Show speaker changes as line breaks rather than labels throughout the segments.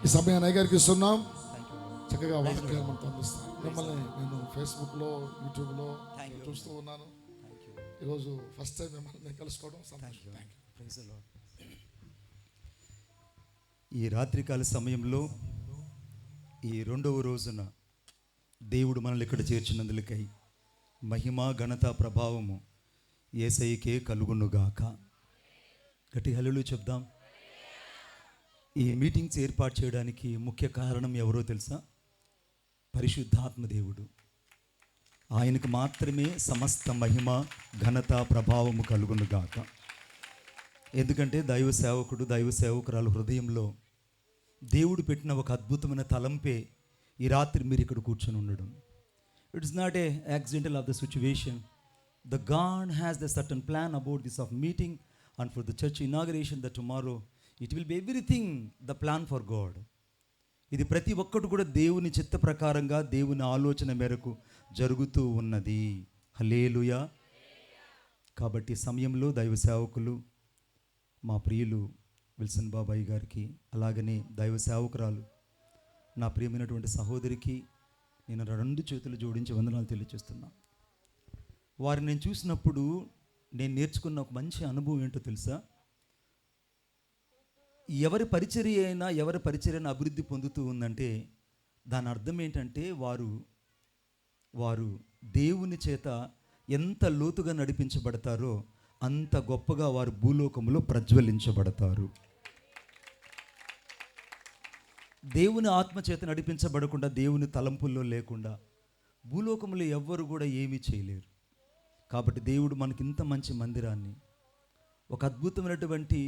ఈ సమయాన్ని అయ్య గారికి ఇస్తున్నాం. చక్కగా వాక్యాలు మనతో అందిస్తాం. మిమ్మల్ని నేను ఫేస్బుక్లో, యూట్యూబ్లో చూస్తూ ఉన్నాను. ఈరోజు ఫస్ట్ టైం మిమ్మల్ని కలుసుకోవడం సంతోషం.
ఈ రాత్రికాల సమయంలో ఈ రెండవ రోజున దేవుడు మనల్ని ఇక్కడ చేర్చినందులకై మహిమ ఘనత ప్రభావము యేసయ్యకే కలుగునుగాక. గట్టి హల్లెలూయా చెప్దాం. ఈ మీటింగ్స్ ఏర్పాటు చేయడానికి ముఖ్య కారణం ఎవరో తెలుసా? పరిశుద్ధాత్మ దేవుడు. ఆయనకు మాత్రమే సమస్త మహిమ ఘనత ప్రభావము కలుగునుగాక. ఎందుకంటే దైవ సేవకుడు, దైవ సేవకురాలు హృదయంలో దేవుడు పెట్టిన ఒక అద్భుతమైన తలంపే ఈ రాత్రి మీరు ఇక్కడ కూర్చొని ఉండడం. It's not a accidental of the situation. The God has the certain plan about this of meeting and for the church inauguration the tomorrow. It will B everything the plan for God. ఇది ప్రతి ఒక్కటి కూడా దేవుని చిత్త ప్రకారంగా, దేవుని ఆలోచన మేరకు జరుగుతూ ఉన్నది. హల్లెలూయా. కాబట్టి సమయంలో దైవ సేవకులు, మా ప్రియులు విల్సన్ బాబాయ్ గారికి, అలాగనే దైవ సేవకురాలు నా ప్రియమైనటువంటి సహోదరికి నేను రెండు చేతులు జోడించి వందనాలు తెలియజేస్తున్నా. వారిని నేను చూసినప్పుడు నేను నేర్చుకున్న ఒక మంచి అనుభవం ఏంటో తెలుసా? ఎవరి పరిచర్య అయినా, ఎవరి పరిచర్యను అభివృద్ధి పొందుతూ ఉందంటే దాని అర్థం ఏంటంటే వారు దేవుని చేత ఎంత లోతుగా నడిపించబడతారో అంత గొప్పగా వారు భూలోకములో ప్రజ్వలించబడతారు. దేవుని ఆత్మ చేత నడిపించబడకుండా, దేవుని తలంపుల్లో లేకుండా భూలోకంలో ఎవ్వరు కూడా ఏమీ చేయలేరు. కాబట్టి దేవుడు మనకి ఇంత మంచి మందిరాన్ని, ఒక అద్భుతమైనటువంటి,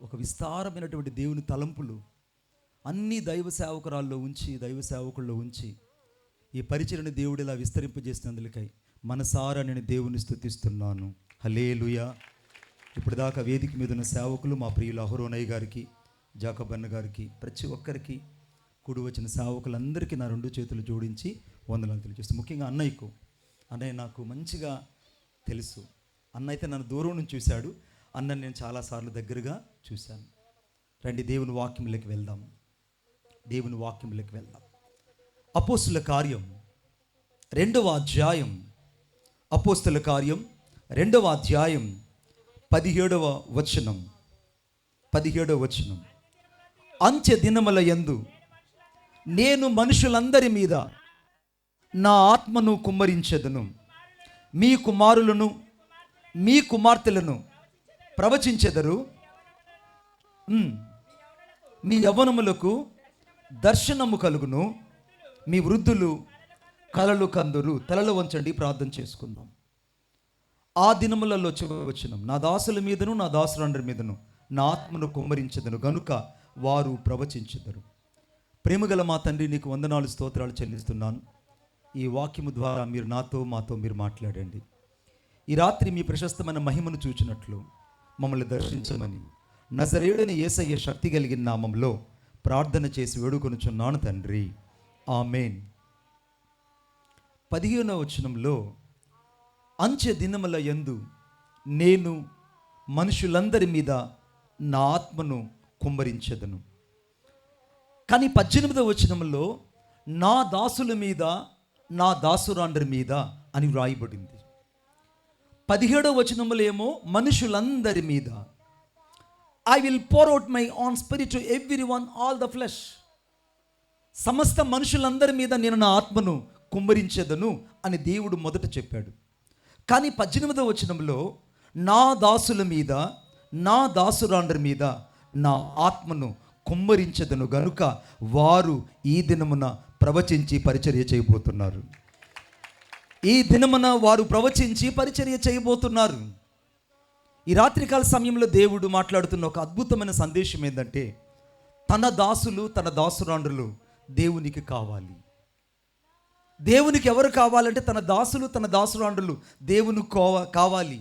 ఒక విస్తారమైనటువంటి దేవుని తలంపులు అన్నీ దైవ సేవకురాల్లో ఉంచి, దైవ సేవకుల్లో ఉంచి ఈ పరిచర్యను దేవుడు ఇలా విస్తరింపజేసినందులకై మనసారా నేను దేవుని స్తుతిస్తున్నాను. హల్లెలూయా. ఇప్పుడు దాకా వేదిక మీద ఉన్న సేవకులు, మా ప్రియులు అహరోనయ్య గారికి, జాకబన్న గారికి, ప్రతి ఒక్కరికి, కూడి వచ్చిన సేవకులందరికీ నా రెండు చేతులు జోడించి వందనాలు తెలియజేస్తాను. ముఖ్యంగా అన్నయ్య నాకు మంచిగా తెలుసు. అన్న అయితే నన్ను దూరం నుంచి చూశాడు. అన్నని నేను చాలాసార్లు దగ్గరగా చూశాను. రండి దేవుని వాక్యంలోకి వెళ్దాం. దేవుని వాక్యంలోకి వెళ్దాం. అపోస్తుల కార్యం 2వ అధ్యాయం, అపోస్తుల కార్యం 2వ అధ్యాయం 17వ వచనం. అంత్య దినముల యందు నేను మనుషులందరి మీద నా ఆత్మను కుమ్మరించెదను. మీ కుమారులను, మీ కుమార్తెలను ప్రవచించెదరు. మీ యవ్వనములకు దర్శనము కలుగును. మీ వృద్ధులు కలలు కందురు. తలలు వంచండి, ప్రార్థన చేసుకుందాం. ఆ దినములలో చివరి వచనం, నా దాసుల మీదను నా దాసులందరి మీదను నా ఆత్మను కుమ్మరించెదను గనుక వారు ప్రవచించెదరు. ప్రేమగల మా తండ్రి, నీకు వందనాలు, స్తోత్రాలు చెల్లిస్తున్నాను. ఈ వాక్యము ద్వారా మీరు నాతో, మాతో మీరు మాట్లాడండి. ఈ రాత్రి మీ ప్రశస్తమైన మహిమను చూచినట్లు మమ్మల్ని దర్శించమని నజరేయుడైన యేసయ్య శక్తి కలిగిన నామంలో ప్రార్థన చేసి వేడుకొనుచున్నాను తండ్రి, ఆమేన్. 15వ వచనంలో, అంత్య దినముల యందు నేను మనుషులందరి మీద నా ఆత్మను కుమ్మరించెదను. కానీ 18వ వచనంలో నా దాసుల మీద, నా దాసురాండ్రి మీద అని వ్రాయబడింది. 17వ వచనంలో ఏమో మనుషులందరి మీద, I will pour out my own spirit to everyone, all the flesh. సమస్త మనుషులందరి మీద నేను నా ఆత్మను కుమ్మరించెదను అని దేవుడు మొదట చెప్పాడు. కానీ 18వ వచనంలో నా దాసుల మీద, నా దాసురాండ్రి మీద నా ఆత్మను కుమ్మరించెదను గనుక వారు ఈ దినమున ప్రవచించి పరిచర్య చేయబోతున్నారు. ఈ దినమున వారు ప్రవచించి పరిచర్య చేయబోతున్నారు. ఈ రాత్రికాల సమయంలో దేవుడు మాట్లాడుతున్న ఒక అద్భుతమైన సందేశం ఏంటంటే, తన దాసులు, తన దాసురాండ్రులు దేవునికి కావాలి. దేవునికి ఎవరు కావాలంటే తన దాసులు, తన దాసురాండ్రులు దేవునికి కావాలి.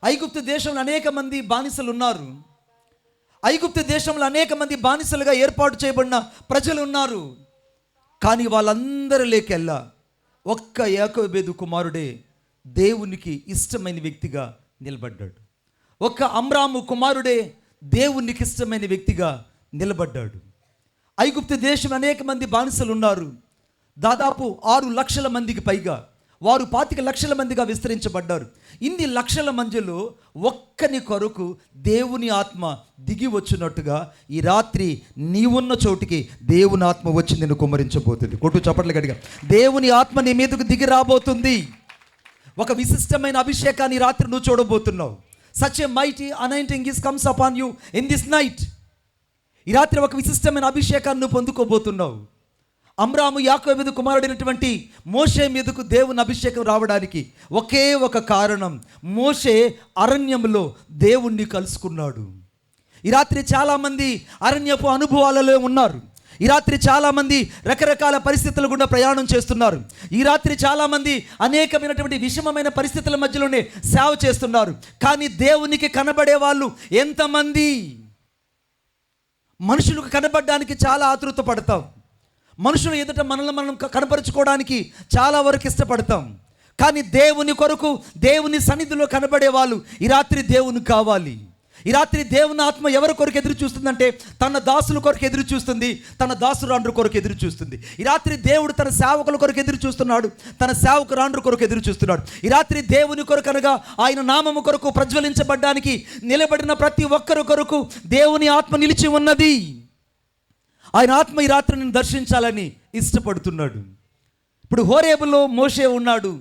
ఐగుప్తు దేశంలో అనేక మంది బానిసలు ఉన్నారు. ఐగుప్తు దేశంలో అనేక మంది బానిసలుగా ఏర్పాటు చేయబడిన ప్రజలు ఉన్నారు. కానీ వాళ్ళందరిలోకెల్లా ఒక్క యాకోబేదు కుమారుడే దేవునికి ఇష్టమైన వ్యక్తిగా నిలబడ్డాడు. ఒక్క అమ్రాము కుమారుడే దేవునికి ఇష్టమైన వ్యక్తిగా నిలబడ్డాడు. ఐగుప్తు దేశం అనేక మంది బానిసలు ఉన్నారు. దాదాపు 6 లక్షల మందికి పైగా, వారు 25 లక్షల మందిగా విస్తరించబడ్డారు. ఇన్ని లక్షల మందిలో ఒక్కని కొరకు దేవుని ఆత్మ దిగి వచ్చినట్టుగా ఈ రాత్రి నీవున్న చోటికి దేవుని ఆత్మ వచ్చి నిన్ను కుమ్మరించబోతుంది. కొట్టు చప్పట్లు గట్టిగా. దేవుని ఆత్మ నీ మీదకు దిగి రాబోతుంది. ఒక విశిష్టమైన అభిషేకాన్ని ఈ రాత్రి నువ్వు చూడబోతున్నావు. Such a mighty anointing is comes upon you in this night. ఈ రాత్రి ఒక విశిష్టమైన అభిషేకాన్ని నువ్వు పొందుకోబోతున్నావు. అమ్రాము యాకోబు కుమారుడైనటువంటి మోషే మీదకు దేవుని అభిషేకం రావడానికి ఒకే ఒక కారణం, మోషే అరణ్యంలో దేవుణ్ణి కలుసుకున్నాడు. ఈ రాత్రి చాలామంది అరణ్యపు అనుభవాలలో ఉన్నారు. ఈ రాత్రి చాలామంది రకరకాల పరిస్థితుల గుండా ప్రయాణం చేస్తున్నారు. ఈ రాత్రి చాలామంది అనేకమైనటువంటి విషమమైన పరిస్థితుల మధ్యలోనే సేవ చేస్తున్నారు. కానీ దేవునికి కనబడే వాళ్ళు ఎంతమంది? మనుషులకు కనబడడానికి చాలా ఆతృత పడతాం. మనుషులు ఎదుట మనల్ని మనం కనపరుచుకోవడానికి చాలా వరకు ఇష్టపడతాం. కానీ దేవుని కొరకు, దేవుని సన్నిధిలో కనబడే వాళ్ళు ఈ రాత్రి దేవుని కావాలి. ఈ రాత్రి దేవుని ఆత్మ ఎవరి కొరకు ఎదురు చూస్తుందంటే తన దాసుల కొరకు ఎదురు చూస్తుంది, తన దాసురాండ్రు కొరకు ఎదురు చూస్తుంది. ఈ రాత్రి దేవుడు తన సేవకుల కొరకు ఎదురు చూస్తున్నాడు, తన సేవకురాండ్రు కొరకు ఎదురు చూస్తున్నాడు. ఈ రాత్రి దేవుని కొరకు అనగా ఆయన నామము కొరకు ప్రజ్వలించబడ్డానికి నిలబడిన ప్రతి ఒక్కరి కొరకు దేవుని ఆత్మ నిలిచి ఉన్నది. ఆయన ఆత్మ ఈ రాత్రి నేను దర్శించాలని ఇష్టపడుతున్నాడు. ఇప్పుడు హోరేబులో మోషే ఉన్నాడు.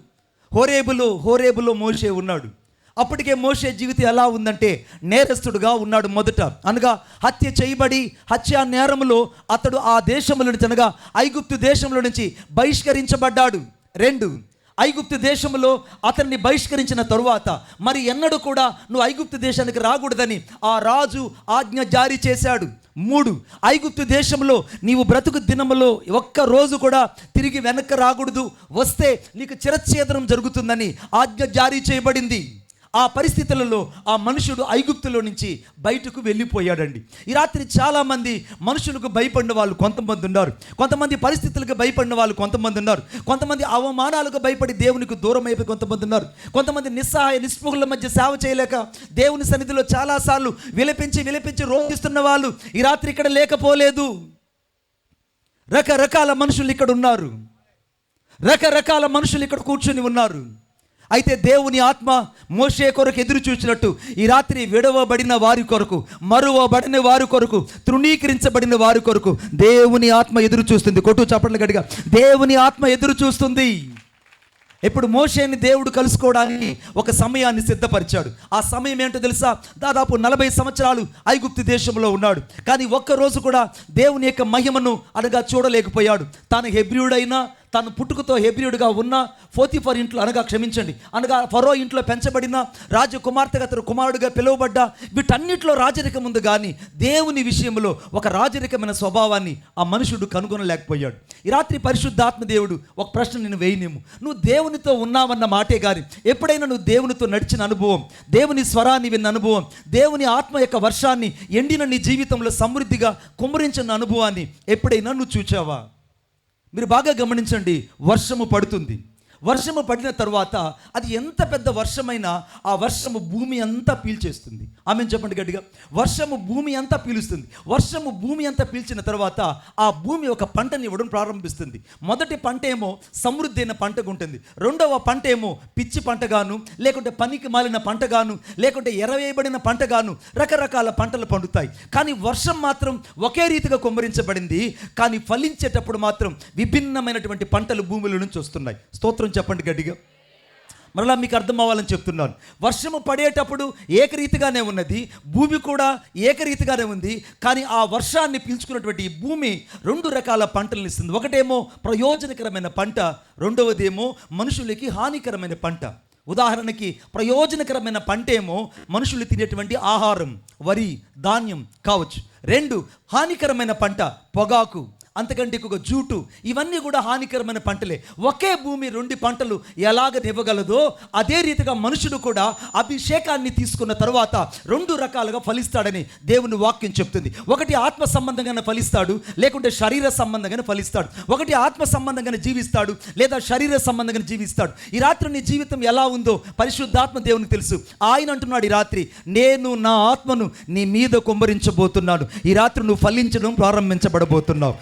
హోరేబులో మోషే ఉన్నాడు. అప్పటికే మోషే జీవితం ఎలా ఉందంటే నేరస్తుడుగా ఉన్నాడు. మొదట అనగా హత్య చేయబడి హత్యా నేరములో అతడు ఆ దేశంలో నుంచి అనగా ఐగుప్తు దేశంలో నుంచి బహిష్కరించబడ్డాడు. 2, ఐగుప్తు దేశంలో అతన్ని బహిష్కరించిన తరువాత మరి ఎన్నడూ కూడా నువ్వు ఐగుప్తు దేశానికి రాకూడదని ఆ రాజు ఆజ్ఞ జారీ చేశాడు. 3, ఐగుప్తు దేశంలో నీవు బ్రతుకు దినములో ఒక్క రోజు కూడా తిరిగి వెనక్కి రాకూడదు, వస్తే నీకు చిరచ్ఛేదనం జరుగుతుందని ఆజ్ఞ జారీ చేయబడింది. ఆ పరిస్థితులలో ఆ మనుషుడు ఐగుప్తులో నుంచి బయటకు వెళ్ళిపోయాడండి. ఈ రాత్రి చాలామంది మనుషులకు భయపడిన వాళ్ళు కొంతమంది ఉన్నారు, కొంతమంది పరిస్థితులకు భయపడిన వాళ్ళు కొంతమంది ఉన్నారు, కొంతమంది అవమానాలకు భయపడి దేవునికి దూరం అయిపోయి కొంతమంది ఉన్నారు, కొంతమంది నిస్సహాయ నిస్పృహుల మధ్య సేవ చేయలేక దేవుని సన్నిధిలో చాలాసార్లు విలపించి రోగిస్తున్న వాళ్ళు ఈ రాత్రి ఇక్కడ లేకపోలేదు. రకరకాల మనుషులు ఇక్కడ ఉన్నారు, రకరకాల మనుషులు ఇక్కడ కూర్చొని ఉన్నారు. అయితే దేవుని ఆత్మ మోషే కొరకు ఎదురు చూసినట్టు ఈ రాత్రి విడవబడిన వారి కొరకు, మరువబడిన వారి కొరకు, తృణీకరించబడిన వారి కొరకు దేవుని ఆత్మ ఎదురు చూస్తుంది. కొట్టు చప్పట్లు గట్టిగా. దేవుని ఆత్మ ఎదురు చూస్తుంది. ఇప్పుడు మోషేని దేవుడు కలుసుకోవడానికి ఒక సమయాన్ని సిద్ధపరిచాడు. ఆ సమయం ఏంటో తెలుసా? దాదాపు 40 సంవత్సరాలు ఐగుప్తు దేశంలో ఉన్నాడు. కానీ ఒక్కరోజు కూడా దేవుని యొక్క మహిమను అనగా చూడలేకపోయాడు. తాను హెబ్రీయుడైనా, తాను పుట్టుకతో హెబ్రీయుడిగా ఉన్న పోతీఫర్ ఇంట్లో అనగా ఫరో ఇంట్లో పెంచబడిన రాజకుమార్తెగా అతను కుమారుడిగా పిలువబడ్డ వీటన్నిటిలో రాజరికం ఉంది. కానీ దేవుని విషయంలో ఒక రాజరికమైన స్వభావాన్ని ఆ మనుషుడు కనుగొనలేకపోయాడు. ఈ రాత్రి పరిశుద్ధాత్మ దేవుడు ఒక ప్రశ్న నేను వేయనేము. నువ్వు దేవునితో ఉన్నావన్న మాటే కానీ ఎప్పుడైనా నువ్వు దేవునితో నడిచిన అనుభవం, దేవుని స్వరాన్ని విన్న అనుభవం, దేవుని ఆత్మ యొక్క వర్షాన్ని ఎండిన నీ జీవితంలో సమృద్ధిగా కుమ్మరించిన అనుభవాన్ని ఎప్పుడైనా నువ్వు చూచావా? మీరు బాగా గమనించండి. వర్షము పడుతుంది. వర్షము పడిన తర్వాత అది ఎంత పెద్ద వర్షమైనా ఆ వర్షము భూమి అంతా పీల్చేస్తుంది. ఆమెను చెప్పండి గట్టిగా. వర్షము భూమి అంతా పీలుస్తుంది. వర్షము భూమి అంతా పీల్చిన తర్వాత ఆ భూమి ఒక పంటని ఇవ్వడం ప్రారంభిస్తుంది. మొదటి పంట ఏమో సమృద్ధి అయిన పంటగా ఉంటుంది. రెండవ పంట ఏమో పిచ్చి పంటగాను, లేకుంటే పనికి మాలిన పంటగాను, లేకుంటే ఎరవేయబడిన పంటగాను రకరకాల పంటలు పండుతాయి. కానీ వర్షం మాత్రం ఒకే రీతిగా కుమ్మరించబడింది. కానీ ఫలించేటప్పుడు మాత్రం విభిన్నమైనటువంటి పంటలు భూమిలో నుంచి వస్తున్నాయి. స్తోత్రం చెప్పండి గట్టిగా. మరలా మీకు అర్థం అవ్వాలని చెప్తున్నాను. వర్షము పడేటప్పుడు ఏకరీతిగానే ఉన్నది, భూమి కూడా ఏకరీతిగానే ఉంది. కానీ ఆ వర్షాన్ని పీల్చుకున్నటువంటి ఈ భూమి 2 రకాల పంటలను ఇస్తుంది. ఒకటేమో ప్రయోజనకరమైన పంట, రెండవదేమో మనుషులకి హానికరమైన పంట. ఉదాహరణకి ప్రయోజనకరమైన పంట ఏమో మనుషులు తినేటువంటి ఆహారం, వరి, ధాన్యం కావచ్చు. 2 హానికరమైన పంట పొగాకు, అంతకంటే ఎక్కువగా జూటు, ఇవన్నీ కూడా హానికరమైన పంటలే. ఒకే భూమి 2 పంటలు ఎలాగనివ్వగలదో అదే రీతిగా మనుషుడు కూడా అభిషేకాన్ని తీసుకున్న తర్వాత 2 రకాలుగా ఫలిస్తాడని దేవుని వాక్యం చెప్తుంది. ఒకటి ఆత్మ సంబంధంగానే ఫలిస్తాడు, లేకుంటే శరీర సంబంధంగానే ఫలిస్తాడు. ఒకటి ఆత్మ సంబంధంగానే జీవిస్తాడు, లేదా శరీర సంబంధంగానే జీవిస్తాడు. ఈ రాత్రి నీ జీవితం ఎలా ఉందో పరిశుద్ధాత్మ దేవునికి తెలుసు. ఆయన అంటున్నాడు ఈ రాత్రి, నేను నా ఆత్మను నీ మీద కుమ్మరించబోతున్నాను. ఈ రాత్రి నువ్వు ఫలించడం ప్రారంభించబడబోతున్నావు.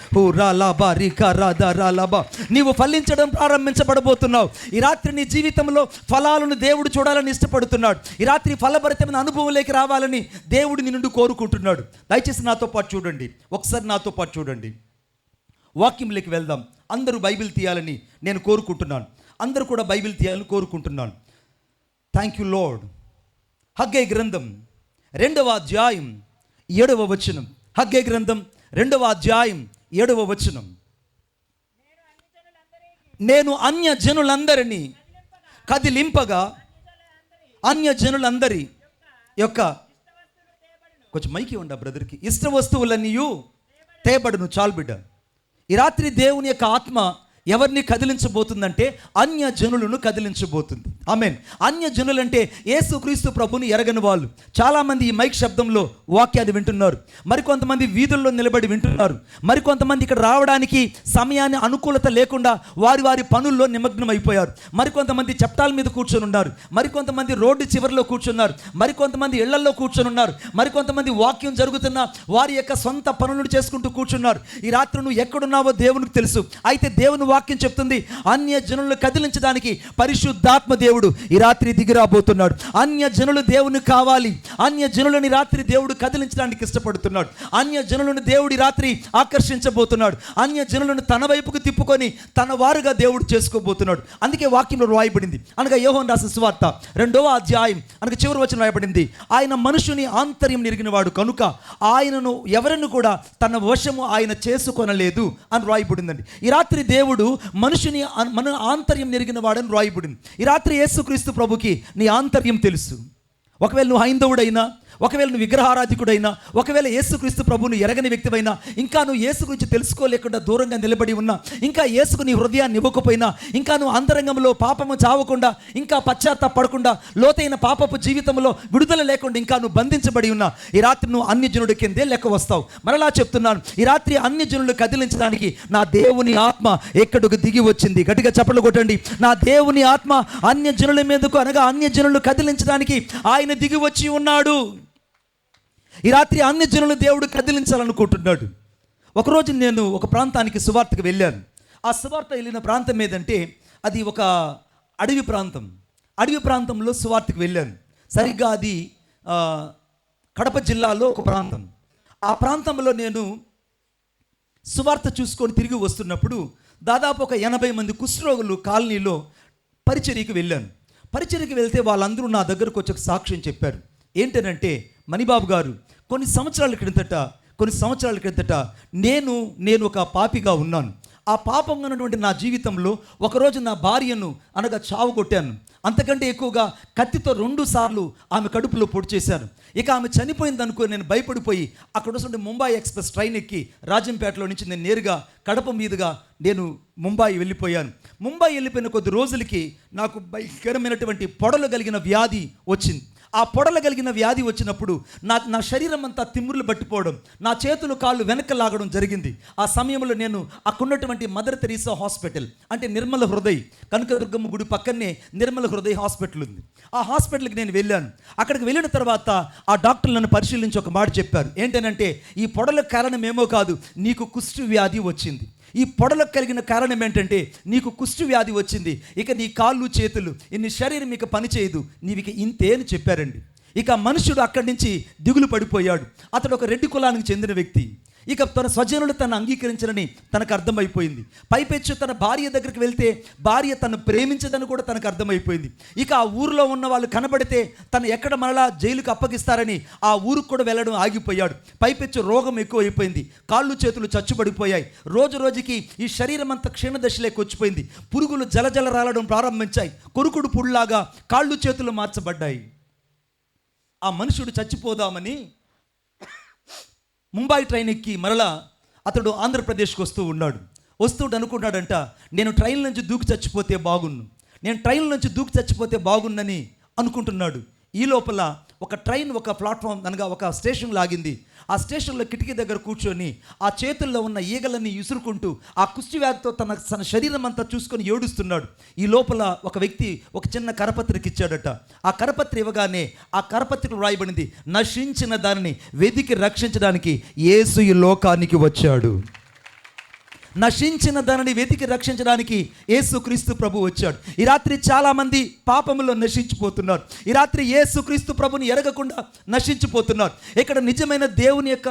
నీవు ఫలించడం ప్రారంభించబడబోతున్నావు. ఈ రాత్రి నీ జీవితంలో ఫలాలను దేవుడు చూడాలని ఇష్టపడుతున్నాడు. ఈ రాత్రి ఫలభరితమైన అనుభవంలోకి రావాలని దేవుడు నీ నుండి కోరుకుంటున్నాడు. దయచేసి నాతో పాటు చూడండి, ఒకసారి నాతో పాటు చూడండి. వాక్యంలోకి వెళ్దాం. అందరూ బైబిల్ తీయాలని నేను కోరుకుంటున్నాను. అందరూ కూడా బైబిల్ తీయాలని కోరుకుంటున్నాను. Thank you lord. హగ్గై గ్రంథం 2వ అధ్యాయం 7వ వచనం. హగ్గై గ్రంథం 2వ అధ్యాయం 7వ వచనం. నేను అన్య జనులందరినీ కదిలింపగా అన్య జనులందరి యొక్క, కొంచెం మైకి ఉండ బ్రదర్కి, ఇష్ట వస్తువులన్నీ తేబడును. చాలు బిడ్డ. ఈ రాత్రి దేవుని యొక్క ఆత్మ ఎవరిని కదిలించబోతుందంటే అన్య జనులను కదిలించబోతుంది. ఆమేన్. అన్య జనులంటే యేసుక్రీస్తు ప్రభుని ఎరగని వాళ్ళు. చాలామంది ఈ మైక్ శబ్దంలో వాక్యాన్ని వింటున్నారు, మరికొంతమంది వీధుల్లో నిలబడి వింటున్నారు, మరికొంతమంది ఇక్కడ రావడానికి సమయాన్ని అనుకూలత లేకుండా వారి వారి పనుల్లో నిమగ్నం అయిపోయారు. మరికొంతమంది చప్టాల మీద కూర్చొని ఉన్నారు, మరికొంతమంది రోడ్డు చివరిలో కూర్చున్నారు, మరికొంతమంది ఇళ్లల్లో కూర్చొని ఉన్నారు, మరికొంతమంది వాక్యం జరుగుతున్న వారి యొక్క సొంత పనులను చేసుకుంటూ కూర్చున్నారు. ఈ రాత్రి నువ్వు ఎక్కడున్నావో దేవునికి తెలుసు. అయితే దేవుని వాక్యం చెప్తుంది, అన్య జనులను కదిలించడానికి పరిశుద్ధాత్మ దేవుడు ఈ రాత్రి దిగిరాబోతున్నాడు. అన్య జనులు దేవుని కావాలి. అన్య జనులని రాత్రి దేవుడు కదిలించడానికి ఇష్టపడుతున్నాడు. అన్య జనులను దేవుడి రాత్రి ఆకర్షించబోతున్నాడు. అన్య జనులను తన వైపుకు తిప్పుకొని తన వారుగా దేవుడు చేసుకోబోతున్నాడు. అందుకే వాక్యంలో రాయబడింది, అనగా యోహాను రాసిన సువార్త 2వ అధ్యాయం అనగా చివరి వచనం రాయబడింది, ఆయన మనుషుని ఆంతర్యం నెరిగిన వాడు కనుక ఆయనను ఎవరిని కూడా తన వశము ఆయన చేసుకొనలేదు అని రాయబడిందండి. ఈ రాత్రి దేవుడు మనుషుని మన ఆంతర్యం నెరిగిన వాడని రాయబడింది. ఈ రాత్రి యేసుక్రీస్తు ప్రభుకి నీ ఆంతర్యం తెలుసు. ఒకవేళ నువ్వు హైందవుడైనా, ఒకవేళ నువ్వు విగ్రహారాధికుడైనా, ఒకవేళ యేసుక్రీస్తు ప్రభువును ఎరగని వ్యక్తివైనా, ఇంకా నువ్వు యేసు గురించి తెలుసుకోలేకుండా దూరంగా నిలబడి ఉన్నా, ఇంకా యేసుకు నీ హృదయాన్ని ఇవ్వకపోయినా, ఇంకా నువ్వు అంతరంగంలో పాపము చావకుండా, ఇంకా పశ్చాత్తాపడకుండా, లోతైన పాపపు జీవితంలో విడుదల లేకుండా ఇంకా నువ్వు బంధించబడి ఉన్నా, ఈ రాత్రి నువ్వు అన్య జనుడి కిందే లెక్క వస్తావు. మరలా చెప్తున్నాను, ఈ రాత్రి అన్య జనులు కదిలించడానికి నా దేవుని ఆత్మ ఎక్కడికి దిగి వచ్చింది. గట్టిగా చప్పట్లు కొట్టండి. నా దేవుని ఆత్మ అన్య జనుల మీదకు, అనగా అన్య జనులు కదిలించడానికి ఆయన దిగి వచ్చి ఉన్నాడు. ఈ రాత్రి అన్య జనులు దేవుడు కదిలించాలనుకుంటున్నాడు. ఒకరోజు నేను ఒక ప్రాంతానికి సువార్తకు వెళ్ళాను. ఆ సువార్త వెళ్ళిన ప్రాంతం ఏదంటే అది ఒక అడవి ప్రాంతం. అడవి ప్రాంతంలో సువార్తకు వెళ్ళాను. సరిగ్గా అది కడప జిల్లాలో ఒక ప్రాంతం. ఆ ప్రాంతంలో నేను సువార్త చూసుకొని తిరిగి వస్తున్నప్పుడు దాదాపు ఒక 80 మంది కుష్ఠరోగులు కాలనీలో పరిచర్యకు వెళ్ళాను. పరిచర్యకు వెళ్తే వాళ్ళందరూ నా దగ్గరకు వచ్చి ఒక సాక్ష్యం చెప్పారు. ఏంటనంటే, మణిబాబు గారు, కొన్ని సంవత్సరాల క్రిందట నేను ఒక పాపిగా ఉన్నాను. ఆ పాపంగా ఉన్నటువంటి నా జీవితంలో ఒకరోజు నా భార్యను అనగా చావు కొట్టాను. అంతకంటే ఎక్కువగా కత్తితో 2 సార్లు ఆమె కడుపులో పొడి చేశాను. ఇక ఆమె చనిపోయింది అనుకో నేను భయపడిపోయి అక్కడ వస్తుంటే ముంబై ఎక్స్ప్రెస్ ట్రైన్ ఎక్కి రాజంపేటలో నుంచి నేను నేరుగా కడప మీదుగా నేను ముంబై వెళ్ళిపోయాను. ముంబై వెళ్ళిపోయిన కొద్ది రోజులకి నాకు భయంకరమైనటువంటి పొడలు కలిగిన వ్యాధి వచ్చింది. ఆ పొడలు కలిగిన వ్యాధి వచ్చినప్పుడు నా శరీరం అంతా తిమ్ముర్లు పట్టిపోవడం, నా చేతులు కాళ్ళు వెనక్కి లాగడం జరిగింది. ఆ సమయంలో నేను అక్కడున్నటువంటి మదర్ తెరీసా హాస్పిటల్, అంటే నిర్మల హృదయ్, కనకదుర్గమ్మ గుడి పక్కనే నిర్మల హృదయ్ హాస్పిటల్ ఉంది. ఆ హాస్పిటల్కి నేను వెళ్ళాను. అక్కడికి వెళ్ళిన తర్వాత ఆ డాక్టర్లు నన్ను పరిశీలించి ఒక మాట చెప్పారు. ఏంటనంటే, ఈ పొడలకు కారణం ఏమో కాదు, నీకు కుష్టు వ్యాధి వచ్చింది. ఈ పొడలకు కలిగిన కారణం ఏంటంటే నీకు కుష్టు వ్యాధి వచ్చింది. ఇక నీ కాళ్ళు చేతులు నీ శరీరం ఇక పనిచేయదు, నీవిక ఇంతే అని చెప్పారండి. ఇక మనుషుడు అక్కడి నుంచి దిగులు పడిపోయాడు. అతడు ఒక రెడ్డి కులానికి చెందిన వ్యక్తి. ఇక తన స్వజనులు తను అంగీకరించరని తనకు అర్థమైపోయింది. పైపెచ్చు తన భార్య దగ్గరికి వెళ్తే భార్య తను ప్రేమించదని కూడా తనకు అర్థమైపోయింది. ఇక ఆ ఊరిలో ఉన్న వాళ్ళు కనబడితే తను ఎక్కడ మరలా జైలుకు అప్పగిస్తారని ఆ ఊరికి కూడా వెళ్ళడం ఆగిపోయాడు. పైపెచ్చు రోగం ఎక్కువైపోయింది, కాళ్ళు చేతులు చచ్చుబడిపోయాయి. రోజు రోజుకి ఈ శరీరం అంతా క్షీణదశలోకి వచ్చిపోయింది. పురుగులు జలజల రాలడం ప్రారంభించాయి. కొరుకుడు పుళ్ళలాగా కాళ్ళు చేతులు మార్చబడ్డాయి. ఆ మనుషుడు చచ్చిపోదామని ముంబై ట్రైన్ ఎక్కి మరలా అతడు ఆంధ్రప్రదేశ్కి వస్తూ అనుకుంటాడంట, నేను ట్రైన్ నుంచి దూకి చచ్చిపోతే బాగున్నని అనుకుంటున్నాడు. ఈ లోపల ఒక ట్రైన్ ఒక ప్లాట్ఫామ్ అనగా ఒక స్టేషన్ లాగింది. ఆ స్టేషన్లో కిటికీ దగ్గర కూర్చొని ఆ చేతుల్లో ఉన్న ఈగలన్నీ విసురుకుంటూ ఆ కుష్టి వ్యాధితో తన శరీరం అంతా చూసుకొని ఏడుస్తున్నాడు. ఈ లోపల ఒక వ్యక్తి ఒక చిన్న కరపత్రిక ఇచ్చాడట. ఆ కరపత్రి ఇవ్వగానే ఆ కరపత్రికలో రాయబడింది, నశించిన దానిని వెతికి రక్షించడానికి యేసు ఈ లోకానికి వచ్చాడు. నశించిన దానిని వెతికి రక్షించడానికి యేసుక్రీస్తు ప్రభు వచ్చాడు. ఈ రాత్రి చాలామంది పాపములో నశించిపోతున్నారు. ఈ రాత్రి యేసుక్రీస్తు ప్రభుని ఎరగకుండా నశించిపోతున్నారు. ఇక్కడ నిజమైన దేవుని యొక్క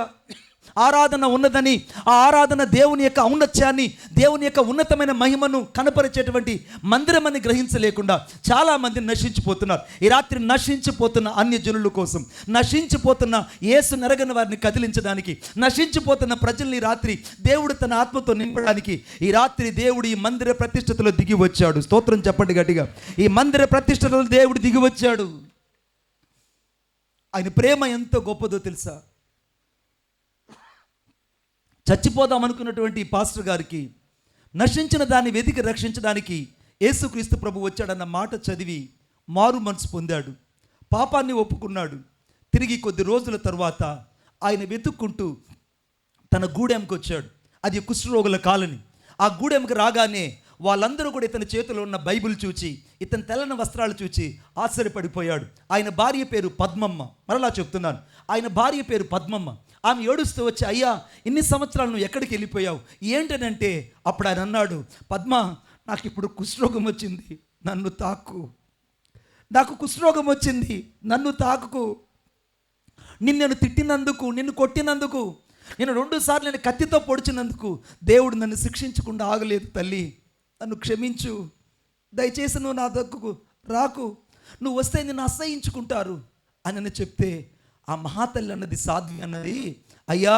ఆరాధన ఉన్నదని, ఆ ఆరాధన దేవుని యొక్క ఔన్నత్యాన్ని, దేవుని యొక్క ఉన్నతమైన మహిమను కనపరిచేటువంటి మందిరమని గ్రహించలేకుండా చాలామంది నశించిపోతున్నారు. ఈ రాత్రి నశించిపోతున్న అన్యజనుల కోసం, నశించిపోతున్న యేసు నెరగని వారిని కదిలించడానికి, నశించిపోతున్న ప్రజల్ని రాత్రి దేవుడు తన ఆత్మతో నింపడానికి ఈ రాత్రి దేవుడు ఈ మందిర ప్రతిష్టతలో దిగి వచ్చాడు. స్తోత్రం చెప్పండి గట్టిగా. ఈ మందిర ప్రతిష్టతలో దేవుడు దిగి వచ్చాడు. ఆయన ప్రేమ ఎంతో గొప్పదో తెలుసా? చచ్చిపోదాం అనుకున్నటువంటి పాస్టర్ గారికి నశించిన దాన్ని వెతికి రక్షించడానికి యేసుక్రీస్తు ప్రభు వచ్చాడన్న మాట చదివి మారు మనసు పొందాడు, పాపాన్ని ఒప్పుకున్నాడు. తిరిగి కొద్ది రోజుల తర్వాత ఆయన వెతుక్కుంటూ తన గూడెంకి వచ్చాడు. అది కుష్ఠరోగుల కాలనీ. ఆ గూడెంకి రాగానే వాళ్ళందరూ కూడా ఇతని చేతిలో ఉన్న బైబిల్ చూచి, ఇతని తెల్లని వస్త్రాలు చూచి ఆశ్చర్యపడిపోయాడు. ఆయన భార్య పేరు పద్మమ్మ. మరలా చెప్తున్నాను, ఆయన భార్య పేరు పద్మమ్మ. ఆమె ఏడుస్తూ వచ్చి, అయ్యా ఇన్ని సంవత్సరాలు నువ్వు ఎక్కడికి వెళ్ళిపోయావు ఏంటనంటే, అప్పుడు ఆయన అన్నాడు, పద్మ నాకు ఇప్పుడు కుష్ఠరోగం వచ్చింది, నన్ను తాకు. నాకు కుష్ఠరోగం వచ్చింది, నన్ను తాకుకు. నిన్ను తిట్టినందుకు, నిన్ను కొట్టినందుకు, నేను 2 సార్లు నేను కత్తితో పొడిచినందుకు దేవుడు నన్ను శిక్షించకుండా ఆగలేదు తల్లి, నన్ను క్షమించు. దయచేసి నువ్వు నా దగ్గరకు రాకు, నువ్వు వస్తే నిన్ను అసహించుకుంటారు అని చెప్తే, ఆ మహాతల్లి అన్నది, సాధ్వి అన్నది, అయ్యా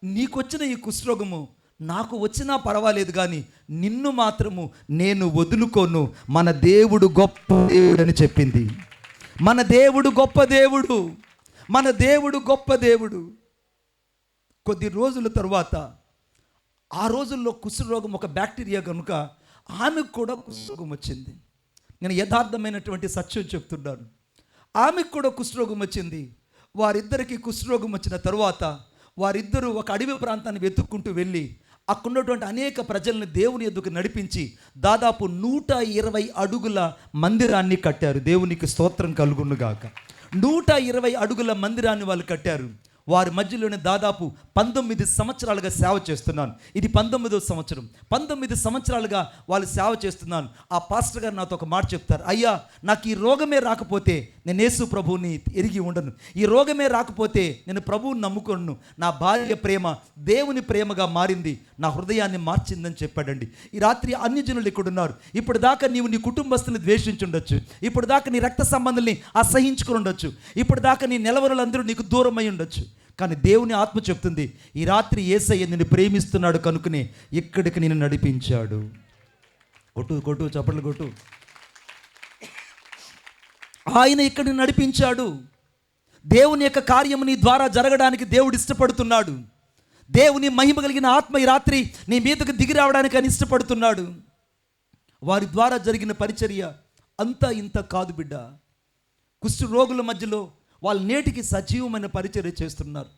నీకొచ్చిన ఈ కుష్ఠరోగము నాకు వచ్చినా పర్వాలేదు, కానీ నిన్ను మాత్రము నేను వదులుకోను. మన దేవుడు గొప్ప దేవుడు అని చెప్పింది. మన దేవుడు గొప్ప దేవుడు, మన దేవుడు గొప్ప దేవుడు. కొద్ది రోజుల తరువాత, ఆ రోజుల్లో కుష్ఠరోగం ఒక బ్యాక్టీరియా కనుక ఆమెకు కూడా కుష్ఠరోగం వచ్చింది. నేను యథార్థమైనటువంటి సత్యం చెప్తున్నాను. ఆమెకు కూడా కుష్ఠరోగం వచ్చింది. వారిద్దరికి కుష్ఠరోగం వచ్చిన తరువాత వారిద్దరూ ఒక అడవి ప్రాంతాన్ని వెతుక్కుంటూ వెళ్ళి అక్కడున్నటువంటి అనేక ప్రజలను దేవుని ఎద్దుకు నడిపించి దాదాపు 120 అడుగుల మందిరాన్ని కట్టారు. దేవునికి స్తోత్రం కలుగునుగాక. 120 అడుగుల మందిరాన్ని వాళ్ళు కట్టారు. వారి మధ్యలోనే దాదాపు 19 సంవత్సరాలుగా సేవ చేస్తున్నాను. ఇది 19వ సంవత్సరం. 19 సంవత్సరాలుగా వాళ్ళు సేవ చేస్తున్నాను. ఆ పాస్టర్ గారు నాతో ఒక మాట చెప్తారు, అయ్యా నాకు ఈ రోగమే రాకపోతే నేను యేసు ప్రభువుని ఎరిగి ఉండను, ఈ రోగమే రాకపోతే నేను ప్రభువుని నమ్ముకోను. నా భార్య ప్రేమ దేవుని ప్రేమగా మారింది, నా హృదయాన్ని మార్చిందని చెప్పాడండి. ఈ రాత్రి అన్యజనులు ఇక్కడ ఉన్నారు. ఇప్పుడు దాకా నీవు నీ కుటుంబస్తుని ద్వేషించుండొచ్చు, ఇప్పుడు దాకా నీ రక్త సంబంధాన్ని అసహించుకుని ఉండొచ్చు, ఇప్పుడు దాకా నీ నెలవరులందరూ నీకు దూరమై ఉండొచ్చు. కానీ దేవుని ఆత్మ చెప్తుంది, ఈ రాత్రి యేసయ్య నిన్ను ప్రేమిస్తున్నాడు కనుకనే ఇక్కడికి నిన్ను నడిపించాడు. కొట్టు చప్పట్లు కొట్టు. ఆయన ఇక్కడిని నడిపించాడు. దేవుని యొక్క కార్యము నీ ద్వారా జరగడానికి దేవుడు ఇష్టపడుతున్నాడు. దేవుని మహిమ కలిగిన ఆత్మ ఈ రాత్రి నీ మీదకు దిగి రావడానికి ఆయన ఇష్టపడుతున్నాడు. వారి ద్వారా జరిగిన పరిచర్య అంతా ఇంత కాదు బిడ్డ. కుష్ఠ రోగుల మధ్యలో వాళ్ళు నేటికి సజీవమైన పరిచర్య చేస్తున్నారు.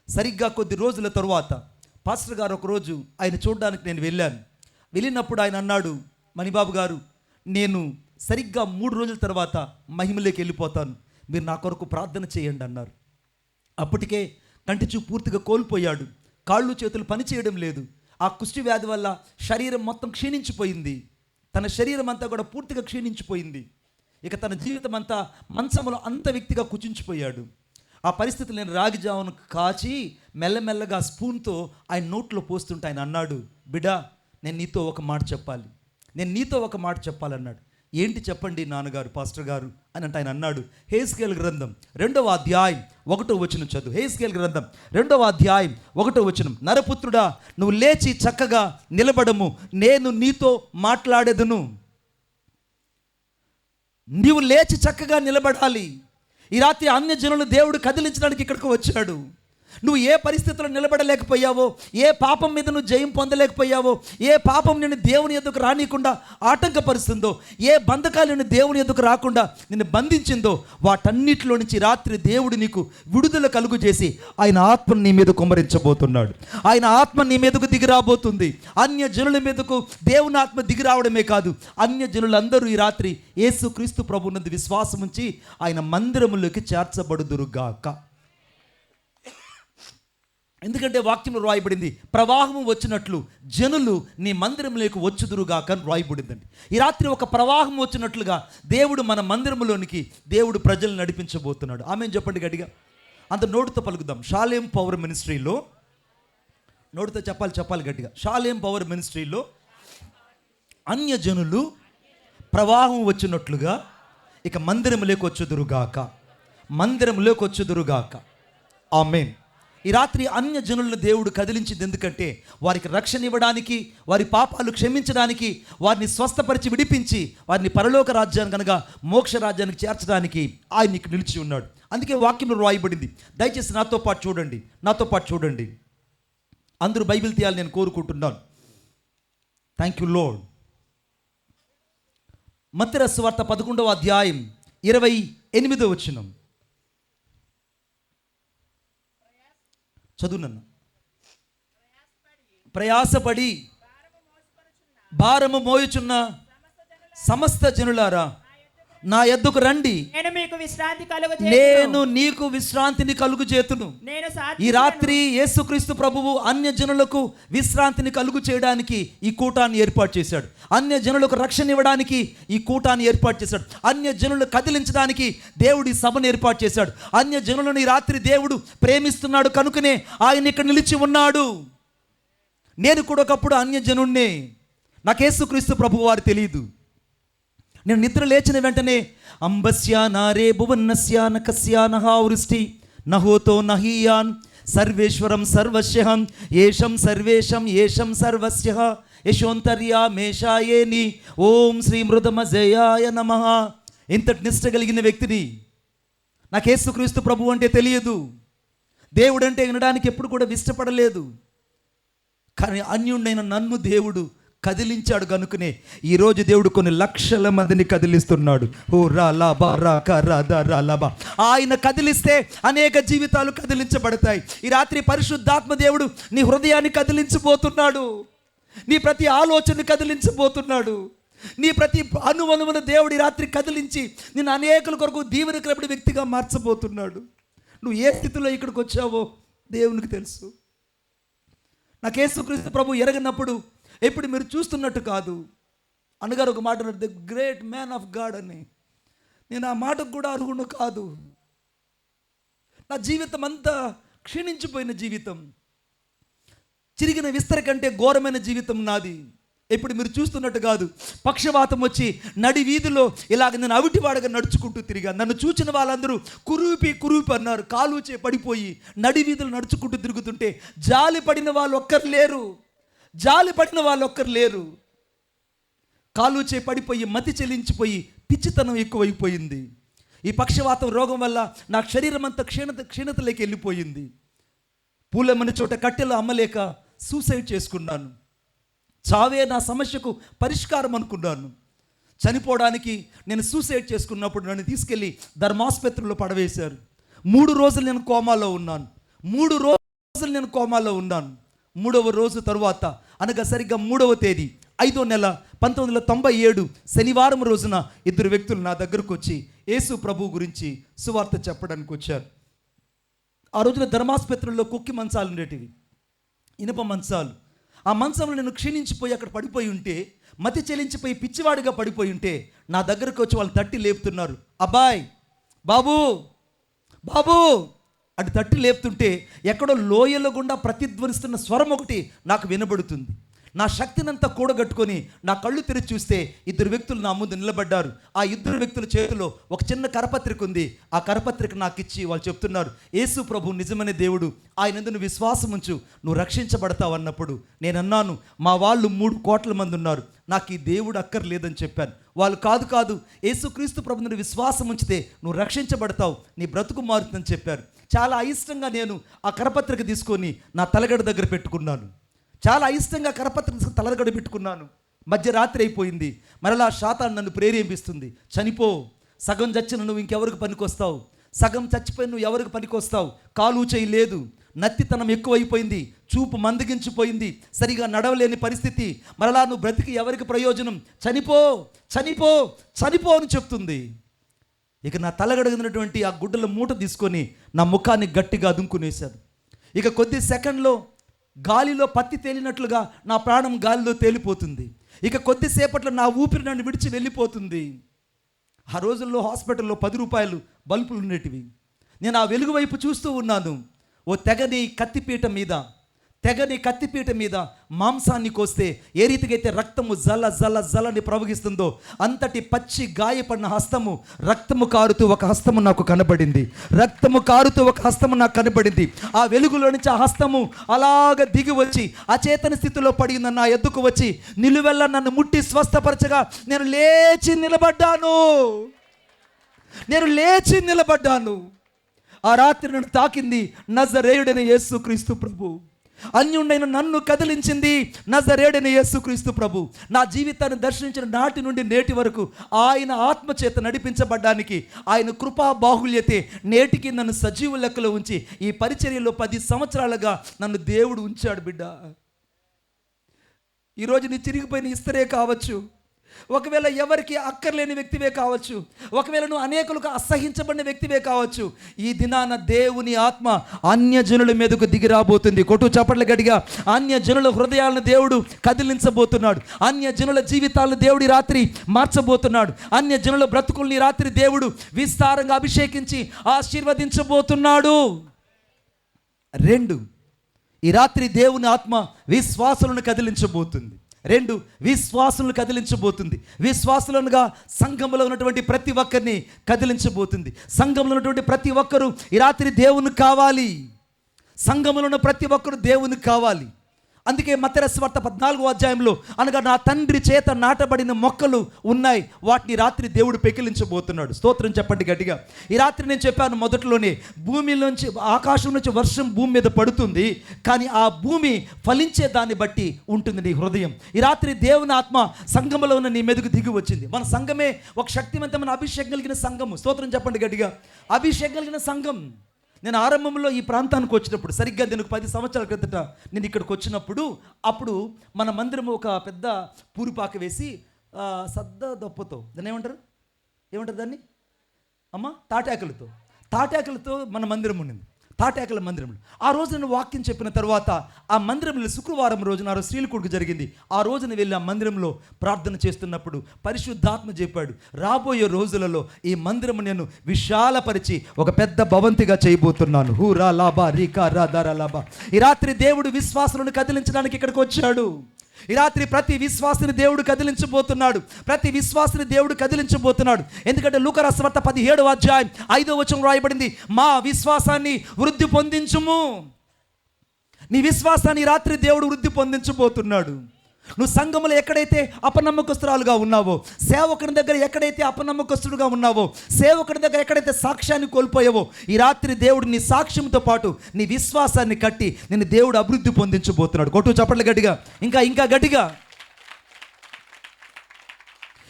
సరిగ్గా కొద్ది రోజుల తరువాత పాస్టర్ గారు ఒకరోజు ఆయన చూడడానికి నేను వెళ్ళినప్పుడు ఆయన అన్నాడు, మణిబాబు గారు నేను సరిగ్గా 3 రోజుల తర్వాత మహిమలోకి వెళ్ళిపోతాను, మీరు నా కొరకు ప్రార్థన చేయండి అన్నారు. అప్పటికే కంటి చూపు పూర్తిగా కోల్పోయాడు, కాళ్ళు చేతులు పనిచేయడం లేదు. ఆ కుష్టి వ్యాధి వల్ల శరీరం మొత్తం క్షీణించిపోయింది. తన శరీరం అంతా కూడా పూర్తిగా క్షీణించిపోయింది. ఇక తన జీవితం అంతా మంచంలో అంత వ్యక్తిగా కుచించిపోయాడు. ఆ పరిస్థితులు నేను రాగి జావను కాచి మెల్లమెల్లగా స్పూన్తో ఆయన నోట్లో పోస్తుంటే ఆయన అన్నాడు, బిడా నేను నీతో ఒక మాట చెప్పాలన్నాడు. ఏంటి చెప్పండి నాన్నగారు పాస్టర్ గారు అని అంటే ఆయన అన్నాడు, హెస్కేల్ గ్రంథం 2వ అధ్యాయం 1వ వచనం చదువు. హెస్కేల్ గ్రంథం 2వ అధ్యాయం 1వ వచనం, నరపుత్రుడా నువ్వు లేచి చక్కగా నిలబడము, నేను నీతో మాట్లాడేదను. నీవు లేచి చక్కగా నిలబడాలి. ఈ రాత్రి అన్యజనులు దేవుడు కదిలించడానికి ఇక్కడికి వచ్చాడు. నువ్వు ఏ పరిస్థితుల్లో నిలబడలేకపోయావో, ఏ పాపం మీద నువ్వు జయం పొందలేకపోయావో, ఏ పాపం నిన్ను దేవుని ఎదుకు రానియకుండా ఆటంకపరుస్తుందో, ఏ బంధకాలు నిన్ను దేవుని ఎదుకు రాకుండా నిన్ను బంధించిందో, వాటన్నిటిలో నుంచి రాత్రి దేవుడు నీకు విడుదల కలుగు చేసి ఆయన ఆత్మను నీ మీద కుమ్మరించబోతున్నాడు. ఆయన ఆత్మ నీ మీదకు దిగిరాబోతుంది. అన్య జనుల మీదకు దేవుని ఆత్మ దిగిరావడమే కాదు, అన్య జనులందరూ ఈ రాత్రి యేసుక్రీస్తు ప్రభువునందు విశ్వాసం ఉంచి ఆయన మందిరములోకి చేర్చబడుదురుగాక. ఎందుకంటే వాక్యంలో రాయబడింది, ప్రవాహము వచ్చినట్లు జనులు నీ మందిరంలోకి వచ్చుదురుగాక అని రాయబడిందండి. ఈ రాత్రి ఒక ప్రవాహం వచ్చినట్లుగా దేవుడు మన మందిరంలోనికి దేవుడు ప్రజలను నడిపించబోతున్నాడు. ఆమెను చెప్పండి గట్టిగా, అంత నోటితో పలుకుదాం. షాలేం పవర్ మినిస్ట్రీలో, నోటితో చెప్పాలి గట్టిగా, షాలేం పవర్ మినిస్ట్రీలో అన్యజనులు ప్రవాహం వచ్చినట్లుగా ఇక మందిరంలోకి వచ్చుదురుగాక, మందిరంలోకి వచ్చుదురుగాక. ఆమేన్. ఈ రాత్రి అన్య జనులను దేవుడు కదిలించింది ఎందుకంటే వారికి రక్షణ ఇవ్వడానికి, వారి పాపాలు క్షమించడానికి, వారిని స్వస్థపరిచి విడిపించి వారిని పరలోక రాజ్యానికి కనుక మోక్ష రాజ్యానికి చేర్చడానికి ఆయన ఇక్కడ నిలిచి ఉన్నాడు. అందుకే వాక్యంలో రాయబడింది. దయచేసి నాతో పాటు చూడండి. అందరూ బైబిల్ తీయాలని నేను కోరుకుంటున్నాను. Thank you lord. మత్తయి రాసిన సువార్త 11వ అధ్యాయం 28వ వచనం చదువునన్న. ప్రయాసపడి భారము మోయుచున్న సమస్త జనులారా నా యొద్దకు రండి, నేను నీకు విశ్రాంతిని కలుగు చేతును. ఈ రాత్రి యేసుక్రీస్తు ప్రభువు అన్య జనులకు విశ్రాంతిని కలుగు చేయడానికి ఈ కూటాన్ని ఏర్పాటు చేశాడు. అన్య జనులకు రక్షణ ఇవ్వడానికి ఈ కూటాన్ని ఏర్పాటు చేశాడు. అన్య జనులను కదిలించడానికి దేవుడి సభను ఏర్పాటు చేశాడు. అన్య జనులను ఈ రాత్రి దేవుడు ప్రేమిస్తున్నాడు కనుకనే ఆయన ఇక్కడ నిలిచి ఉన్నాడు. నేను కూడా ఒకప్పుడు అన్య జనుణ్ణే, నాకు యేసుక్రీస్తు ప్రభువు వారు తెలియదు. నేను నిద్ర లేచిన వెంటనే అంబస్యా నారే భువన్నస్యా నకస్యా నహావృష్టి నహోతో నహీయాన్ సర్వేశ్వరం సర్వస్యహం ఏషం సర్వేషం ఏషం సర్వస్య యశోంతర్యా మేషాయేని ఓం శ్రీ మృదమజయాయ నమః. ఇంతటి నిష్ట కలిగిన వ్యక్తిని, నాకు యేసుక్రీస్తు ప్రభు అంటే తెలియదు, దేవుడు అంటే వినడానికి ఎప్పుడు కూడా ఇష్టపడలేదు. కానీ అన్యుడైన నన్ను దేవుడు కదిలించాడు కనుకనే ఈరోజు దేవుడు కొన్ని లక్షల మందిని కదిలిస్తున్నాడు. ఓ రా లా బా రా క రా దా రా లా బా. ఆయన కదిలిస్తే అనేక జీవితాలు కదిలించబడతాయి. ఈ రాత్రి పరిశుద్ధాత్మ దేవుడు నీ హృదయాన్ని కదిలించబోతున్నాడు, నీ ప్రతి ఆలోచనని కదిలించబోతున్నాడు, నీ ప్రతి అనువనువున దేవుడు ఈ రాత్రి కదిలించి నిన్ను అనేకుల కొరకు దీవెనకరమైన వ్యక్తిగా మార్చబోతున్నాడు. నువ్వు ఏ స్థితిలో ఇక్కడికి వచ్చావో దేవునికి తెలుసు. నాకు యేసుక్రీస్తు ప్రభు ఎరగనప్పుడు ఎప్పుడు మీరు చూస్తున్నట్టు కాదు. అన్నగారు ఒక మాట అన్నారు, the great man of God అని. నేను ఆ మాటకు కూడా అర్హుడు కాదు. నా జీవితం అంతా క్షీణించిపోయిన జీవితం, చిరిగిన విస్తర కంటే ఘోరమైన జీవితం నాది. ఇప్పుడు మీరు చూస్తున్నట్టు కాదు. పక్షవాతం వచ్చి నడి వీధిలో ఇలాగ నేను అవిటివాడగా నడుచుకుంటూ తిరిగాను. నన్ను చూచిన వాళ్ళందరూ కురూపి అన్నారు. కాలుచే పడిపోయి నడి వీధులు నడుచుకుంటూ తిరుగుతుంటే జాలి పడిన వాళ్ళు ఒక్కరు లేరు. కాలుచే పడిపోయి మతి చెలించిపోయి పిచ్చితనం ఎక్కువైపోయింది. ఈ పక్షవాతం రోగం వల్ల నా శరీరం అంతా క్షీణతలోకి వెళ్ళిపోయింది. పూలమని చోట కట్టెలు అమ్మలేక సూసైడ్ చేసుకున్నాను. చావే నా సమస్యకు పరిష్కారం అనుకున్నాను. చనిపోవడానికి నేను సూసైడ్ చేసుకున్నప్పుడు నన్ను తీసుకెళ్ళి ధర్మాసుపత్రిలో పడవేశారు. 3 రోజులు నేను కోమాలో ఉన్నాను. 3వ రోజు తరువాత అనగా సరిగ్గా 3వ తేదీ 5వ నెల 1997 శనివారం రోజున 2 వ్యక్తులు నా దగ్గరకు వచ్చి యేసు ప్రభు గురించి సువార్త చెప్పడానికి వచ్చారు. ఆ రోజున ధర్మాసుపత్రుల్లో కుక్కి మంచాలు ఉండేటివి, ఇనుప మంచాలు. ఆ మంచంలో నేను క్షీణించిపోయి అక్కడ పడిపోయి ఉంటే, మతి చెలించిపోయి పిచ్చివాడిగా పడిపోయి ఉంటే నా దగ్గరకు వచ్చి వాళ్ళు తట్టి లేపుతున్నారు. అబ్బాయ్, బాబు అటు తట్టి లేపుతుంటే ఎక్కడో లోయల గుండా ప్రతిధ్వనిస్తున్న స్వరం ఒకటి నాకు వినబడుతుంది. నా శక్తినంతా కూడగట్టుకొని నా కళ్ళు తెరిచి చూస్తే ఇద్దరు వ్యక్తులు నా ముందు నిలబడ్డారు. ఆ ఇద్దరు వ్యక్తుల చేతిలో ఒక చిన్న కరపత్రిక ఉంది. ఆ కరపత్రిక నాకు ఇచ్చి వాళ్ళు చెప్తున్నారు, యేసు ప్రభు నిజమైన దేవుడు, ఆయన యందు నువ్వు విశ్వాసం ఉంచు, నువ్వు రక్షించబడతావు అన్నప్పుడు నేను అన్నాను, మా వాళ్ళు 3 కోట్ల మంది ఉన్నారు, నాకు ఈ దేవుడు అక్కర్లేదని చెప్పాను. వాళ్ళు కాదు యేసుక్రీస్తు ప్రభువుని విశ్వాసం ఉంచితే నువ్వు రక్షించబడతావు, నీ బ్రతుకు మారుతుందని చెప్పారు. చాలా అయిష్టంగా నేను ఆ కరపత్రిక తీసుకొని నా తలగడ దగ్గర పెట్టుకున్నాను. చాలా అయిష్టంగా కరపత్రిక తలగడ పెట్టుకున్నాను. మధ్యరాత్రి అయిపోయింది. మరలా శాతాను నన్ను ప్రేరేపిస్తుంది, చనిపో, సగం చచ్చిన నువ్వు ఇంకెవరికి పనికొస్తావు, సగం చచ్చిపోయి నువ్వు ఎవరికి పనికొస్తావు, కాలు చేయి లేదు, నత్తితనం ఎక్కువైపోయింది, చూపు మందగించిపోయింది, సరిగా నడవలేని పరిస్థితి, మరలా నువ్వు బ్రతికి ఎవరికి ప్రయోజనం, చనిపో చనిపో చనిపో అని చెప్తుంది. ఇక నా తలగడగినటువంటి ఆ గుడ్డల మూట తీసుకొని నా ముఖాన్ని గట్టిగా అదుముకునేశాను. ఇక కొద్ది సెకండ్లో గాలిలో పత్తి తేలినట్లుగా నా ప్రాణం గాలిలో తేలిపోతుంది. ఇక కొద్దిసేపట్లో నా ఊపిరి నన్ను విడిచి వెళ్ళిపోతుంది. ఆ రోజుల్లో హాస్పిటల్లో 10 రూపాయలు బల్బులు ఉండేటివి. నేను ఆ వెలుగు వైపు చూస్తూ ఉన్నాను. ఓ తెగని కత్తిపీట మీద మాంసాన్ని కోస్తే ఏ రీతిగా అయితే రక్తము జలని ప్రవహిస్తుందో అంతటి పచ్చి గాయపడిన హస్తము, రక్తము కారుతూ ఒక హస్తము నాకు కనబడింది. ఆ వెలుగులో నుంచి ఆ హస్తము అలాగ దిగి వచ్చి అచేతన స్థితిలో పడి ఉన్న నా ఎద్దుకు వచ్చి నిలువెల్ల నన్ను ముట్టి స్వస్థపరచగా నేను లేచి నిలబడ్డాను. ఆ రాత్రి నన్ను తాకింది నజరేయుడైన యేసుక్రీస్తు ప్రభు. అన్యుడైన నన్ను కదిలించింది నజరేయుడైన యేసుక్రీస్తు ప్రభు. నా జీవితాన్ని దర్శించిన నాటి నుండి నేటి వరకు ఆయన ఆత్మచేత నడిపించబడ్డానికి ఆయన కృపా బాహుళ్యతే నేటికి నన్ను సజీవ లెక్కలో ఉంచి ఈ పరిచర్యలో 10 సంవత్సరాలుగా నన్ను దేవుడు ఉంచాడు. బిడ్డ, ఈరోజు నీ చిరిగిపోయిన ఇస్తరే కావచ్చు, ఒకవేళ ఎవరికి అక్కర్లేని వ్యక్తివే కావచ్చు, ఒకవేళ నువ్వు అనేకులకు అసహించబడిన వ్యక్తివే కావచ్చు, ఈ దినాన దేవుని ఆత్మ అన్యజనుల మీదకు దిగిరాబోతుంది. కొట్టు చప్పట్ల గట్టిగా. అన్యజనుల హృదయాలను దేవుడు కదిలించబోతున్నాడు. అన్యజనుల జీవితాలను దేవుడి రాత్రి మార్చబోతున్నాడు. అన్యజనుల బ్రతుకుల్ని రాత్రి దేవుడు విస్తారంగా అభిషేకించి ఆశీర్వదించబోతున్నాడు. 2, ఈ రాత్రి దేవుని ఆత్మ విశ్వాసులను కదిలించబోతుంది. విశ్వాసులనుగా సంఘంలో ఉన్నటువంటి ప్రతి ఒక్కరిని కదిలించబోతుంది. సంఘంలో ఉన్నటువంటి ప్రతి ఒక్కరు ఈ రాత్రి దేవుని కావాలి. సంఘంలో ఉన్న ప్రతి ఒక్కరు దేవుని కావాలి. అందుకే మత్తయి సువార్త 14వ అధ్యాయంలో, అనగా నా తండ్రి చేత నాటబడిన మొక్కలు ఉన్నాయి, వాటిని రాత్రి దేవుడు పెకిలించబోతున్నాడు. స్తోత్రం చెప్పండి గట్టిగా. ఈ రాత్రి నేను చెప్పాను మొదట్లోనే, భూమిలోంచి ఆకాశం నుంచి వర్షం భూమి మీద పడుతుంది, కానీ ఆ భూమి ఫలించే దాన్ని బట్టి ఉంటుంది నీ హృదయం. ఈ రాత్రి దేవుని ఆత్మ సంఘంలో ఉన్న నీ మీదకు దిగి వచ్చింది. మన సంఘమే ఒక శక్తివంతమైన అభిషేకం కలిగిన సంఘము. స్తోత్రం చెప్పండి గట్టిగా. అభిషేకం కలిగిన సంఘం. నేను ఆరంభంలో ఈ ప్రాంతానికి వచ్చినప్పుడు, సరిగ్గా నేను 10 సంవత్సరాల క్రిందట నేను ఇక్కడికి వచ్చినప్పుడు, అప్పుడు మన మందిరం ఒక పెద్ద పూరిపాక వేసి సద్ద దొప్పతో, దాన్ని ఏమంటారు దాన్ని అమ్మ, తాటాకులతో మన మందిరం ఉండింది. తాటాకుల మందిరంలో ఆ రోజు నేను వాక్యం చెప్పిన తర్వాత ఆ మందిరంలో శుక్రవారం రోజున ఆ స్త్రీల కొడుకు జరిగింది. ఆ రోజున వెళ్ళి ఆ మందిరంలో ప్రార్థన చేస్తున్నప్పుడు పరిశుద్ధాత్మ చెప్పాడు, రాబోయే రోజులలో ఈ మందిరం నేను విశాలపరిచి ఒక పెద్ద భవంతిగా చేయబోతున్నాను. హూరా లాభా రీకా రా దారా లాభా. ఈ రాత్రి దేవుడు విశ్వాసులను కదిలించడానికి ఇక్కడికి వచ్చాడు. ఈ రాత్రి ప్రతి విశ్వాసిని దేవుడు కదిలించబోతున్నాడు. ఎందుకంటే లూకా రాసిన సువార్త 17వ అధ్యాయం 5వ వచనం రాయబడింది, మా విశ్వాసాన్ని వృద్ధి పొందించుము. నీ విశ్వాసాన్ని రాత్రి దేవుడు వృద్ధి పొందించబోతున్నాడు. నువ్వు సంఘములో ఎక్కడైతే అపనమ్మకస్తురాలుగా ఉన్నావో, సేవకుని దగ్గర ఎక్కడైతే అపనమ్మకస్తుడుగా ఉన్నావో, సేవకుని దగ్గర ఎక్కడైతే సాక్ష్యాన్ని కోల్పోయావో, ఈ రాత్రి దేవుడు నీ సాక్ష్యంతో పాటు నీ విశ్వాసాన్ని కట్టి నిన్ను దేవుడు అభివృద్ధి పొందించబోతున్నాడు. కొట్టు చప్పట్లు గట్టిగా, ఇంకా గట్టిగా.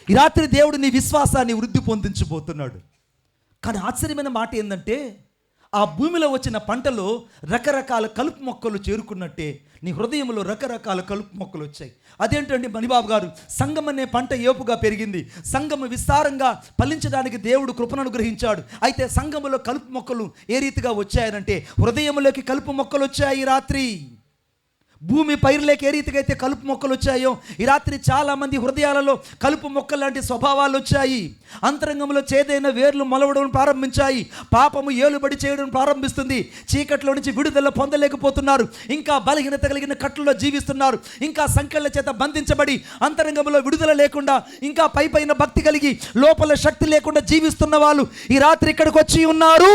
ఈ రాత్రి దేవుడు నీ విశ్వాసాన్ని వృద్ధి పొందించబోతున్నాడు. కానీ ఆశ్చర్యమైన మాట ఏంటంటే, ఆ భూమిలో వచ్చిన పంటలో రకరకాల కలుపు మొక్కలు చేరుకున్నట్టే నీ హృదయంలో రకరకాల కలుపు మొక్కలు వచ్చాయి. అదేంటండి మణిబాబు గారు, సంఘం అనే పంట ఏపుగా పెరిగింది, సంఘం విస్తారంగా ఫలించడానికి దేవుడు కృపను అనుగ్రహించాడు. అయితే సంఘములో కలుపు మొక్కలు ఏ రీతిగా వచ్చాయనంటే, హృదయంలోకి కలుపు మొక్కలు వచ్చాయి. రాత్రి భూమి పైరులేక ఏ రీతిగా అయితే కలుపు మొక్కలు వచ్చాయో, ఈ రాత్రి చాలామంది హృదయాలలో కలుపు మొక్కలు లాంటి స్వభావాలు వచ్చాయి. అంతరంగంలో చేదైన వేర్లు మొలవడం ప్రారంభించాయి. పాపము ఏలుబడి చేయడం ప్రారంభిస్తుంది. చీకట్లో నుంచి విడుదల పొందలేకపోతున్నారు. ఇంకా బలహీనత కలిగిన కట్లలో జీవిస్తున్నారు. ఇంకా సంకెళ్ళ చేత బంధించబడి అంతరంగంలో విడుదల లేకుండా, ఇంకా పైపైన భక్తి కలిగి లోపల శక్తి లేకుండా జీవిస్తున్న వాళ్ళు ఈ రాత్రి ఇక్కడికి వచ్చి ఉన్నారు.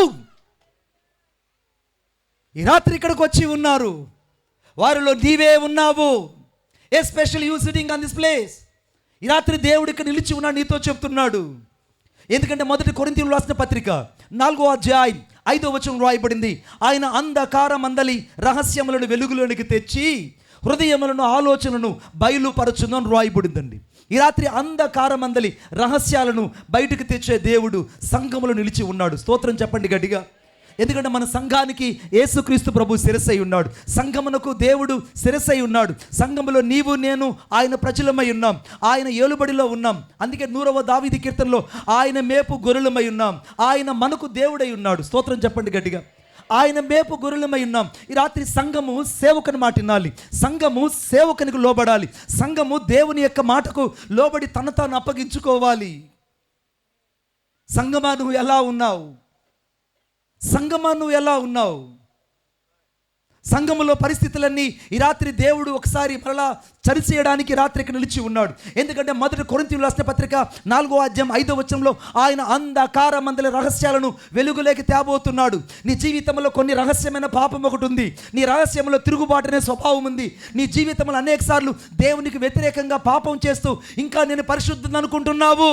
ఈ రాత్రి ఇక్కడికి వచ్చి ఉన్నారు. వారిలో నీవే ఉన్నావు. Especially you sitting on this place. ఈ రాత్రి దేవుడు ఇక్కడ నిలిచి ఉన్నాడు, నీతో చెప్తున్నాడు. ఎందుకంటే 1 కొరింథీయులకు రాసిన పత్రిక 4వ అధ్యాయం 5వ వచనం రాయబడింది, ఆయన అంధకారమందలి రహస్యములను వెలుగులోనికి తెచ్చి హృదయములను ఆలోచనలను బయలుపరచును రాయబడిందండి. ఈ రాత్రి అంధకారమందలి రహస్యాలను బయటకు తెచ్చే దేవుడు సంఘములో నిలిచి ఉన్నాడు. స్తోత్రం చెప్పండి గట్టిగా. ఎందుకంటే మన సంఘానికి యేసుక్రీస్తు ప్రభు శిరస్సై ఉన్నాడు. సంఘమునకు దేవుడు శిరస్సై ఉన్నాడు. సంఘములో నీవు నేను ఆయన ప్రజలమై ఉన్నాం. ఆయన ఏలుబడిలో ఉన్నాం. అందుకే 100వ దావీదు కీర్తనలో ఆయన మేపు గొర్రెలమై ఉన్నాం, ఆయన మనకు దేవుడై ఉన్నాడు. స్తోత్రం చెప్పండి గట్టిగా. ఆయన మేపు గొర్రెలమై ఉన్నాం. ఈ రాత్రి సంఘము సేవకుని మాట వినాలి. సంఘము సేవకునికి లోబడాలి. సంఘము దేవుని యొక్క మాటకు లోబడి తను తాను అప్పగించుకోవాలి. సంఘమా నువ్వు ఎలా ఉన్నావు? సంఘమా నువ్వు ఎలా ఉన్నావు? సంఘములో పరిస్థితులన్నీ ఈ రాత్రి దేవుడు ఒకసారి మరలా సరిచేయడానికి రాత్రికి నిలిచి ఉన్నాడు. ఎందుకంటే 1 కొరింథీయులకు రాసిన పత్రిక 4వ అధ్యాయం 5వ వచనంలో ఆయన అంధకారమందలి రహస్యాలను వెలుగులోకి తేబోతున్నాడు. నీ జీవితంలో కొన్ని రహస్యమైన పాపం ఒకటి ఉంది. నీ రహస్యంలో తిరుగుబాటు అనే స్వభావం ఉంది. నీ జీవితంలో అనేక సార్లు దేవునికి వ్యతిరేకంగా పాపం చేస్తూ ఇంకా నేను పరిశుద్ధం అనుకుంటున్నావు.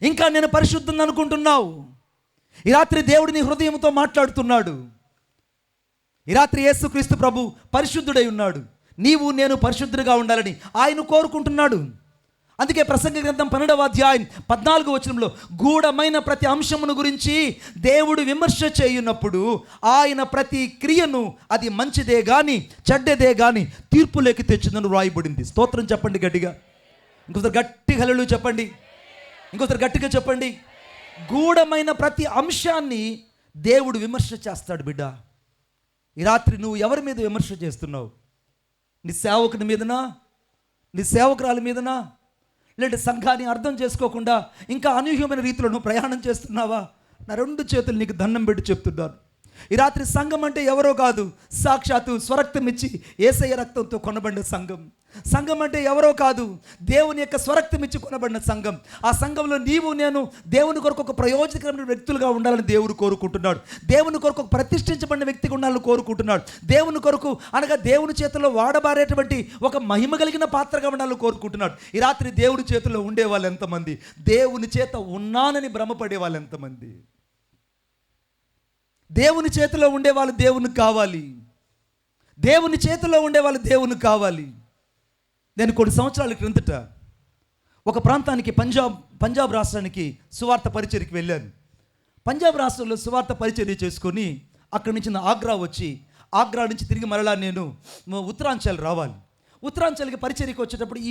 ఇంకా నేను పరిశుద్ధం అనుకుంటున్నావు. ఈ రాత్రి దేవుడు నీ హృదయంతో మాట్లాడుతున్నాడు. ఈ రాత్రి యేసుక్రీస్తు ప్రభు పరిశుద్ధుడై ఉన్నాడు. నీవు నేను పరిశుద్ధుడిగా ఉండాలని ఆయన కోరుకుంటున్నాడు. అందుకే ప్రసంగ గ్రంథం 12వ అధ్యాయం 14వ వచనంలో గూఢమైన ప్రతి అంశమును గురించి దేవుడు విమర్శ చేయున్నప్పుడు ఆయన ప్రతి క్రియను అది మంచిదే గాని చెడ్డదే గాని తీర్పులోకి తెచ్చిందని రాయబడింది. స్తోత్రం చెప్పండి గట్టిగా. ఇంకొకసారి గట్టి హల్లెలూయా చెప్పండి. ఇంకొకసారి గట్టిగా చెప్పండి. గూఢమైన ప్రతి అంశాన్ని దేవుడు విమర్శ చేస్తాడు బిడ్డ. ఈ రాత్రి నువ్వు ఎవరి మీద విమర్శ చేస్తున్నావు? నీ సేవకుని మీదనా? నీ సేవకురాలి మీదనా? లేదంటే సంఘాన్ని అర్థం చేసుకోకుండా ఇంకా అనూహ్యమైన రీతిలో నువ్వు ప్రయాణం చేస్తున్నావా? నా 2 చేతులు నీకు దండం పెట్టి చెప్తున్నాను. ఈ రాత్రి సంఘం అంటే ఎవరో కాదు, సాక్షాత్తు స్వరక్తం ఇచ్చి యేసయ్య రక్తంతో కొనబడిన సంఘం. సంఘం అంటే ఎవరో కాదు, దేవుని యొక్క స్వరక్తం ఇచ్చి కొనబడిన సంఘం. ఆ సంఘంలో నీవు నేను దేవుని కొరకు ఒక ప్రయోజనకరమైన వ్యక్తులుగా ఉండాలని దేవుడు కోరుకుంటున్నాడు. దేవుని కొరకు ఒక ప్రతిష్ఠించబడిన వ్యక్తిగా ఉండాలని కోరుకుంటున్నాడు. దేవుని కొరకు అనగా దేవుని చేతుల్లో వాడబారేటువంటి ఒక మహిమ కలిగిన పాత్రగా ఉండాలని కోరుకుంటున్నాడు. ఈ రాత్రి దేవుని చేతుల్లో ఉండే వాళ్ళు ఎంతమంది? దేవుని చేత ఉన్నానని భ్రమపడే వాళ్ళు ఎంతమంది? దేవుని చేతిలో ఉండే వాళ్ళు దేవునికి కావాలి. దేవుని చేతిలో ఉండే వాళ్ళు దేవునికి కావాలి. నేను కొన్ని సంవత్సరాల క్రిందట ఒక ప్రాంతానికి పంజాబ్ రాష్ట్రానికి సువార్త పరిచర్యకి వెళ్ళాను. పంజాబ్ రాష్ట్రంలో సువార్త పరిచర్య చేసుకొని అక్కడి నుంచి నా ఆగ్రా వచ్చి, ఆగ్రా నుంచి తిరిగి మరలా నేను ఉత్తరాంచల్ రావాలి. ఉత్తరాంచల్కి పరిచర్యకి వచ్చేటప్పుడు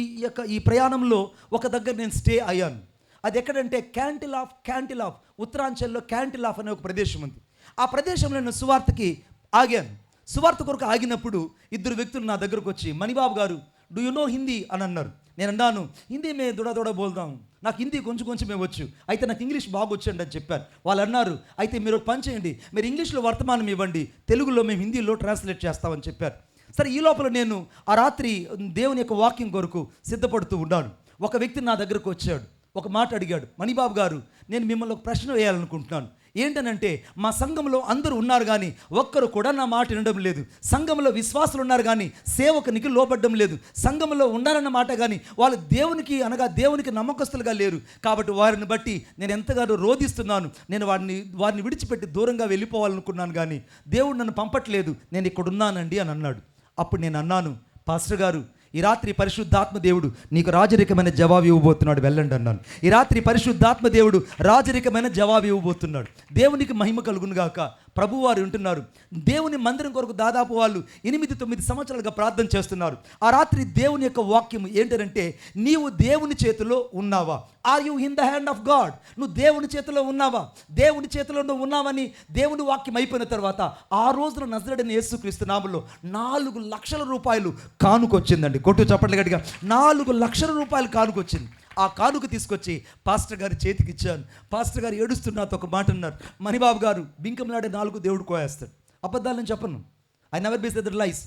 ఈ ప్రయాణంలో ఒక దగ్గర నేను స్టే అయ్యాను. అది ఎక్కడంటే క్యాంటిల్ ఆఫ్ ఉత్తరాంచల్లో క్యాంటిల్ ఆఫ్ అనే ఒక ప్రదేశం ఉంది. ఆ ప్రదేశంలో నేను సువార్తకి ఆగాను. సువార్త కొరకు ఆగినప్పుడు 2 వ్యక్తులు నా దగ్గరకు వచ్చి, మణిబాబు గారు డూ యు నో హిందీ అని అన్నారు. నేను అన్నాను, హిందీ మే దొడ బోల్దాం, నాకు హిందీ కొంచెమే వచ్చు, అయితే నాకు ఇంగ్లీష్ బాగా వచ్చండి అని చెప్పారు. వాళ్ళు అన్నారు, అయితే మీరు పని చేయండి, మీరు ఇంగ్లీష్లో వర్తమానం ఇవ్వండి, తెలుగులో మేము హిందీలో ట్రాన్స్లేట్ చేస్తామని చెప్పారు. సరే, ఈ లోపల నేను ఆ రాత్రి దేవుని యొక్క వాక్యం కొరకు సిద్ధపడుతూ ఉన్నాను. ఒక వ్యక్తి నా దగ్గరకు వచ్చాడు, ఒక మాట అడిగాడు, మణిబాబు గారు నేను మిమ్మల్ని ఒక ప్రశ్న వేయాలనుకుంటున్నాను. ఏంటనంటే, మా సంఘంలో అందరూ ఉన్నారు కానీ ఒక్కరు కూడా నా మాట వినడం లేదు. సంఘంలో విశ్వాసులు ఉన్నారు కానీ సేవకునికి లోబడ్డం లేదు. సంఘంలో ఉన్నారన్న మాట కానీ వాళ్ళు దేవునికి నమ్మకస్తులుగా లేరు. కాబట్టి వారిని బట్టి నేను ఎంతగానో రోధిస్తున్నాను. నేను వారిని విడిచిపెట్టి దూరంగా వెళ్ళిపోవాలనుకున్నాను కానీ దేవుడు నన్ను పంపట్లేదు, నేను ఇక్కడ ఉన్నానండి అని అన్నాడు. అప్పుడు నేను అన్నాను, పాస్టర్ గారు, ఈ రాత్రి పరిశుద్ధాత్మ దేవుడు నీకు రాజరికమైన జవాబు ఇవ్వబోతున్నాడు, వెళ్ళండి అన్నాను. ఈ రాత్రి పరిశుద్ధాత్మ దేవుడు రాజరికమైన జవాబు ఇవ్వబోతున్నాడు. దేవునికి మహిమ కలుగును గాక. ప్రభు వారు ఉంటున్నారు. దేవుని మందిరం కొరకు దాదాపు వాళ్ళు 8-9 సంవత్సరాలుగా ప్రార్థన చేస్తున్నారు. ఆ రాత్రి దేవుని యొక్క వాక్యం ఏంటంటే, నీవు దేవుని చేతిలో ఉన్నావా? Are you in the hand of God? నువ్వు దేవుని చేతిలో ఉన్నావా? దేవుని చేతిలో నువ్వు ఉన్నావని దేవుని వాక్యం అయిపోయిన తర్వాత ఆ రోజున నజరేయుడైన యేసుక్రీస్తు నామములో 4 లక్షల రూపాయలు కానుకొచ్చిందండి. కొట్టు చప్పట్లు గట్టిగా. 4 లక్షల రూపాయలు కానుకొచ్చింది. ఆ కానుక తీసుకొచ్చి పాస్టర్ గారి చేతికి ఇచ్చాను. పాస్టర్ గారు ఏడుస్తున్న నాతో ఒక మాట అన్నారు, మణిబాబు గారు బింకంలాడే 4 దేవుడు కోయేస్తాడు. అబద్ధాలు నేను చెప్పను. ఐ నెవర్ బి సెడ్ లైస్.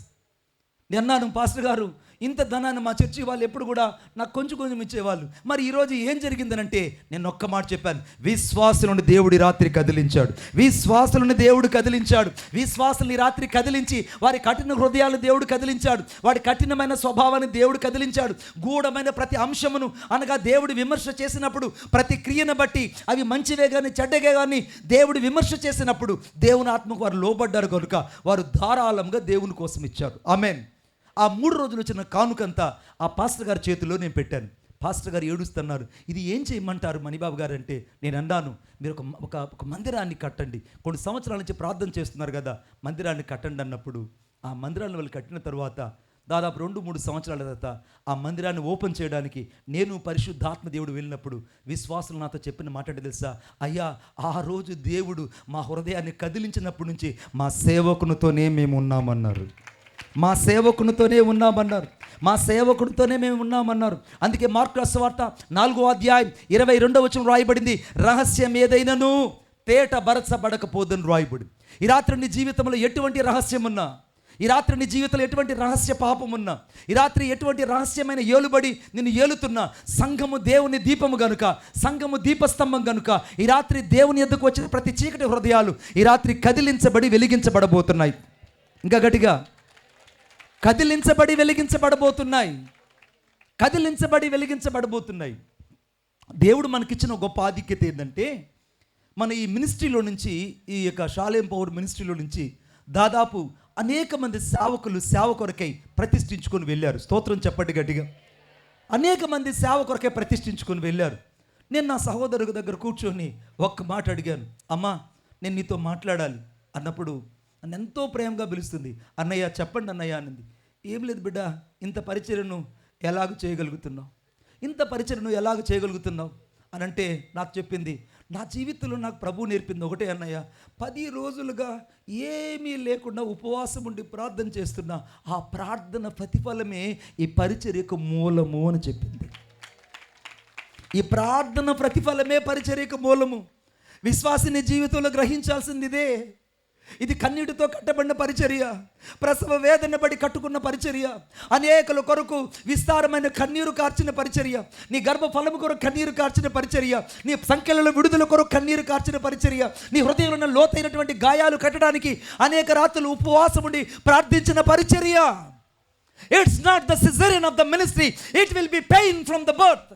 నేను అన్నాను, పాస్టర్ గారు ఇంత ధనాన్ని మా చర్చి వాళ్ళు ఎప్పుడు కూడా నాకు కొంచెం కొంచెం ఇచ్చేవాళ్ళు. మరి ఈరోజు ఏం జరిగిందనంటే, నేను ఒక్క మాట చెప్పాను, విశ్వాసులను దేవుడి రాత్రి కదిలించాడు. విశ్వాసులను దేవుడు కదిలించాడు. విశ్వాసులని రాత్రి కదిలించి వారి కఠిన హృదయాలు దేవుడు కదిలించాడు. వారి కఠినమైన స్వభావాన్ని దేవుడు కదిలించాడు. గూఢమైన ప్రతి అంశమును అనగా దేవుడు విమర్శ చేసినప్పుడు, ప్రతి క్రియను బట్టి అవి మంచివే కానీ చెడ్డగే కానీ దేవుడు విమర్శ చేసినప్పుడు దేవుని ఆత్మకు వారు లోబడ్డారు కనుక వారు ధారాళంగా దేవుని కోసం ఇచ్చారు. ఆమేన్. ఆ 3 రోజులు వచ్చిన కానుకంతా ఆ పాస్టర్ గారి చేతిలో నేను పెట్టాను. పాస్టర్ గారు ఏడుస్తున్నారు, ఇది ఏం చేయమంటారు మణిబాబు గారు అంటే, నేను అన్నాను, మీరు ఒక మందిరాన్ని కట్టండి. కొన్ని సంవత్సరాల నుంచి ప్రార్థన చేస్తున్నారు కదా, మందిరాన్ని కట్టండి అన్నప్పుడు ఆ మందిరాన్ని వాళ్ళు కట్టిన తర్వాత దాదాపు 2-3 సంవత్సరాల తర్వాత ఆ మందిరాన్ని ఓపెన్ చేయడానికి నేను పరిశుద్ధాత్మ దేవుడు వెళ్ళినప్పుడు విశ్వాసులు నాతో చెప్పిన మాట అంటే తెలుసా, అయ్యా ఆ రోజు దేవుడు మా హృదయాన్ని కదిలించినప్పటి నుంచి మా సేవకునితోనే మేము ఉన్నామన్నారు. మా సేవకునితోనే ఉన్నామన్నారు. మా సేవకుడితోనే మేము ఉన్నామన్నారు. అందుకే మార్కు రాసిన సువార్త 4వ అధ్యాయం 22వ వచనం రాయబడింది, రహస్యం ఏదైనాను తేట బరచబడకపోదని రాయబడింది. ఈ రాత్రి నీ జీవితంలో ఎటువంటి రహస్యం ఉన్నా, ఈ రాత్రి నీ జీవితంలో ఎటువంటి రహస్య పాపం ఉన్నా, ఈ రాత్రి ఎటువంటి రహస్యమైన ఏలుబడి నిన్ను ఏలుతున్నా, సంఘము దేవుని దీపము గనుక, సంఘము దీపస్తంభం గనుక ఈ రాత్రి దేవుని యొద్దకు వచ్చిన ప్రతి చీకటి హృదయాలు ఈ రాత్రి కదిలించబడి వెలిగించబడబోతున్నాయి. ఇంకా గట్టిగా, కదిలించబడి వెలిగించబడబోతున్నాయి. కదిలించబడి వెలిగించబడబోతున్నాయి. దేవుడు మనకిచ్చిన గొప్ప ఆధిక్యత ఏంటంటే, మన ఈ మినిస్ట్రీలో నుంచి, ఈ యొక్క షాలేం పవర్ మినిస్ట్రీలో నుంచి దాదాపు అనేక మంది సేవ కొరకై ప్రతిష్ఠించుకొని వెళ్ళారు. స్తోత్రం చెప్పండి గట్టిగా. అనేక మంది సేవ కొరకై ప్రతిష్ఠించుకొని వెళ్ళారు. నేను నా సహోదరు దగ్గర కూర్చొని ఒక్క మాట అడిగాను, అమ్మా నేను నీతో మాట్లాడాలి అన్నప్పుడు నన్ను ఎంతో ప్రేమగా పిలుస్తుంది. అన్నయ్య చెప్పండి అన్నయ్య అన్నది. ఏం లేదు బిడ్డ, ఇంత పరిచర్యను ఎలాగ చేయగలుగుతున్నావు, ఇంత పరిచర్యను ఎలాగ చేయగలుగుతున్నావు అని అంటే నాకు చెప్పింది, నా జీవితంలో నాకు ప్రభువు నేర్పింది ఒకటే అన్నయ్య, 10 రోజులుగా ఏమీ లేకుండా ఉపవాసం ఉండి ప్రార్థన చేస్తున్నా, ఆ ప్రార్థన ప్రతిఫలమే ఈ పరిచర్యకు మూలము అని చెప్పింది. ఈ ప్రార్థన ప్రతిఫలమే పరిచర్యకు మూలము. విశ్వాసిని జీవితంలో గ్రహించాల్సింది ఇదే. ఇది కన్నీటితో కట్టబడిన పరిచర్య, ప్రసవ వేదన పడి కట్టుకున్న పరిచర్య, అనేకుల కొరకు విస్తారమైన కన్నీరు కార్చిన పరిచర్య, నీ గర్భఫలము కొరకు కన్నీరు కార్చిన పరిచర్య, నీ సంఖ్యలలో విడుదల కొరకు కన్నీరు కార్చిన పరిచర్య, నీ హృదయంలో ఉన్న లోతైనటువంటి గాయాలు కట్టడానికి అనేక రాత్రులు ఉపవాసం ఉండి ప్రార్థించిన పరిచర్య. It's not the caesarean of the ministry, it will B pain from the birth.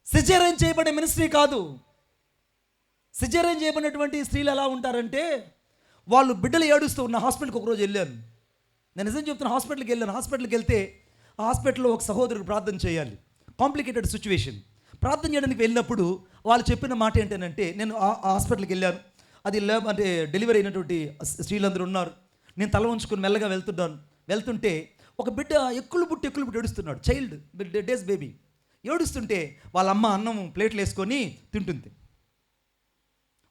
Caesarean చేయబడే మినిస్ట్రీ కాదు. సిజేరియన్ చేయబడినటువంటి స్త్రీలు ఎలా ఉంటారంటే, వాళ్ళు బిడ్డలు ఏడుస్తూ ఉన్న హాస్పిటల్కి ఒకరోజు వెళ్ళాను. నేను నిజం చెప్తున్నా, హాస్పిటల్కి వెళ్ళాను. హాస్పిటల్కి వెళ్తే ఆ హాస్పిటల్లో ఒక సహోదరుడు ప్రార్థన చేయాలి, కాంప్లికేటెడ్ సిచ్యువేషన్. ప్రార్థన చేయడానికి వెళ్ళినప్పుడు వాళ్ళు చెప్పిన మాట ఏంటంటే, నేను ఆ హాస్పిటల్కి వెళ్ళాను, అది అంటే డెలివరీ అయినటువంటి స్త్రీలందరూ ఉన్నారు. నేను తల ఉంచుకొని మెల్లగా వెళ్తుంటే ఒక బిడ్డ ఎక్కులు పుట్టి ఏడుస్తున్నాడు. చైల్డ్ డేస్ బేబీ ఏడుస్తుంటే వాళ్ళ అమ్మ అన్నం ప్లేట్లు వేసుకొని తింటుంది.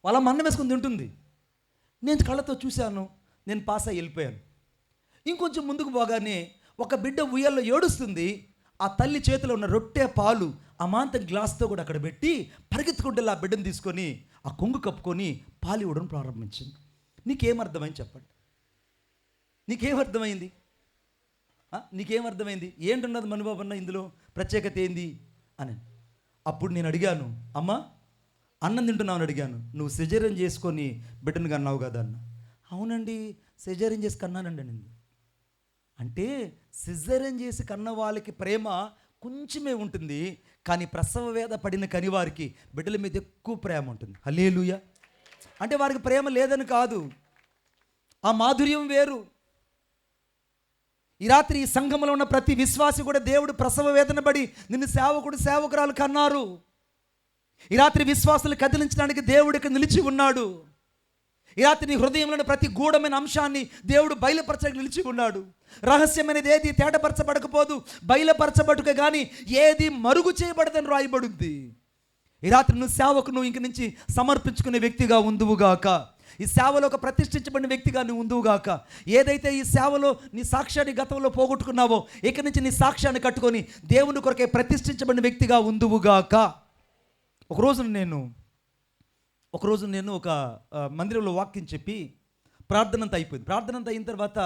వాళ్ళ అన్నం వేసుకొని తింటుంది. నేను కళ్ళతో చూశాను, నేను పాస్ అయ్యి వెళ్ళిపోయాను. ఇంకొంచెం ముందుకు పోగానే ఒక బిడ్డ ఉయ్యాల్లో ఏడుస్తుంది. ఆ తల్లి చేతిలో ఉన్న రొట్టె పాలు అమాంతం గ్లాస్తో కూడా అక్కడ పెట్టి పరిగెత్తుకుంటే ఆ బిడ్డను తీసుకొని ఆ కొంగు కప్పుకొని పాలు ఇవ్వడం ప్రారంభించింది. నీకేమర్థమైంది చెప్పండి, నీకేమర్థమైంది? నీకేమర్థమైంది? ఏంటున్నది మణిబాబు అన్న ఇందులో ప్రత్యేకత ఏంది అని. అప్పుడు నేను అడిగాను, అమ్మ అన్నం తింటున్నావు అని అడిగాను. నువ్వు సిజేరియన్ చేసుకొని బిడ్డను కన్నావు కదా అన్న. అవునండి సిజేరియన్ చేసి కన్నానండి నేను. అంటే సిజేరియన్ చేసి కన్న వాళ్ళకి ప్రేమ కొంచెమే ఉంటుంది, కానీ ప్రసవ వేద పడిన కని వారికి బిడ్డల మీద ఎక్కువ ప్రేమ ఉంటుంది. హల్లెలూయా. అంటే వారికి ప్రేమ లేదని కాదు, ఆ మాధుర్యం వేరు. ఈ రాత్రి ఈ సంఘంలో ఉన్న ప్రతి విశ్వాసి కూడా దేవుడు ప్రసవ వేదన పడి నిన్ను సేవకురాలు కన్నారు. ఈ రాత్రి విశ్వాసులు కదిలించడానికి దేవుడికి నిలిచి ఉన్నాడు. ఈ రాత్రి నీ హృదయంలోని ప్రతి గూఢమైన అంశాన్ని దేవుడు బయలుపరచడానికి నిలిచి ఉన్నాడు. రహస్యమైనది ఏది తేటపరచబడకపోదు, బయలుపరచబడుక కానీ ఏది మరుగు చేయబడదని రాయబడుద్ది. ఈ రాత్రి నువ్వు సేవకు నువ్వు ఇంక నుంచి సమర్పించుకునే వ్యక్తిగా ఉందువుగాక. ఈ సేవలో ఒక ప్రతిష్ఠించబడిన వ్యక్తిగా నువ్వు ఉందువుగాక. ఏదైతే ఈ సేవలో నీ సాక్ష్యాన్ని గతంలో పోగొట్టుకున్నావో ఇక నుంచి నీ సాక్ష్యాన్ని కట్టుకొని దేవుని కొరకే ప్రతిష్ఠించబడిన వ్యక్తిగా ఉందువుగాక. ఒకరోజు నేను ఒక మందిరంలో వాక్యం చెప్పి ప్రార్థన అంతా అయిపోయింది. ప్రార్థన అంతా అయిన తర్వాత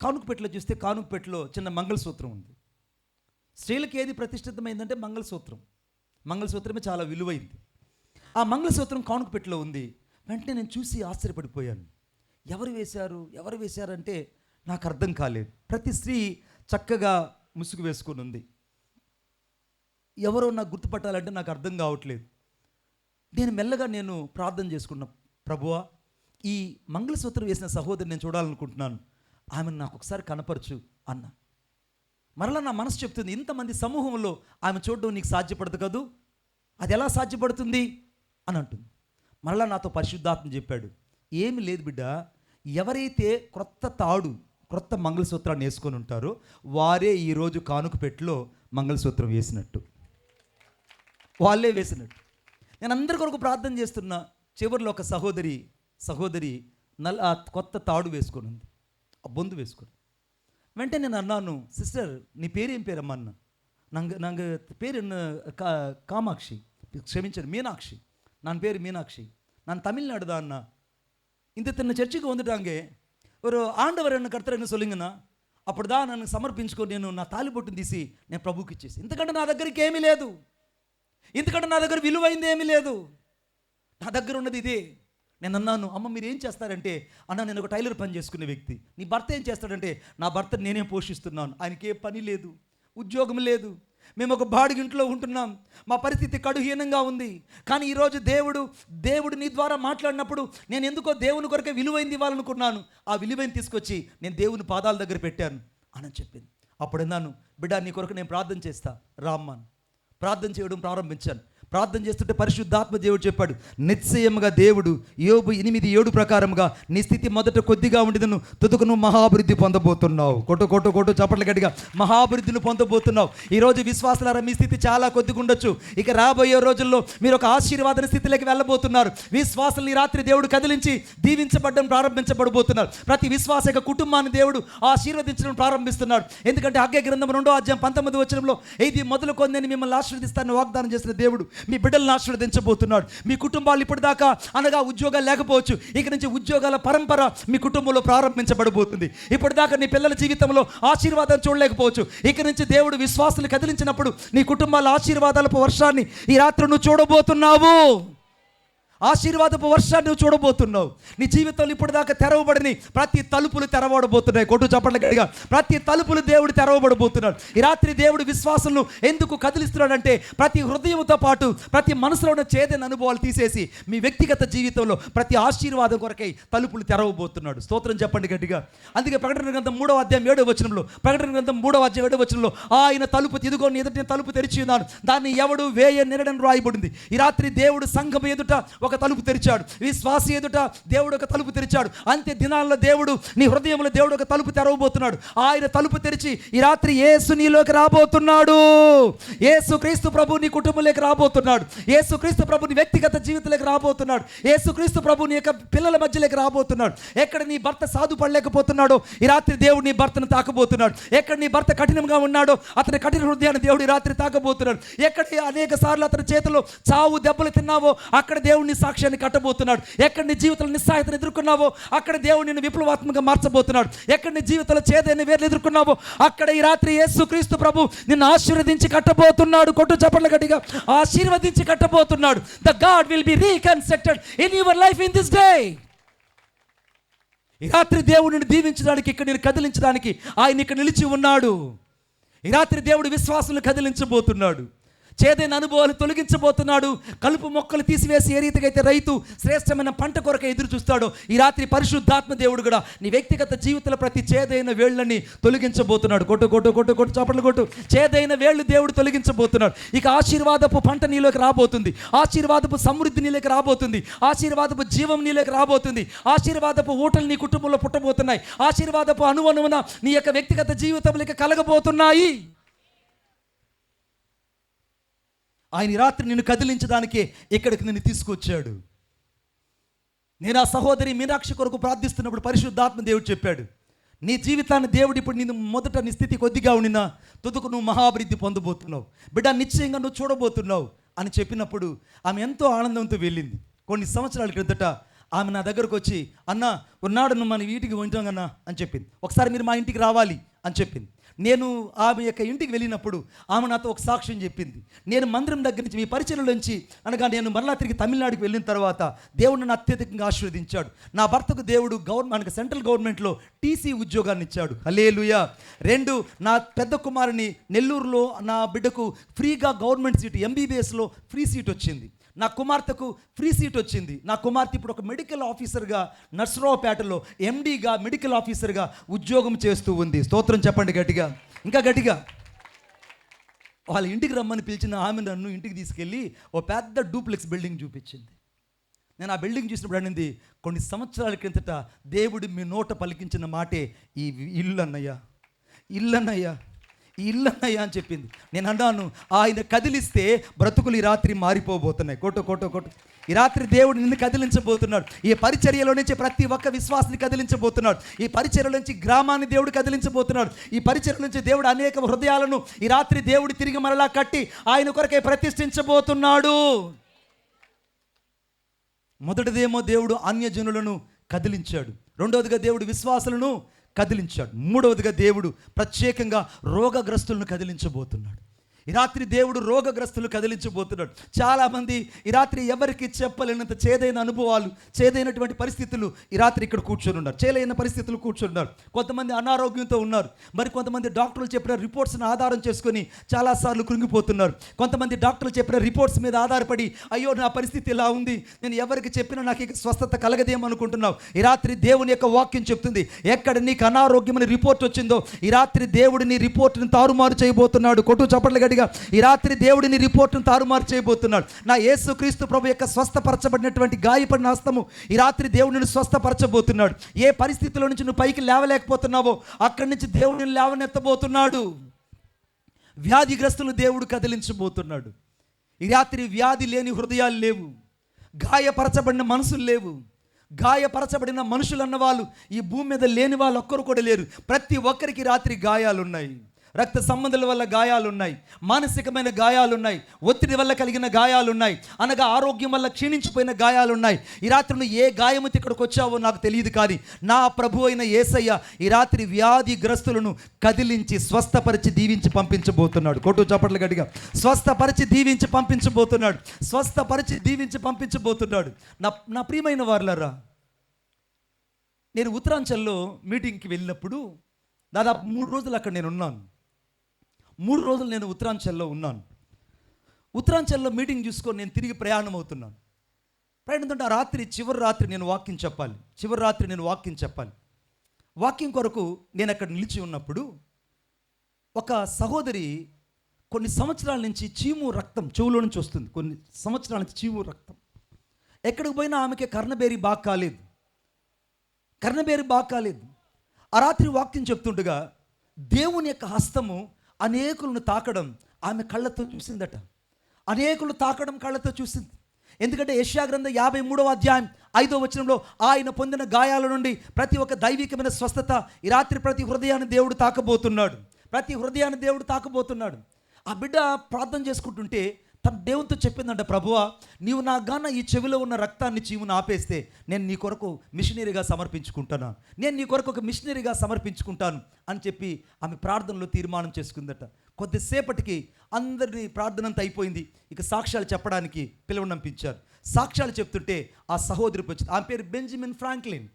కానుకపెట్టెలో చూస్తే కానుకపెట్టెలో చిన్న మంగళసూత్రం ఉంది. స్త్రీలకు ఏది ప్రతిష్ఠితమైందంటే మంగళసూత్రమే చాలా విలువైంది. ఆ మంగళసూత్రం కానుకపెట్టెలో ఉంది. వెంటనే నేను చూసి ఆశ్చర్యపడిపోయాను. ఎవరు వేశారంటే నాకు అర్థం కాలేదు. ప్రతి స్త్రీ చక్కగా ముసుగు వేసుకొని ఉంది. ఎవరో నాకు గుర్తుపట్టాలంటే నాకు అర్థం కావట్లేదు. నేను మెల్లగా ప్రార్థన చేసుకున్న, ప్రభువా ఈ మంగళసూత్రం వేసిన సహోదరిని నేను చూడాలనుకుంటున్నాను, ఆమెను నాకు ఒకసారి కనపరచు అన్న. మరలా నా మనసు చెప్తుంది, ఇంతమంది సమూహంలో ఆమె చూడడం నీకు సాధ్యపడదు కదూ, అది ఎలా సాధ్యపడుతుంది అని అంటుంది. మరలా నాతో పరిశుద్ధాత్మ చెప్పాడు, ఏమి లేదు బిడ్డ, ఎవరైతే క్రొత్త మంగళసూత్రాన్ని వేసుకొని ఉంటారో వారే ఈరోజు కానుకపెట్టెలో మంగళసూత్రం వేసినట్టు, వాళ్ళే వేసినట్టు. నేను అందరి కొరకు ప్రార్థన చేస్తున్నా. చివరిలో ఒక సహోదరి కొత్త తాడు వేసుకొని ఉంది, ఆ బొందు వేసుకొని. వెంటనే నేను అన్నాను, సిస్టర్ నీ పేరేం పేరమ్మా అన్న. నాకు పేరు కామాక్షి, క్షమించాను మీనాక్షి, நான் பேர் மீனாட்சி, நான் தமிழ்நாடு தான் அண்ணா. இந்த சர்ச்சுக்கு வந்துட்டாங்க, ஒரு ஆண்டவர் என்ன கர்த்தர் என்ன சொல்லுங்கண்ணா, అప్పుడుదా నన్ను సమర్పించుకొని నేను నా తాలిబొట్టును తీసి నేను ప్రభుకి ఇచ్చేసి. ఎందుకంటే నా దగ్గరికి ఏమీ లేదు, ఎందుకంటే నా దగ్గర విలువైంది ఏమీ లేదు, నా దగ్గర ఉన్నది ఇదే. నేను అన్నాను, అమ్మ మీరు ఏం చేస్తారంటే, అన్న నేను ఒక టైలర్ పని చేసుకునే వ్యక్తి, నీ భర్త ఏం చేస్తాడంటే, నా భర్తను నేనే పోషిస్తున్నాను, ఆయనకి ఏ పని లేదు, ఉద్యోగం లేదు, మేము ఒక బాడిగింట్లో ఉంటున్నాం, మా పరిస్థితి కడుహీనంగా ఉంది. కానీ ఈరోజు దేవుడు నీ ద్వారా మాట్లాడినప్పుడు నేను ఎందుకో దేవుని కొరకే విలువైంది ఇవ్వాలనుకున్నాను. ఆ విలువైంది తీసుకొచ్చి నేను దేవుని పాదాల దగ్గర పెట్టాను అని చెప్పింది. అప్పుడు అన్నాను, బిడ్డ నీ కొరకు నేను ప్రార్థన చేస్తా రామ్మాను. ప్రార్థన చేయడం ప్రారంభించాను. ప్రార్థన చేస్తుంటే పరిశుద్ధాత్మ దేవుడు చెప్పాడు, నిశ్చయముగా దేవుడు యోబు 8:7 ప్రకారముగా నీ స్థితి మొదట కొద్దిగా ఉండేదను, తుదకు నువ్వు మహాభివృద్ధి పొందబోతున్నావు. కొట్టు చప్పట్లు గట్టిగా, మహాభివృద్ధిని పొందబోతున్నావు. ఈరోజు విశ్వాసాల మీ స్థితి చాలా కొద్దిగా ఉండొచ్చు. ఇక రాబోయే రోజుల్లో మీరు ఒక ఆశీర్వాద స్థితిలోకి వెళ్ళబోతున్నారు. విశ్వాసాలు ఈ రాత్రి దేవుడు కదిలించి దీవించబడడం ప్రారంభించబడబోతున్నారు. ప్రతి విశ్వాస కుటుంబాన్ని దేవుడు ఆశీర్వదించడం ప్రారంభిస్తున్నాడు. ఎందుకంటే హగ్గై గ్రంథం 2:19 ఇది మొదలుకొని నేను మిమ్మల్ని ఆశీర్వదిస్తానని వాగ్దానం చేసిన దేవుడు మీ బిడ్డలను ఆశీర్వదించబోతున్నాడు. మీ కుటుంబాలు ఇప్పటిదాకా అనగా ఉద్యోగాలు లేకపోవచ్చు, ఇక నుంచి ఉద్యోగాల పరంపర మీ కుటుంబంలో ప్రారంభించబడబోతుంది. ఇప్పటిదాకా నీ పిల్లల జీవితంలో ఆశీర్వాదం చూడలేకపోవచ్చు, ఇక నుంచి దేవుడు విశ్వాసులు కదిలించినప్పుడు నీ కుటుంబాల ఆశీర్వాదాలపు వర్షాన్ని ఈ రాత్రి నువ్వు చూడబోతున్నావు. ఆశీర్వాదపు వర్షాన్ని నువ్వు చూడబోతున్నావు. నీ జీవితంలో ఇప్పటిదాకా తెరవబడిని ప్రతి తలుపులు తెరవబడబోతున్నాయి. కొట్టు చప్పట్ల గట్టిగా, ప్రతి తలుపులు దేవుడు తెరవబడబోతున్నాడు. ఈ రాత్రి దేవుడు విశ్వాసులను ఎందుకు కదిలిస్తున్నాడంటే, ప్రతి హృదయంతో పాటు ప్రతి మనసులో ఉన్న చేదైన అనుభవాలు తీసేసి మీ వ్యక్తిగత జీవితంలో ప్రతి ఆశీర్వాదం కొరకై తలుపులు తెరవబోతున్నాడు. స్తోత్రం చెప్పండి గట్టిగా. అందుకే ప్రకటన గ్రంథం 3:7 ప్రకటన గ్రంథం 3:7 ఆయన తలుపు ఇదిగో ఎదుట తలుపు తెరిచి ఉన్నాను, దాన్ని ఎవడు వేయనిరడని రాయబడింది. ఈ రాత్రి దేవుడు సంఘం ఎదుట ఒక తలుపు తెరిచాడు, విశ్వాసి ఎదుట దేవుడు ఒక తలుపు తెరిచాడు. అంత్య దినాల్లో దేవుడు నీ హృదయంలో దేవుడు ఒక తలుపు తెరవబోతున్నాడు. ఆయన తలుపు తెరిచి ఈ రాత్రి యేసు నీలోకి రాబోతున్నాడు. యేసు క్రీస్తు ప్రభు నీ కుటుంబంలోకి రాబోతున్నాడు. యేసు క్రీస్తు ప్రభు నీ వ్యక్తిగత జీవితంలోకి రాబోతున్నాడు. యేసు క్రీస్తు ప్రభు నీ యొక్క పిల్లల మధ్యలోకి రాబోతున్నాడు. ఎక్కడ నీ భర్త సాధుపడలేకపోతున్నాడో ఈ రాత్రి దేవుడు నీ భర్తను తాకబోతున్నాడు. ఎక్కడ నీ భర్త కఠినంగా ఉన్నాడో అతని కఠిన హృదయాన్ని దేవుడు ఈ రాత్రి తాకబోతున్నాడు. ఎక్కడ అనేక సార్లు అతని చేతిలో చావు దెబ్బలు తిన్నావో అక్కడ దేవుడిని సాక్ష్యాన్ని కట్టబోతున్నాడు. ఎక్కడ నీ జీవితంలో నిస్సహాయతను ఎదుర్కొన్నావో అక్కడ దేవుడు నిన్ను విప్లవాత్మకంగా మార్చబోతున్నాడు. ఎక్కడ నీ జీవితంలో చేదైన వేర్లు ఎదుర్కొన్నావో అక్కడ ఈ రాత్రి యేసుక్రీస్తు ప్రభు నిన్ను ఆశీర్వదించి కట్టబోతున్నాడు. కొట్టు చప్పట్ల గట్టిగా, ఆశీర్వదించి కట్టబోతున్నాడు. The God will be reconstructed in your life in this day. ఈ రాత్రి దేవుడిని దీవించడానికి, ఇక్కడ నేను కదిలించడానికి ఆయన ఇక్కడ నిలిచి ఉన్నాడు. ఈ రాత్రి దేవుడు విశ్వాసులను కదిలించబోతున్నాడు. చేదైన అనుభవాలు తొలగించబోతున్నాడు. కలుపు మొక్కలు తీసివేసి ఏ రీతిగా అయితే రైతు శ్రేష్టమైన పంట కొరకు ఎదురు చూస్తాడో, ఈ రాత్రి పరిశుద్ధాత్మ దేవుడు కూడా నీ వ్యక్తిగత జీవితంలో ప్రతి చేదైన వేళ్ళని తొలగించబోతున్నాడు. కొట్టు కొట్టు కొట్టు కొట్టు చప్పట్లు కొట్టు. చేదైన వేళ్ళు దేవుడు తొలగించబోతున్నాడు. ఇక ఆశీర్వాదపు పంట నీలోకి రాబోతుంది. ఆశీర్వాదపు సమృద్ధి నీలోకి రాబోతుంది. ఆశీర్వాదపు జీవం నీలోకి రాబోతుంది. ఆశీర్వాదపు ఊటలు నీ కుటుంబంలో పుట్టబోతున్నాయి. ఆశీర్వాదపు అణువణువున నీ యొక్క వ్యక్తిగత జీవితంలోకి కలగబోతున్నాయి. ఆయన రాత్రి నిన్ను కదిలించడానికే ఇక్కడికి నిన్ను తీసుకొచ్చాడు. నేను ఆ సహోదరి మీనాక్షి కొరకు ప్రార్థిస్తున్నప్పుడు పరిశుద్ధాత్మ దేవుడు చెప్పాడు, నీ జీవితాన్ని దేవుడు ఇప్పుడు నేను మొదట నీ స్థితి కొద్దిగా ఉండినా తుదకు నువ్వు మహాభివృద్ధి పొందబోతున్నావు బిడ్డ, నిశ్చయంగా నువ్వు చూడబోతున్నావు అని చెప్పినప్పుడు ఆమె ఎంతో ఆనందంతో వెళ్ళింది. కొన్ని సంవత్సరాల క్రిందట ఆమె నా దగ్గరకు వచ్చి, అన్న ఉన్నాడు నువ్వు మన ఇంటికి ఉంటాం అన్నా అని చెప్పింది. ఒకసారి మీరు మా ఇంటికి రావాలి అని చెప్పింది. నేను ఆమె యొక్క ఇంటికి వెళ్ళినప్పుడు ఆమె నాతో ఒక సాక్ష్యం చెప్పింది. నేను మందిరం దగ్గర నుంచి మీ పరిచయంలోంచి అనగా నేను మరలా తిరిగి తమిళనాడుకి వెళ్ళిన తర్వాత దేవుడు నన్ను అత్యధికంగా ఆశీర్వదించాడు. నా భర్తకు దేవుడు మనకు సెంట్రల్ గవర్నమెంట్లో టీసీ ఉద్యోగాన్ని ఇచ్చాడు. హల్లెలూయా. 2, నా పెద్ద కుమారుని నెల్లూరులో నా బిడ్డకు ఫ్రీగా గవర్నమెంట్ సీటు MBBSలో ఫ్రీ సీట్ వచ్చింది. నా కుమార్తెకు ఫ్రీ సీట్ వచ్చింది. నా కుమార్తె ఇప్పుడు ఒక మెడికల్ ఆఫీసర్గా నర్సరావుపేటలో MDగా మెడికల్ ఆఫీసర్గా ఉద్యోగం చేస్తూ ఉంది. స్తోత్రం చెప్పండి గట్టిగా, ఇంకా గట్టిగా. వాళ్ళ ఇంటికి రమ్మని పిలిచిన ఆమె నన్ను ఇంటికి తీసుకెళ్ళి ఓ పెద్ద డూప్లెక్స్ బిల్డింగ్ చూపించింది. నేను ఆ బిల్డింగ్ చూసినప్పుడు అనింది, కొన్ని సంవత్సరాల క్రిందట దేవుడు మీ నోట పలికించిన మాటే ఈ ఇల్లు అన్నయ్య, ఇల్లు అన్నయ్య, ఈ ఇల్లు అన్నయ్య అని చెప్పింది. నేను అన్నాను, ఆయన కదిలిస్తే బ్రతుకులు ఈ రాత్రి మారిపోబోతున్నాయి. కొట్టు కొట్టు కొట్టు. ఈ రాత్రి దేవుడు నిన్ను కదిలించబోతున్నాడు. ఈ పరిచర్యలో నుంచి ప్రతి ఒక్క విశ్వాసాన్ని కదిలించబోతున్నాడు. ఈ పరిచర్య నుంచి గ్రామాన్ని దేవుడు కదిలించబోతున్నాడు. ఈ పరిచర్య నుంచి దేవుడు అనేక హృదయాలను ఈ రాత్రి దేవుడు తిరిగి మరలా కట్టి ఆయన కొరకే ప్రతిష్ఠించబోతున్నాడు. మొదటిదేమో దేవుడు అన్యజనులను కదిలించాడు. రెండవదిగా దేవుడు విశ్వాసులను కదిలించాడు. మూడవదిగా దేవుడు ప్రత్యేకంగా రోగగ్రస్తులను కదిలించబోతున్నాడు. ఈ రాత్రి దేవుడు రోగగ్రస్తులు కదిలించబోతున్నాడు. చాలామంది ఈ రాత్రి ఎవరికి చెప్పలేనంత చేదైన అనుభవాలు, చేదైనటువంటి పరిస్థితులు ఈ రాత్రి ఇక్కడ కూర్చొని ఉన్నారు. చేదైన పరిస్థితులు కూర్చొని ఉన్నారు. కొంతమంది అనారోగ్యంతో ఉన్నారు. మరి కొంతమంది డాక్టర్లు చెప్పిన రిపోర్ట్స్ని ఆధారం చేసుకొని చాలాసార్లు కృంగిపోతున్నారు. కొంతమంది డాక్టర్లు చెప్పిన రిపోర్ట్స్ మీద ఆధారపడి అయ్యో నా పరిస్థితి ఇలా ఉంది, నేను ఎవరికి చెప్పినా నాకు ఇక స్వస్థత కలగదేమనుకుంటున్నావు. ఈ రాత్రి దేవుని యొక్క వాక్యం చెప్తుంది, ఎక్కడ నీకు అనారోగ్యమని రిపోర్ట్ వచ్చిందో ఈ రాత్రి దేవుడు నీ రిపోర్ట్ని తారుమారు చేయబోతున్నాడు. కొట్టు చప్పట్లు గట్టిగా. ఈ రాత్రి దేవుడిని రిపోర్ట్ను తారుమారు చేయబోతున్నాడు. నా యేసుక్రీస్తు ప్రభు యొక్క స్వస్థపరచబడినటువంటి గాయపడిన హస్తము ఈ రాత్రి దేవుడిని స్వస్థపరచబోతున్నాడు. ఏ పరిస్థితిలో నుంచి నువ్వు పైకి లేవలేకపోతున్నావో అక్కడి నుంచి దేవుడిని లేవనెత్తబోతున్నాడు. వ్యాధిగ్రస్తులు దేవుడు కదిలించబోతున్నాడు. ఈ రాత్రి వ్యాధి లేని హృదయాలు లేవు, గాయపరచబడిన మనసులు లేవు. గాయపరచబడిన మనుషులు అన్న వాళ్ళు ఈ భూమి మీద లేని వాళ్ళు ఒక్కరు కూడా లేరు. ప్రతి ఒక్కరికి రాత్రి గాయాలున్నాయి. రక్త సంబంధాల వల్ల గాయాలున్నాయి, మానసికమైన గాయాలున్నాయి, ఒత్తిడి వల్ల కలిగిన గాయాలున్నాయి, అనగా ఆరోగ్యం వల్ల క్షీణించిపోయిన గాయాలున్నాయి. ఈ రాత్రి నువ్వు ఏ గాయముతో ఇక్కడికి వచ్చావో నాకు తెలియదు, కానీ నా ప్రభు అయిన యేసయ్య ఈ రాత్రి వ్యాధిగ్రస్తులను కదిలించి స్వస్థపరిచి దీవించి పంపించబోతున్నాడు. కొట్టు చప్పట్లు గట్టిగా. స్వస్థపరిచి దీవించి పంపించబోతున్నాడు. స్వస్థపరిచి దీవించి పంపించబోతున్నాడు. నా ప్రియమైన వారులారా, నేను ఉత్తరాంచల్లో మీటింగ్కి వెళ్ళినప్పుడు దాదాపు 3 రోజులు అక్కడ నేను ఉన్నాను. 3 రోజులు నేను ఉత్తరాంచల్లో ఉన్నాను. ఉత్తరాంచల్లో మీటింగ్ చూసుకొని నేను తిరిగి ప్రయాణం అవుతున్నాను. ప్రయాణం ఆ రాత్రి చివరి రాత్రి నేను వాక్యం చెప్పాలి. వాక్యం కొరకు నేను అక్కడ నిలిచి ఉన్నప్పుడు ఒక సహోదరి కొన్ని సంవత్సరాల నుంచి చీము రక్తం చెవులో నుంచి వస్తుంది. కొన్ని సంవత్సరాల నుంచి చీము రక్తం. ఎక్కడికి పోయినా ఆమెకి కర్ణబేరి బాగా కాలేదు. ఆ రాత్రి వాక్యం చెప్తుండగా దేవుని యొక్క హస్తము అనేకులను తాకడం ఆమె కళ్ళతో చూసిందట. కళ్ళతో చూసింది. ఎందుకంటే యెషయా గ్రంథం 53వ అధ్యాయం 5వ వచనంలో ఆయన పొందిన గాయాల నుండి ప్రతి ఒక్క దైవికమైన స్వస్థత ఈ రాత్రి ప్రతి హృదయాన్ని దేవుడు తాకబోతున్నాడు. ఆ బిడ్డ ప్రార్థన చేసుకుంటుంటే తన దేవునితో చెప్పిందంట, ప్రభువా నీవు నా గాన ఈ చెవిలో ఉన్న రక్తాన్ని చీమును ఆపేస్తే నేను నీ కొరకు మిషనరీగా సమర్పించుకుంటాను అని చెప్పి ఆమె ప్రార్థనలో తీర్మానం చేసుకుందట. కొద్దిసేపటికి అందరినీ ప్రార్థన అంతా అయిపోయింది. ఇక సాక్ష్యాలు చెప్పడానికి పిలువనంపించారు. సాక్ష్యాలు చెప్తుంటే ఆ సహోదరికి వచ్చింది. ఆమె పేరు బెంజమిన్ ఫ్రాంక్లిన్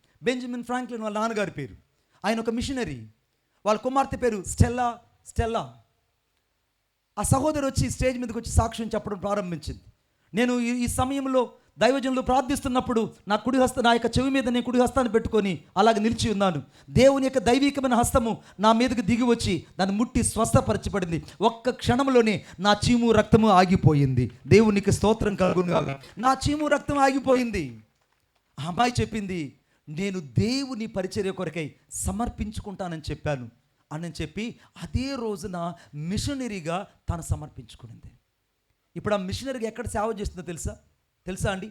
వాళ్ళ నాన్నగారి పేరు. ఆయన ఒక మిషనరీ. వాళ్ళ కుమార్తె పేరు స్టెల్లా. ఆ సహోదరి వచ్చి స్టేజ్ మీదకి వచ్చి సాక్ష్యం చెప్పడం ప్రారంభించింది. నేను ఈ సమయంలో దైవజనులు ప్రార్థిస్తున్నప్పుడు నా యొక్క చెవి మీద నేను కుడి హస్తాన్ని పెట్టుకొని అలాగ నిలిచి ఉన్నాను. దేవుని యొక్క దైవికమైన హస్తము నా మీదకి దిగి వచ్చి దాన్ని ముట్టి స్వస్థపరచబడింది. ఒక్క క్షణంలోనే నా చీము రక్తము ఆగిపోయింది. దేవునికి స్తోత్రం కలుగును గాక. నా చీము రక్తం ఆగిపోయింది. ఆ అమ్మాయి చెప్పింది, నేను దేవుని పరిచర్య కొరకై సమర్పించుకుంటానని చెప్పాను అని చెప్పి అదే రోజున మిషనరీగా తను సమర్పించుకునింది. ఇప్పుడు ఆ మిషనరీగా ఎక్కడ సేవ చేస్తుందో తెలుసా అండి?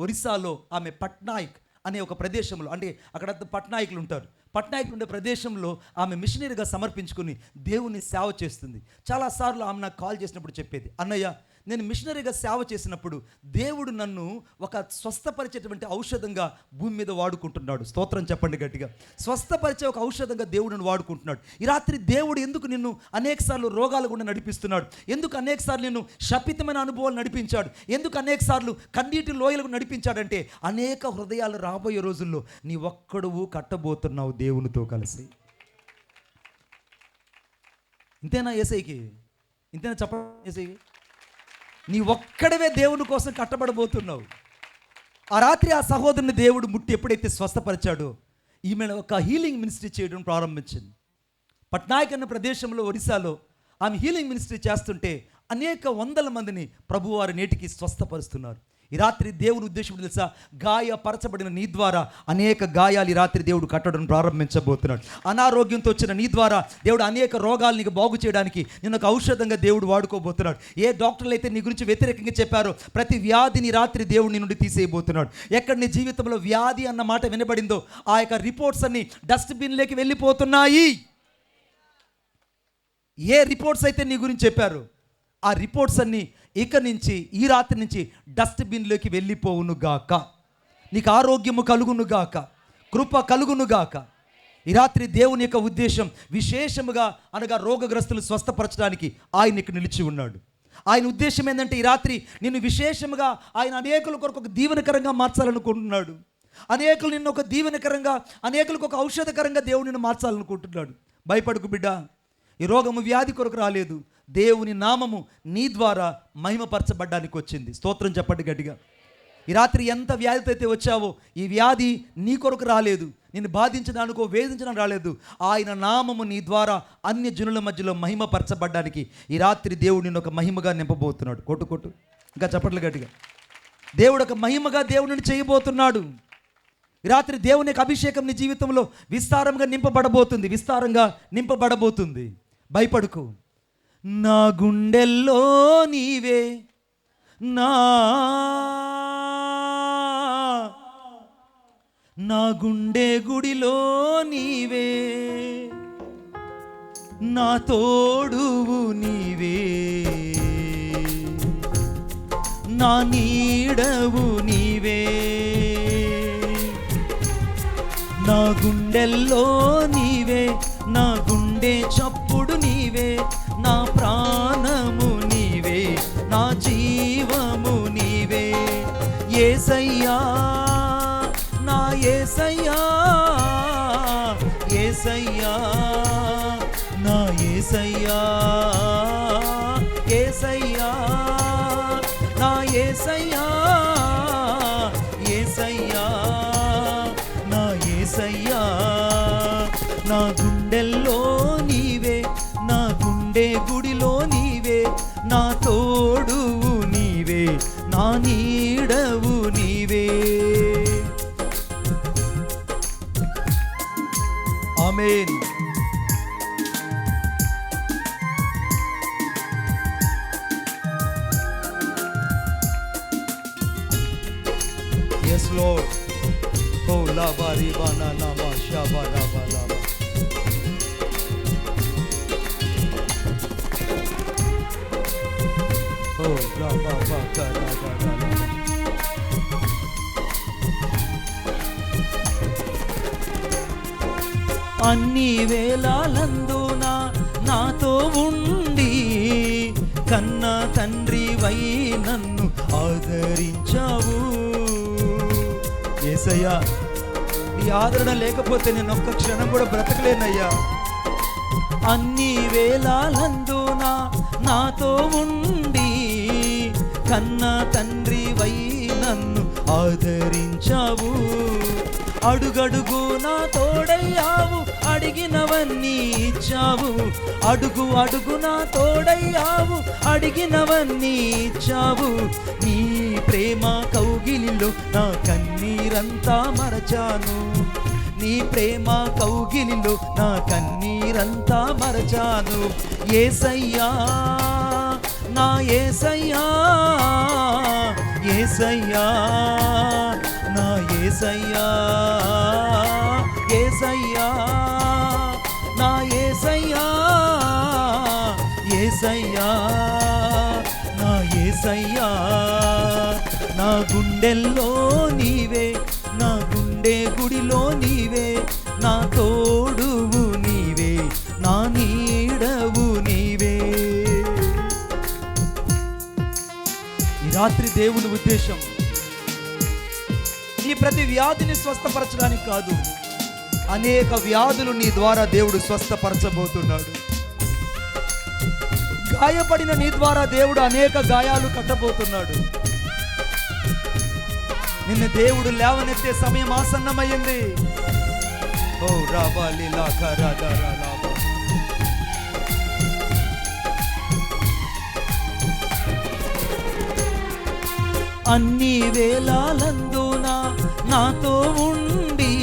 ఒరిస్సాలో ఆమె పట్నాయక్ అనే ఒక ప్రదేశంలో, అంటే అక్కడ పట్నాయకులు ఉంటారు, పట్నాయకులు ఉండే ప్రదేశంలో ఆమె మిషనరీగా సమర్పించుకుని దేవుని సేవ చేస్తుంది. చాలాసార్లు ఆమె నాకు కాల్ చేసినప్పుడు చెప్పేది, అన్నయ్య నేను మిషనరీగా సేవ చేసినప్పుడు దేవుడు నన్ను ఒక స్వస్థపరిచేటువంటి ఔషధంగా భూమి మీద వాడుకుంటున్నాడు. స్తోత్రం చెప్పండి గట్టిగా. స్వస్థపరిచే ఒక ఔషధంగా దేవుడిని వాడుకుంటున్నాడు. ఈ రాత్రి దేవుడు ఎందుకు నిన్ను అనేకసార్లు రోగాల గుండా నడిపిస్తున్నాడు? ఎందుకు అనేకసార్లు నిన్ను శపితమైన అనుభవాలు నడిపించాడు? ఎందుకు అనేకసార్లు కన్నీటి లోయలకు నడిపించాడంటే అనేక హృదయాలు రాబోయే రోజుల్లో నీ ఒక్కడువు కట్టబోతున్నావు దేవునితో కలిసి. ఇంతేనా యేసయ్యకి? ఇంతేనా చెప్పండి యేసయ్యకి? నీ ఒక్కడవే దేవుని కోసం కట్టబడబోతున్నావు. ఆ రాత్రి ఆ సహోదరుని దేవుడు ముట్టి ఎప్పుడైతే స్వస్థపరిచాడో ఈమె ఒక హీలింగ్ మినిస్ట్రీ చేయడం ప్రారంభించింది. పట్నాయక్ అన్న ప్రదేశంలో ఒరిస్సాలో ఆమె హీలింగ్ మినిస్ట్రీ చేస్తుంటే అనేక వందల మందిని ప్రభువారు నేటికి స్వస్థపరుస్తున్నారు. ఈ రాత్రి దేవుని ఉద్దేశం తెలుసా? గాయపరచబడిన నీ ద్వారా అనేక గాయాలు ఈ రాత్రి దేవుడు కట్టడం ప్రారంభించబోతున్నాడు. అనారోగ్యంతో వచ్చిన నీ ద్వారా దేవుడు అనేక రోగాలు నీకు బాగు చేయడానికి నేను ఒక ఔషధంగా దేవుడు వాడుకోబోతున్నాడు. ఏ డాక్టర్లు అయితే నీ గురించి వ్యతిరేకంగా చెప్పారో ప్రతి వ్యాధిని రాత్రి దేవుడు నీ నుండి తీసేయబోతున్నాడు. ఎక్కడ నీ జీవితంలో వ్యాధి అన్న మాట వినబడిందో ఆ యొక్క రిపోర్ట్స్ అన్ని డస్ట్బిన్లోకి వెళ్ళిపోతున్నాయి. ఏ రిపోర్ట్స్ అయితే నీ గురించి చెప్పారో ఆ రిపోర్ట్స్ అన్నీ ఇక నుంచి ఈ రాత్రి నుంచి డస్ట్బిన్లోకి వెళ్ళిపోవునుగాక. నీకు ఆరోగ్యము కలుగునుగాక, కృప కలుగునుగాక. ఈ రాత్రి దేవుని యొక్క ఉద్దేశం విశేషముగా అనగా రోగగ్రస్తులు స్వస్థపరచడానికి ఆయన ఇక్కడ నిలిచి ఉన్నాడు. ఆయన ఉద్దేశం ఏంటంటే ఈ రాత్రి నిన్ను విశేషముగా ఆయన అనేకుల కొరకు ఒక దీవెనకరంగా మార్చాలనుకుంటున్నాడు. అనేకులు నిన్ను ఒక దీవెనకరంగా, అనేకులకు ఒక ఔషధకరంగా దేవుడు నిన్ను మార్చాలనుకుంటున్నాడు. భయపడకు బిడ్డ, ఈ రోగము వ్యాధి కొరకు రాలేదు, దేవుని నామము నీ ద్వారా మహిమపరచబడ్డానికి వచ్చింది. స్తోత్రం చెప్పండి గట్టిగా. ఈ రాత్రి ఎంత వ్యాధితో అయితే వచ్చావో ఈ వ్యాధి నీ కొరకు రాలేదు, నిన్ను బాధించడానికో వేధించడానికి రాలేదు. ఆయన నామము నీ ద్వారా అన్య జనుల మధ్యలో మహిమపరచబడ్డానికి ఈ రాత్రి దేవుడు నిన్ను ఒక మహిమగా నింపబోతున్నాడు. కొట్టు ఇంకా చెప్పట్లు గట్టిగా. దేవుడు ఒక మహిమగా దేవుడిని చేయబోతున్నాడు. ఈ రాత్రి దేవుని యొక్క అభిషేకం నీ జీవితంలో విస్తారంగా నింపబడబోతుంది. భయపడుకు. నా గుండెల్లో నీవే, నా గుండె గుడిలో నీవే, నా తోడువు నీవే, నా నీడవు నీవే. నా గుండెల్లో నీవే, నా గుండె చప్పుడు నీవే, నా ప్రాణము నీవే, నా జీవము నీవే. యేసయ్యా, నా యేసయ్యా, యేసయ్యా, నా యేసయ్యా, యేసయ్యా, నా యేసయ్యా, యేసయ్యా, నా యేసయ్యా. నా గుండెల్లో నీవే, నా గుండె గుడిలో నీవే, నా తోడువు నీవే, నా నీడవు నీవే. ఆమేన్. Yes Lord. Oh la ba ri ba na na ma sha ba ra ba la ba. Oh la ba ba ka ra ga ga la. అన్ని వేళలందున నాతో ఉండి కన్న తండ్రివై నన్ను ఆదరించావు. యేసయ్యా, నీ ఆదరణ లేకపోతే నేను ఒక్క క్షణం కూడా బ్రతకలేనయ్యా. అన్ని వేళలందున నాతో ఉండి కన్న తండ్రివై నన్ను ఆదరించావు. అడుగడుగు నా తోడయ్యావు, అడిగినవన్నీ ఇచ్చావు. అడుగు అడుగు నా తోడయ్యావు, అడిగినవన్నీ ఇచ్చావు. నీ ప్రేమ కౌగిలిలో నా కన్నీరంతా మరచాను. నీ ప్రేమ కౌగిలిలో నా కన్నీరంతా మరచాను. యేసయ్యా నా యేసయ్యా, యేసయ్యా నా యేసయ్యా, యేసయ్యా నా యేసయ్యా, యేసయ్యా నా యేసయ్యా. నా గుండెల్లో నీవే, నా గుండె గుడిలో నీవే, నా తోడువు నీవే, నా నీడవు నీవే. ఈ రాత్రి దేవుని ఉద్దేశం నీ ప్రతి వ్యాధిని స్వస్థపరచడానికి కాదు, అనేక వ్యాధులు నీ ద్వారా దేవుడు స్వస్థపరచబోతున్నాడు. గాయపడిన నీ ద్వారా దేవుడు అనేక గాయాలు కట్టబోతున్నాడు. నిన్ను దేవుడు లేవనెత్తే సమయం ఆసన్నమైంది. ఓ రాబాలి లాకరాదారా లాబా. అన్ని వేళలందున నాతో ఉండి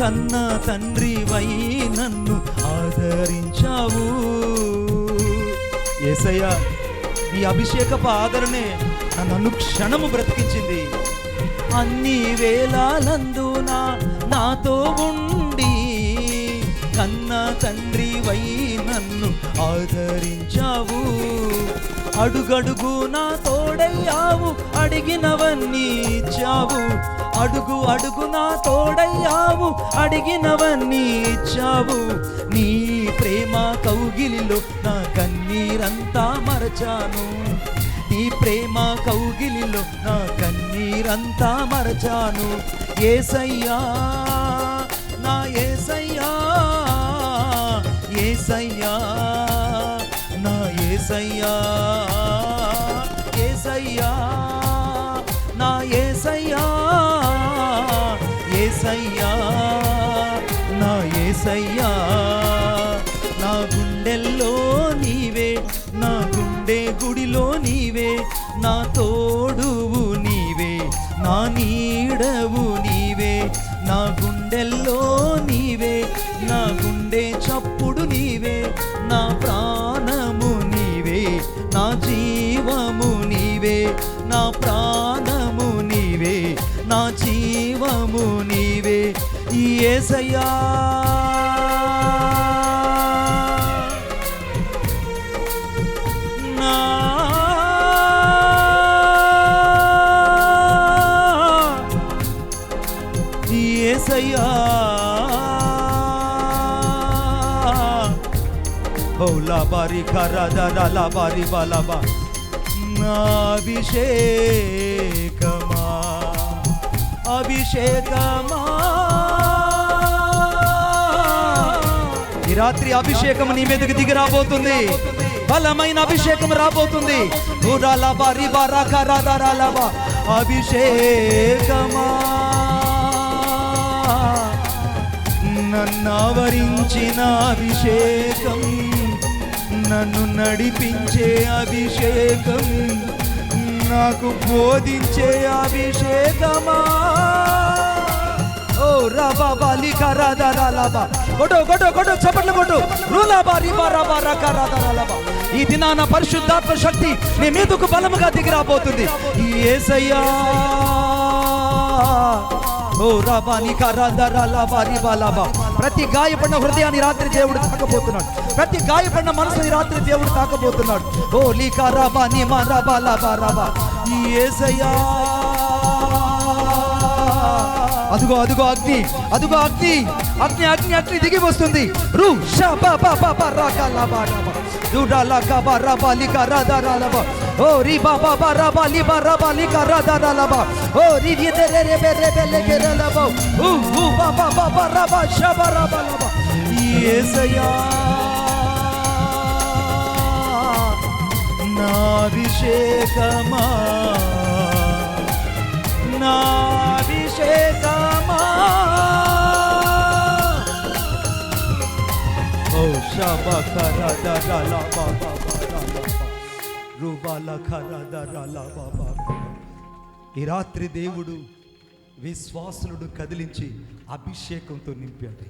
కన్న తండ్రివై నన్ను ఆదరించావు. యేసయ్యా నీ అభిషేకపు ఆదరణే నన్ను అనుక్షణము బ్రతికించింది. అన్ని వేళలందున నాతో ఉండి కన్న తండ్రివై నన్ను ఆదరించావు. అడుగడుగు నా తోడయ్యావు, అడిగినవన్నీ ఇచ్చావు. అడుగు అడుగు నా తోడయ్యావు, అడిగినవన్నీ ఇచ్చావు. నీ ప్రేమ కౌగిలిలో నా కన్నీరంతా మరచాను. నీ ప్రేమ కౌగిలిలో నా కన్నీరంతా మరచాను. యేసయ్యా నా యేసయ్యా, యేసయ్యా నా యేసయ్యా, యేసయ్యా నా యేసయ్యా, యేసయ్యా నా యేసయ్యా. నా గుండెల్లో నీవే, నా గుండె గుడిలో నీవే, నా తోడువు నీవే, నా నీడవు నీవే. నా గుండెల్లో నీవే, నా గుండె చప్పుడు నీవే, నా ప్రాణము నీవే, నా జీవము నీవే, నా ప్రాణము నీవే, నా జీవము నీవే. యేసయ్యా నా యేసయ్యా. ఓ లాబారి కరాదారా లాబారి బాలాబా. నా అభిషేకమా, అభిషేకమా. ఈ రాత్రి అభిషేకం నీ మీదకి దిగి రాబోతుంది. బలమైన అభిషేకం రాబోతుంది. అభిషేకమా నన్ను ఆవరించిన అభిషేకం, నన్ను నడిపించే అభిషేకం, నాకు బోధించే అభిషేకమా. ఓ రాబాలి కరాదారాలబా. కొట్టు కొట్టు కొట్టు చప్పట్లు కొట్టు. రూలాబా రిబా రబా రకరాదారాలబా. ఈ దినాన పరిశుద్ధాత్మ శక్తి నీ మీదకు బలముగా దిగి రాబోతుంది. యేసయ్యా ఓ రాబాని కరాదారాలబా రిబాలబా. ప్రతి గాయపడిన హృదయాన్ని రాత్రి దేవుడు తాకబోతున్నాడు. ప్రతి గాయపడిన మనసుని రాత్రి దేవుడు తాకబోతున్నాడు. ఓ లీకా రాబాని మా రాబాలబా రాబా. యేసయ్యా అదుగో అదుగో అగ్ని, అదుగో అగ్ని, అగ్ని అగ్ని అగ్ని దిగి వస్తుంది. రు షబా బాబా రాకాలబా రాబా. దుడాలా కబా రాబాలి కరాదారాలబా. ఓ రి బాబా రాబాలి బారాబాలి కరాదారాలబా. ఓ రి రే రే రే రే రే రే రే లబా. బాబా బాబా రాబా షబా రాబాలబా. యేసయ్యా నా అభిషేకమా, నా అభిషేకమా. ఓ షబకరదరల బాబా రూబాల ఖరదరల బాబా. ఈ రాత్రి దేవుడు విశ్వాసులను కదిలించి అభిషేకంతో నింపాడు.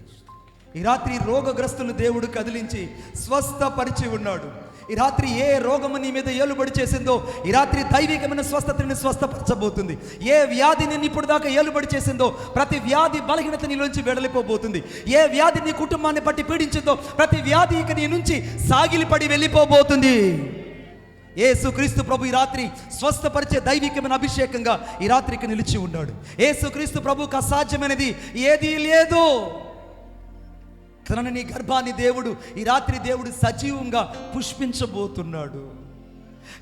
ఈ రాత్రి రోగగ్రస్తులు దేవుడు కదిలించి స్వస్థపరిచి ఉన్నాడు. ఈ రాత్రి ఏ రోగము నీ మీద ఏలుబడి చేసిందో ఈ రాత్రి దైవికమైన స్వస్థతని స్వస్థపరచబోతుంది. ఏ వ్యాధి నేను ఇప్పుడు దాకా ఏలుబడి చేసిందో ప్రతి వ్యాధి బలహీనత నీలోంచి వెడలిపోబోతుంది. ఏ వ్యాధి నీ కుటుంబాన్ని బట్టి పీడించిందో ప్రతి వ్యాధి ఇక నీ నుంచి సాగిలిపడి వెళ్ళిపోబోతుంది. యేసుక్రీస్తు ప్రభు ఈ రాత్రి స్వస్థపరిచే దైవికమైన అభిషేకంగా ఈ రాత్రికి నిలిచి ఉన్నాడు. యేసుక్రీస్తు ప్రభువుకు అసాధ్యమైనది ఏదీ లేదు. తనని నీ గర్భాన్ని దేవుడు ఈ రాత్రి దేవుడు సజీవంగా పుష్పించబోతున్నాడు.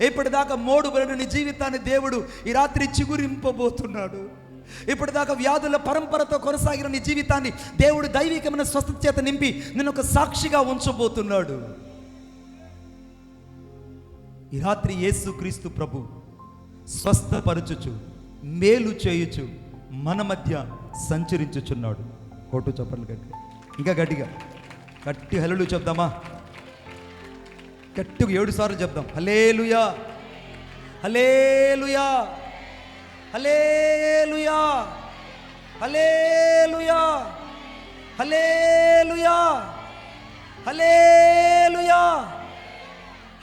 ఇప్పటిదాకా మోడుబడిన నీ జీవితాన్ని దేవుడు ఈ రాత్రి చిగురింపబోతున్నాడు. ఇప్పటిదాకా వ్యాధుల పరంపరతో కొనసాగిన నీ జీవితాన్ని దేవుడు దైవికమైన స్వస్థత చేత నింపి నిన్ను ఒక సాక్షిగా ఉంచబోతున్నాడు. ఈ రాత్రి యేసుక్రీస్తు ప్రభు స్వస్థపరచుచు మేలు చేయుచు మన మధ్య సంచరించుచున్నాడు. కోటు చప్పట్లు గట్టిగా, ఇంకా గట్టిగా గట్టి హల్లెలూయా చెప్దామా? గట్టిగా 7 సార్లు చెప్దాం. హల్లెలూయా, హల్లెలూయా, హల్లెలూయా, హల్లెలూయా, హల్లెలూయా, హల్లెలూయా,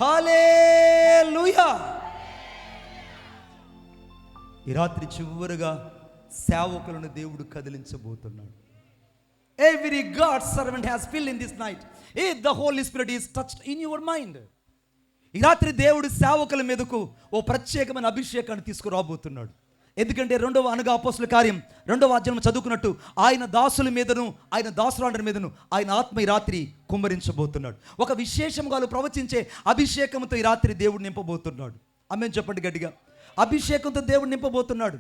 హల్లెలూయా. ఈ రాత్రి చివరిగా సేవకులను దేవుడు కదిలించబోతున్నాడు. Every God's servant has filled in this night. If the Holy Spirit is touched in your mind. ఈ రాత్రి దేవుడు సేవకుల మీదకు ఓ ప్రత్యేకమైన అభిషేకాన్ని తీసుకురాబోతున్నాడు. ఎందుకంటే అనగా అపోస్తుల కార్యం 2వ అధ్యాయం చదువుకున్నట్టు ఆయన దాసుల మీదను ఆయన దాసురాండ్ర మీదను ఆయన ఆత్మ ఈ రాత్రి కుమ్మరించబోతున్నాడు. ఒక విశేషంగా ప్రవచించే అభిషేకంతో ఈ రాత్రి దేవుడు నింపబోతున్నాడు. ఆమేన్ చెప్పండి గట్టిగా. అభిషేకంతో దేవుడు నింపబోతున్నాడు.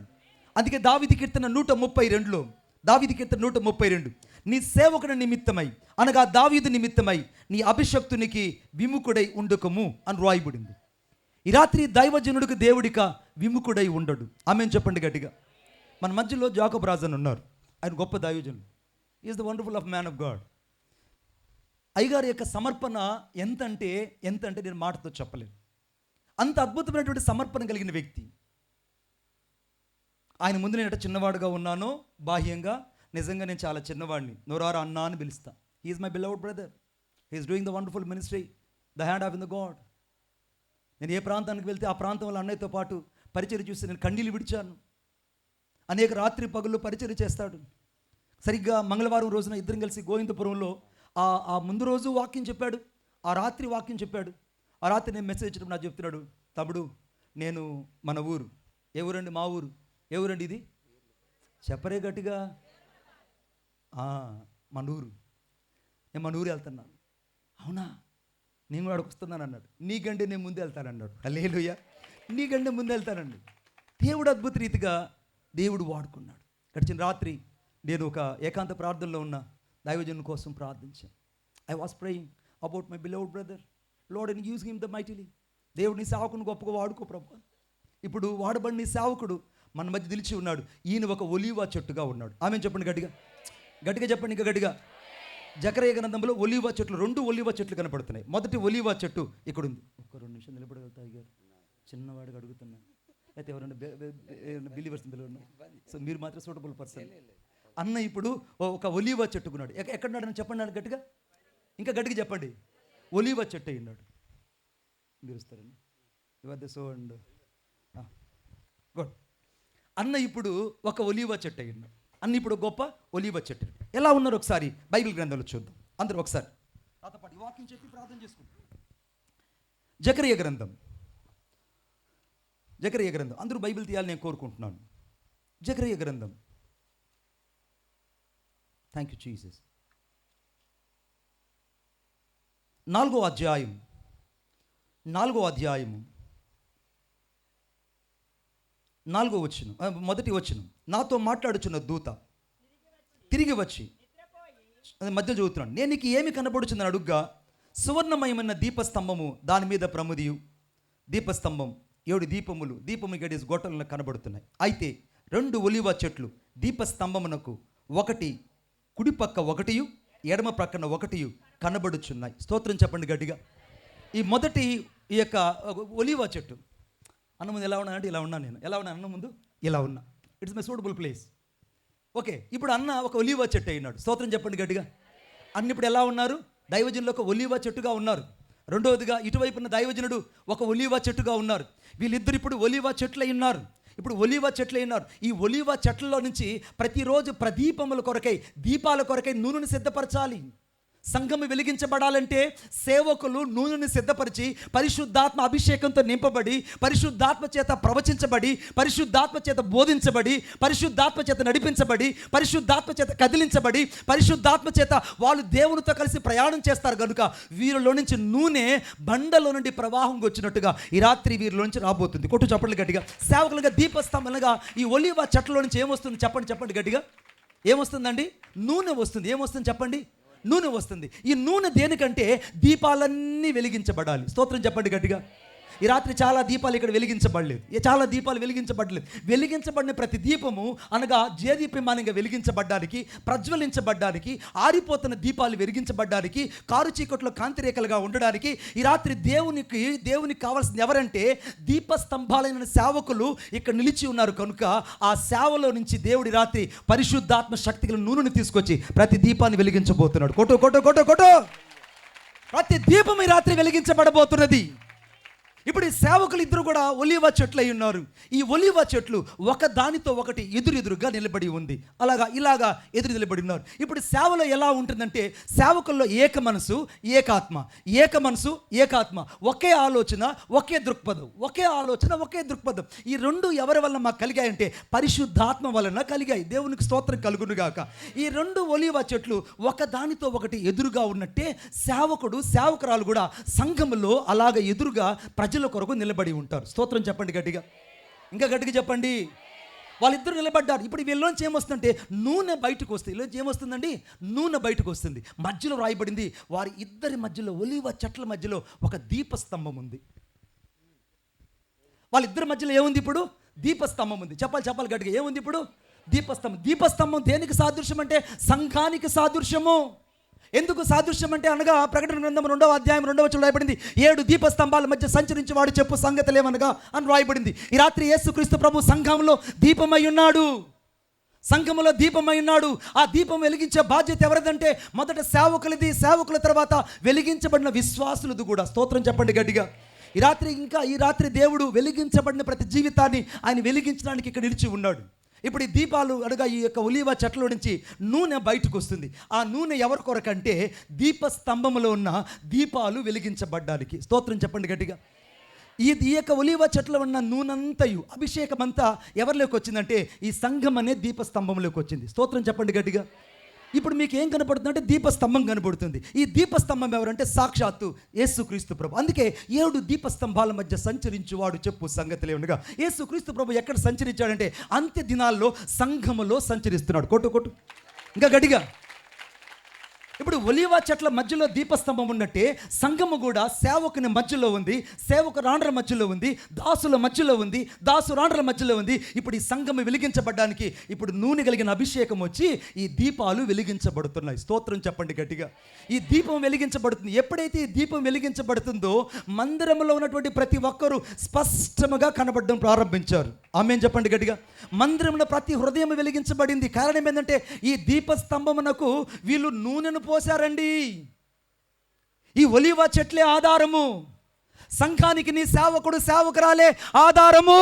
అందుకే దావీదు కీర్తన 132లో దావీదు కీర్తన 132 నీ సేవకుని నిమిత్తమై అనగా దావీదు నిమిత్తమై నీ అభిషక్తునికి విముఖుడై ఉండుకము అని రాయబడింది. ఈ రాత్రి దైవజనుడికి దేవుడిక విముఖుడై ఉండడు. ఆమేన్ చెప్పండి గట్టిగా. మన మధ్యలో జాకబ్ రాజు అని ఉన్నారు. ఆయన గొప్ప దైవజనుడు. Is the wonderful of man of God. అయ్యగారి యొక్క సమర్పణ ఎంత అంటే నేను మాటతో చెప్పలేను. అంత అద్భుతమైనటువంటి సమర్పణ కలిగిన వ్యక్తి. ఆయన ముందు నేను చిన్నవాడుగా ఉన్నాను, బాహ్యంగా నిజంగా నేను చాలా చిన్నవాడిని. నోరారా అన్నా అని పిలుస్తా. He's my beloved brother. He's doing the wonderful ministry, the hand of in the God. నేను ఏ ప్రాంతానికి వెళ్తే ఆ ప్రాంతంలో అన్నయ్యతో పాటు పరిచర్య చూసి నేను కన్నీళ్ళు విడిచాను. అనేక రాత్రి పగుళ్ళు పరిచర్య చేస్తాడు. సరిగ్గా మంగళవారం రోజున ఇద్దరం కలిసి గోవిందపురంలో ఆ ముందు రోజు వాక్యం చెప్పాడు, ఆ రాత్రి వాక్యం చెప్పాడు. ఆ రాత్రి నేను మెసేజ్ ఇచ్చినప్పుడు నాకు చెప్తున్నాడు, తమ్ముడు నేను మన ఊరు. ఏ ఊరండి? మా ఊరు. ఏ ఊరండి ఇది? చెప్పరే గట్టిగా. మన ఊరు. నేను మన ఊరు వెళ్తున్నాను. అవునా, నేను కూడా అక్కడికి వస్తున్నాను అన్నాడు. నీకంటే నేను ముందు వెళ్తానన్నాడు. హల్లెలూయా. నీకంటే ముందు వెళ్తానండి. దేవుడు అద్భుత రీతిగా దేవుడు వాడుకున్నాడు. గడిచిన రాత్రి నేను ఒక ఏకాంత ప్రార్థనలో ఉన్న దైవజనుని కోసం ప్రార్థించాను. I was praying about my beloved brother. Lord and use him the mightily. దేవుడు నీ సేవకుని గొప్పగా వాడుకో ప్రభు. ఇప్పుడు వాడబడిన నీ సేవకుడు మన మధ్య నిలిచి ఉన్నాడు. ఈయన ఒక ఒలీవ చెట్టుగా ఉన్నాడు. ఆమె చెప్పండి గట్టిగా, గట్టిగా చెప్పండి, ఇంకా గట్టిగా. జకరయ్య గ్రంథంలో ఒలీవ చెట్లు, 2 ఒలీవ చెట్లు కనపడుతున్నాయి. మొదటి ఒలీవ చెట్టు ఇక్కడ ఉంది. ఒక 2 నిమిషాలు నిలబడగలుగుతాయి గారు, చిన్నవాడికి అడుగుతున్నాను. అయితే ఎవరైనా బిలీవర్స్ పిల్లలు, సో మీరు మాత్రం సూటబుల్ పర్సన్. అన్న ఇప్పుడు ఒక ఒలీవ చెట్టుకున్నాడు. ఎక్కడున్నాడు చెప్పండి గట్టిగా, ఇంకా గట్టిగా చెప్పండి. ఒలీవ చెట్టు అయ్యాడు. మీరు వస్తారండి ఇవద్ద. So and good. అన్న ఇప్పుడు ఒక ఒలీవ చెట్టు అయ్యాడు. అన్న ఇప్పుడు గొప్ప ఒలీవ చెట్టు. ఎలా ఉన్నారు ఒకసారి బైబిల్ గ్రంథంలో చూద్దాం అందరూ ఒకసారి. నాతో పాటు వాక్యం చెప్పి ప్రార్థన చేసుకుంటాం. జకరియా గ్రంథం అందరూ బైబిల్ తీయాలని నేను కోరుకుంటున్నాను. జకరియా గ్రంథం. Thank you Jesus. 4వ అధ్యాయము మొదటి వచనం. నాతో మాట్లాడుచున్న దూత తిరిగి వచ్చి మధ్య చదువుతున్నాను. నేను నీకు ఏమి కనబడుచుందని అడుగ్గా, సువర్ణమయమైన దీపస్తంభము, దాని మీద ప్రముదియు, దీపస్తంభం 7 దీపములు, దీపము గడిసి గొట్టలను కనబడుతున్నాయి. అయితే 2 ఒలీవ చెట్లు దీపస్తంభమునకు, ఒకటి కుడిపక్క ఒకటియు ఎడమ ప్రక్కన ఒకటియు కనబడుచున్నాయి. స్తోత్రం చెప్పండి గట్టిగా. ఈ మొదటి ఈ యొక్క ఒలీవ చెట్టు, అన్న ముందు ఎలా ఉన్నా అంటే ఇలా ఉన్నాను నేను. ఎలా ఉన్నాను అన్న ముందు? ఇలా ఉన్నా. It's my suitable place. Okay, ఇప్పుడు అన్న ఒక ఒలీవ చెట్టు అయినాడు. స్తోత్రం చెప్పండి గట్టిగా. అన్న ఇప్పుడు ఎలా ఉన్నారు? దైవజనులు ఒక ఒలీవ చెట్టుగా ఉన్నారు. రెండవదిగా ఇటువైపున్న దైవజనుడు ఒక ఒలీవ చెట్టుగా ఉన్నారు. వీళ్ళిద్దరు ఇప్పుడు ఒలీవ చెట్లై ఉన్నారు. ఇప్పుడు ఒలీవ చెట్లు అయినారు. ఈ ఒలీవ చెట్లలో నుంచి ప్రతిరోజు ప్రదీపముల కొరకై, దీపాల కొరకై నూనెను సిద్ధపరచాలి. సంఘము వెలిగించబడాలంటే సేవకులు నూనెని సిద్ధపరిచి, పరిశుద్ధాత్మ అభిషేకంతో నింపబడి, పరిశుద్ధాత్మ చేత ప్రవచించబడి, పరిశుద్ధాత్మ చేత బోధించబడి, పరిశుద్ధాత్మ చేత నడిపించబడి, పరిశుద్ధాత్మ చేత కదిలించబడి, పరిశుద్ధాత్మ చేత వాళ్ళు దేవునితో కలిసి ప్రయాణం చేస్తారు. కనుక వీరిలో నుంచి నూనె బండలో నుండి ప్రవాహం వచ్చినట్టుగా ఈ రాత్రి వీరిలో నుంచి రాబోతుంది. కొట్టు చప్పట్లు గట్టిగా. సేవకులుగా దీపస్తంభనగా ఈ ఒలీవ చెట్లలో నుంచి ఏమొస్తుంది చెప్పండి గట్టిగా. ఏమొస్తుందండి? నూనె వస్తుంది. ఏమొస్తుంది చెప్పండి? నూనె వస్తుంది. ఈ నూనె దేనికంటే దీపాలన్నీ వెలిగించబడాలి. స్తోత్రం చెప్పండి గట్టిగా. ఈ రాత్రి చాలా దీపాలు ఇక్కడ వెలిగించబడలేదు. చాలా దీపాలు వెలిగించబడలేదు. వెలిగించబడిన ప్రతి దీపము అనగా జేదీప్యమానంగా వెలిగించబడ్డానికి, ప్రజ్వలించబడ్డానికి, ఆరిపోతున్న దీపాలు వెలిగించబడ్డానికి, కారు చీకట్లో కాంతిరేఖలుగా ఉండడానికి ఈ రాత్రి దేవునికి కావాల్సింది ఎవరంటే దీపస్తంభాలైన సేవకులు ఇక్కడ నిలిచి ఉన్నారు. కనుక ఆ సేవలో నుంచి దేవుడి రాత్రి పరిశుద్ధాత్మ శక్తిగల నూనెని తీసుకొచ్చి ప్రతి దీపాన్ని వెలిగించబోతున్నాడు. కొట్టు. ప్రతి దీపం ఈ రాత్రి వెలిగించబడబోతున్నది. ఇప్పుడు ఈ సేవకులు ఇద్దరు కూడా ఒలీవ చెట్లు అయి ఉన్నారు. ఈ ఒలీవ చెట్లు ఒక దానితో ఒకటి ఎదురుగా నిలబడి ఉంది. ఇలాగా ఎదురు నిలబడి ఉన్నారు. ఇప్పుడు సేవలో ఎలా ఉంటుందంటే సేవకుల్లో ఏక మనసు, ఏకాత్మ, ఒకే ఆలోచన, ఒకే దృక్పథం. ఈ రెండు ఎవరి వల్ల మాకు కలిగాయంటే పరిశుద్ధాత్మ వలన కలిగాయి. దేవునికి స్తోత్రం కలుగునుగాక. ఈ 2 ఒలీవ చెట్లు ఒక దానితో ఒకటి ఎదురుగా ఉన్నట్టే సేవకురాలు కూడా సంఘములో అలాగ ఎదురుగా ప్రజల కొరకు నిలబడి ఉంటారు. స్తోత్రం చెప్పండి గట్టిగా. ఇంకా గట్టిగా చెప్పండి. వాళ్ళిద్దరు నిలబడ్డారు. ఇప్పుడు వీళ్ళలోంచి ఏమొస్తుందంటే నూనె బయటకు వస్తుంది. వీళ్ళలోంచి ఏమొస్తుందండి? నూనె బయటకు వస్తుంది. మధ్యలో రాయబడింది, వారి ఇద్దరి మధ్యలో ఒలీవ చెట్ల మధ్యలో ఒక దీపస్తంభం ఉంది. వాళ్ళిద్దరి మధ్యలో ఏముంది? ఇప్పుడు దీపస్తంభం ఉంది. చెప్పాలి గట్టిగా. ఏముంది ఇప్పుడు? దీపస్తంభం దేనికి సాదృశ్యం అంటే సంఘానికి సాదృశ్యము. ఎందుకు సాదృశ్యం అంటే అనగా ప్రకటన గ్రంథం 2వ అధ్యాయం 2వ వచనంలో రాయబడింది, 7 దీపస్తంభాల మధ్య సంచరించి వాడు చెప్పు సంగతులేమనగా అని రాయబడింది. ఈ రాత్రి యేసుక్రీస్తు ప్రభు సంఘంలో దీపమై ఉన్నాడు. సంఘములో దీపమై ఉన్నాడు. ఆ దీపం వెలిగించే బాధ్యత ఎవరిదంటే మొదట సేవకులది, సేవకుల తర్వాత వెలిగించబడిన విశ్వాసులది కూడా. స్తోత్రం చెప్పండి గట్టిగా. ఈ రాత్రి దేవుడు వెలిగించబడిన ప్రతి జీవితాన్ని ఆయన వెలిగించడానికి ఇక్కడ నిలిచి ఉన్నాడు. ఇప్పుడు ఈ దీపాలు అనగా ఈ యొక్క ఒలీవ చెట్ల నుంచి నూనె బయటకు వస్తుంది. ఆ నూనె ఎవరి కొరకంటే దీపస్తంభంలో ఉన్న దీపాలు వెలిగించబడ్డానికి. స్తోత్రం చెప్పండి గట్టిగా. ఈ యొక్క ఒలీవ చెట్ల ఉన్న నూనెంతయు, అభిషేకం అంతా ఎవరిలోకి వచ్చిందంటే ఈ సంఘం అనే దీపస్తంభంలోకి వచ్చింది. స్తోత్రం చెప్పండి గట్టిగా. ఇప్పుడు మీకు ఏం కనపడుతుంది అంటే దీపస్తంభం కనబడుతుంది. ఈ దీపస్తంభం ఎవరంటే సాక్షాత్తు యేసుక్రీస్తు ప్రభు. అందుకే 7 దీపస్తంభాల మధ్య సంచరించువాడు చెప్పు సంగతులేమనగా. యేసుక్రీస్తు ప్రభు ఎక్కడ సంచరించాడంటే అంత్య దినాల్లో సంఘములో సంచరిస్తున్నాడు. కొట్టు ఇంకా గట్టిగా. ఇప్పుడు ఒలీవ చెట్ల మధ్యలో దీపస్తంభం ఉన్నట్టే సంఘము కూడా సేవకుని మధ్యలో ఉంది, సేవకురాండ్ర మధ్యలో ఉంది, దాసుల మధ్యలో ఉంది, దాసురాండ్ర మధ్యలో ఉంది. ఇప్పుడు ఈ సంఘము వెలిగించబడడానికి ఇప్పుడు నూనె కలిగిన అభిషేకం వచ్చి ఈ దీపాలు వెలిగించబడుతున్నాయి. స్తోత్రం చెప్పండి గట్టిగా. ఈ దీపం వెలిగించబడుతుంది. ఎప్పుడైతే ఈ దీపం వెలిగించబడుతుందో మందిరంలో ఉన్నటువంటి ప్రతి ఒక్కరూ స్పష్టంగా కనబడడం ప్రారంభించారు. ఆమేన్ చెప్పండి గట్టిగా. మందిరంలో ప్రతి హృదయం వెలిగించబడింది. కారణం ఏంటంటే ఈ దీపస్తంభమునకు వీళ్ళు నూనెను పోసారండి. ఈ ఒలీవ చెట్లే ఆధారము. సంఘానికి నీ సేవకురాలే ఆధారము.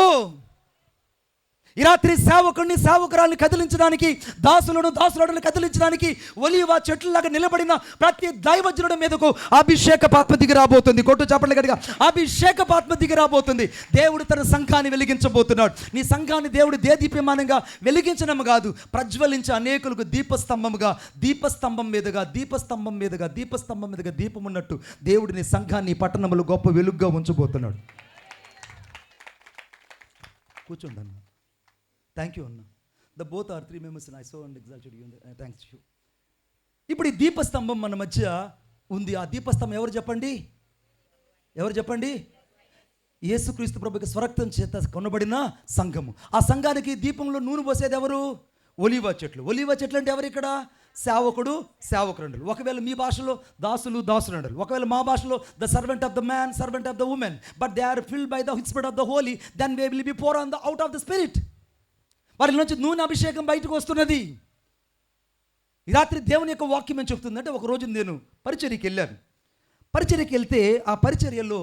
ఈ రాత్రి సేవకుడిని, సేవకురాలను కదిలించడానికి, దాసులను కదిలించడానికి ఒలీవ చెట్లలాగా నిలబడిన ప్రతి దైవజనుడి మీదకు అభిషేకపాత్మ దిగి రాబోతుంది. కొట్టు చప్పట్లు గట్టిగా. అభిషేకపాత్మ దిగి రాబోతుంది. దేవుడు తన సంఘాన్ని వెలిగించబోతున్నాడు. నీ సంఘాన్ని దేవుడు దేదీప్యమానంగా వెలిగించడం కాదు, ప్రజ్వలించే అనేకులకు దీపస్తంభం మీదుగా దీపం ఉన్నట్టు దేవుడు నీ సంఘాన్ని పట్టణంలో గొప్ప వెలుగుగా ఉంచబోతున్నాడు. కూర్చోండి అన్న. థ్యాంక్ యూ అన్న. The both are 3 members and I so and exalted you. Thanks you. ఇప్పుడు ఈ దీపస్తంభం మన మధ్య ఉంది. ఆ దీపస్తంభం ఎవరు చెప్పండి? ఎవరు చెప్పండి? యేసుక్రీస్తు ప్రభుకి స్వరక్తం చేత కొనబడిన సంఘము. ఆ సంఘానికి దీపంలో నూనె పోసేది ఎవరు? ఒలీవ చెట్లు. ఒలీవ చెట్లు అంటే ఎవరు ఇక్కడ? సేవకుడు, సేవకుడు. ఒకవేళ మీ భాషలో దాసులు, దాసులు. ఒకవేళ మా భాషలో the servant of the man, servant of the women. But they are filled by the spirit of the holy, then they will be pour on the out of the spirit. వారి నుంచి నూనె అభిషేకం బయటకు వస్తున్నది. ఈ రాత్రి దేవుని యొక్క వాక్యం ఏం చెప్తుంది అంటే, ఒక రోజు నేను పరిచర్యకి వెళ్ళాను. పరిచర్యకి వెళ్తే ఆ పరిచర్యలో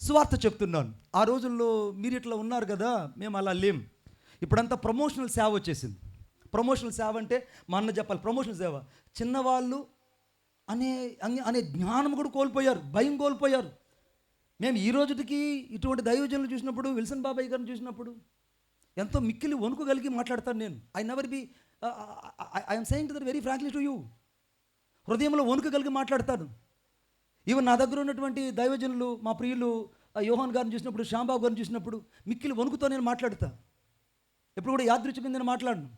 సువార్త చెప్తున్నాను. ఆ రోజుల్లో మీరు ఇట్లా ఉన్నారు కదా, మేము అలా లేం. ఇప్పుడంతా ప్రమోషనల్ సేవ వచ్చేసింది. ప్రమోషనల్ సేవ అంటే మా అన్న చెప్పాలి, ప్రమోషనల్ సేవ చిన్నవాళ్ళు అనే జ్ఞానం కూడా కోల్పోయారు, భయం కోల్పోయారు. మేము ఈ రోజుకి ఇటువంటి దైవజనులు చూసినప్పుడు, విల్సన్ బాబాయ్ గారిని చూసినప్పుడు ఎంతో మిక్కిలి వణుకు కలిగి మాట్లాడతాను నేను. I never be I'm saying to that very frankly to you. హృదయంలో వణుకు కలిగి మాట్లాడతాను. ఈవెన్ నా దగ్గర ఉన్నటువంటి దైవజనులు, మా ప్రియులు యోహాన్ గారిని చూసినప్పుడు, శ్యాంబాబు గారిని చూసినప్పుడు మిక్కిలి వణుకుతో నేను మాట్లాడతా. ఎప్పుడు కూడా యాదృచ్ఛికంగా నేను మాట్లాడను.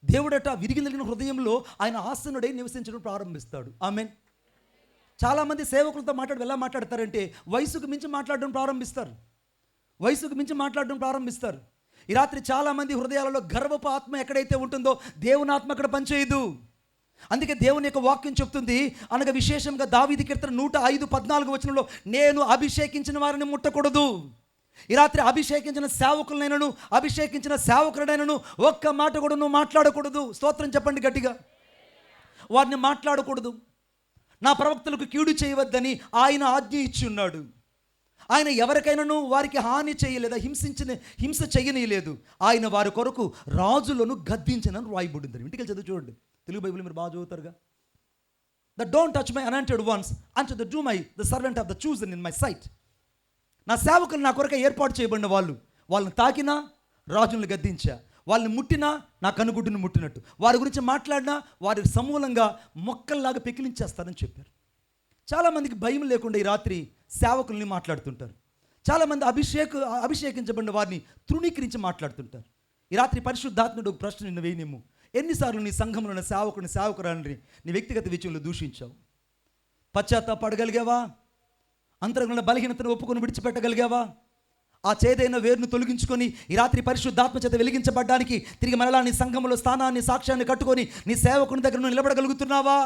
దేవుడట విరిగిన హృదయంలో ఆయన ఆసనుడై నివసించడం ప్రారంభిస్తాడు. ఆమేన్. చాలామంది సేవకులతో ఎలా మాట్లాడతారంటే వయసుకు మించి మాట్లాడడం ప్రారంభిస్తారు. వయసుకు మించి మాట్లాడడం ప్రారంభిస్తారు. ఈ రాత్రి చాలామంది హృదయాలలో గర్వపు ఆత్మ ఎక్కడైతే ఉంటుందో దేవుని ఆత్మ అక్కడ పనిచేయదు. అందుకే దేవుని యొక్క వాక్యం చెప్తుంది, అనగా విశేషంగా దావీదు కీర్తన 105:14 వచనంలో, నేను అభిషేకించిన వారిని ముట్టకూడదు. ఈ రాత్రి అభిషేకించిన సేవకులనైనను, అభిషేకించిన సేవకుడైనను ఒక్క మాట కూడా నువ్వు మాట్లాడకూడదు. స్తోత్రం చెప్పండి గట్టిగా. వారిని మాట్లాడకూడదు. నా ప్రవక్తలకు కీడు చేయవద్దని ఆయన ఆజ్ఞ ఇచ్చి ఉన్నాడు. ఆయన ఎవరికైనాను వారికి హాని చేయలేదా, హింస చేయనీయలేదు. ఆయన వారి కొరకు రాజులను గద్దించినని రాయబడింది. ఇంటికి చదువు చూడండి, తెలుగు బైబిల్ మీరు బాగా చదువుతారుగా. The don't touch my anointed ones and the do my the servant of the chosen in my sight. నా సేవకులు నా కొరకే ఏర్పాటు చేయబడిన వాళ్ళని తాకినా రాజులను గద్దించా, వాళ్ళని ముట్టినా నా కనుగుడ్డును ముట్టినట్టు, వారి గురించి మాట్లాడినా వారి సమూలంగా మొక్కల్లాగా పెకిలించేస్తారని చెప్పారు. చాలామందికి భయం లేకుండా ఈ రాత్రి సేవకుల్ని మాట్లాడుతుంటారు. చాలామంది అభిషేకించబడిన వారిని తృణీకరించి మాట్లాడుతుంటారు. ఈ రాత్రి పరిశుద్ధాత్ముడు ప్రశ్న నిన్ను వేయనిమ్ము. ఎన్నిసార్లు నీ సంఘంలో ఉన్న సేవకురాలని నీ వ్యక్తిగత విషయంలో దూషించావు? పశ్చాత్తాపడగలిగావా? అంతరంగంలో బలహీనతను ఒప్పుకొని విడిచిపెట్టగలిగావా? ఆ చేదైన వేరును తొలగించుకొని ఈ రాత్రి పరిశుద్ధాత్మ చేత వెలిగించబడ్డానికి తిరిగి మరలా నీ సంఘంలో స్థానాన్ని, సాక్ష్యాన్ని కట్టుకొని నీ సేవకుని దగ్గర నువ్వు నిలబడగలుగుతున్నావా?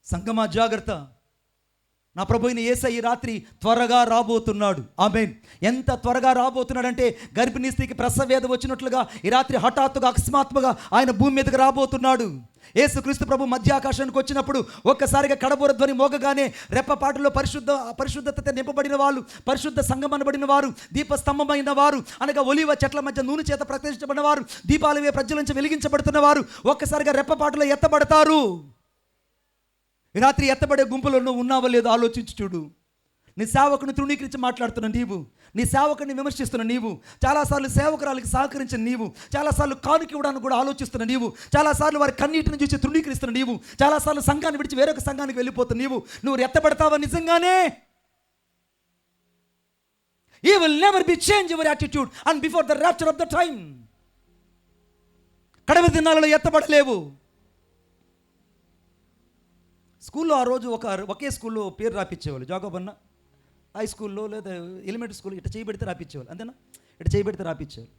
సంఘమా జాగ్రత్త. నా ప్రభు అయిన యేసయ్య ఈ రాత్రి త్వరగా రాబోతున్నాడు. ఆమేన్. ఎంత త్వరగా రాబోతున్నాడంటే గర్భిణీ స్త్రీకి ప్రసవవేదన వచ్చినట్లుగా ఈ రాత్రి హఠాత్తుగా, అకస్మాత్తుగా ఆయన భూమి మీదకి రాబోతున్నాడు. యేసుక్రీస్తు ప్రభు మధ్యాకాశానికి వచ్చినప్పుడు ఒక్కసారిగా కడబోర ధ్వని మోగగానే రెప్పపాటులో పరిశుద్ధత నింపబడిన వాళ్ళు, పరిశుద్ధ సంఘం అనబడిన వారు, దీపస్తంభమైన వారు, అనగా ఒలీవ చెట్ల మధ్య నూనె చేత ప్రతిష్ఠించబడిన వారు, దీపాలవే ప్రజ్వలించి వెలిగించబడుతున్న వారు ఒక్కసారిగా రెప్పపాటులో ఎత్తబడతారు. ఈ రాత్రి ఎత్తబడే గుంపులో నువ్వు ఉన్నావో లేదో ఆలోచించి చూడు. నీ సేవకుని తృణీకరించి మాట్లాడుతున్న నీవు, నీ సేవకుని విమర్శిస్తున్న నీవు, చాలాసార్లు సేవకురాలకి సహకరించిన నీవు, చాలాసార్లు కానుక ఇవ్వడానికి కూడా ఆలోచిస్తున్న నీవు, చాలాసార్లు వారి కన్నీటిని చూసి తృణీకరిస్తున్న నీవు, చాలాసార్లు సంఘాన్ని విడిచి వేరొక సంఘానికి వెళ్ళిపోతున్న నువ్వు ఎత్తబడతావా నిజంగానే? You will never be change your attitude and before the rapture of the time. కడవ దినాలలో ఎత్తబడలేవు. స్కూల్లో ఆ రోజు ఒకే స్కూల్లో పేరు రాపించేవాళ్ళు. జాకోబ్ అన్న హై స్కూల్లో లేదా ఎలిమెంటరీ స్కూల్లో ఇట్లా చేయబెడితే రాపించేవాళ్ళు, అంతేనా? ఇట్లా చేయబెడితే రాపించేవాళ్ళు.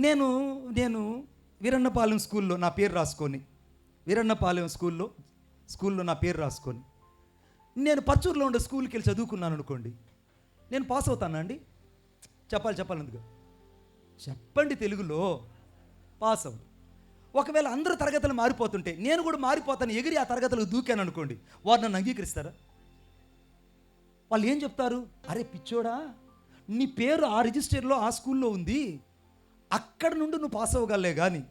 నేను వీరన్నపాలెం స్కూల్లో నా పేరు రాసుకొని, వీరన్నపాలెం స్కూల్లో నా పేరు రాసుకొని నేను పచ్చూరులో ఉండే స్కూల్కి వెళ్ళి చదువుకున్నాను అనుకోండి, నేను పాస్ అవుతానా అండి? చెప్పాలి ఎందుకు చెప్పండి, తెలుగులో పాస్ అవును. ఒకవేళ అందరూ తరగతులు మారిపోతుంటే నేను కూడా మారిపోతాను, ఎగిరి ఆ తరగతులకు దూకాను అనుకోండి, వారు నన్ను అంగీకరిస్తారా? వాళ్ళు ఏం చెప్తారు? అరే పిచ్చోడా, నీ పేరు ఆ రిజిస్టర్లో ఆ స్కూల్లో ఉంది, అక్కడ నుండి నువ్వు పాస్ అవ్వగలే కానీ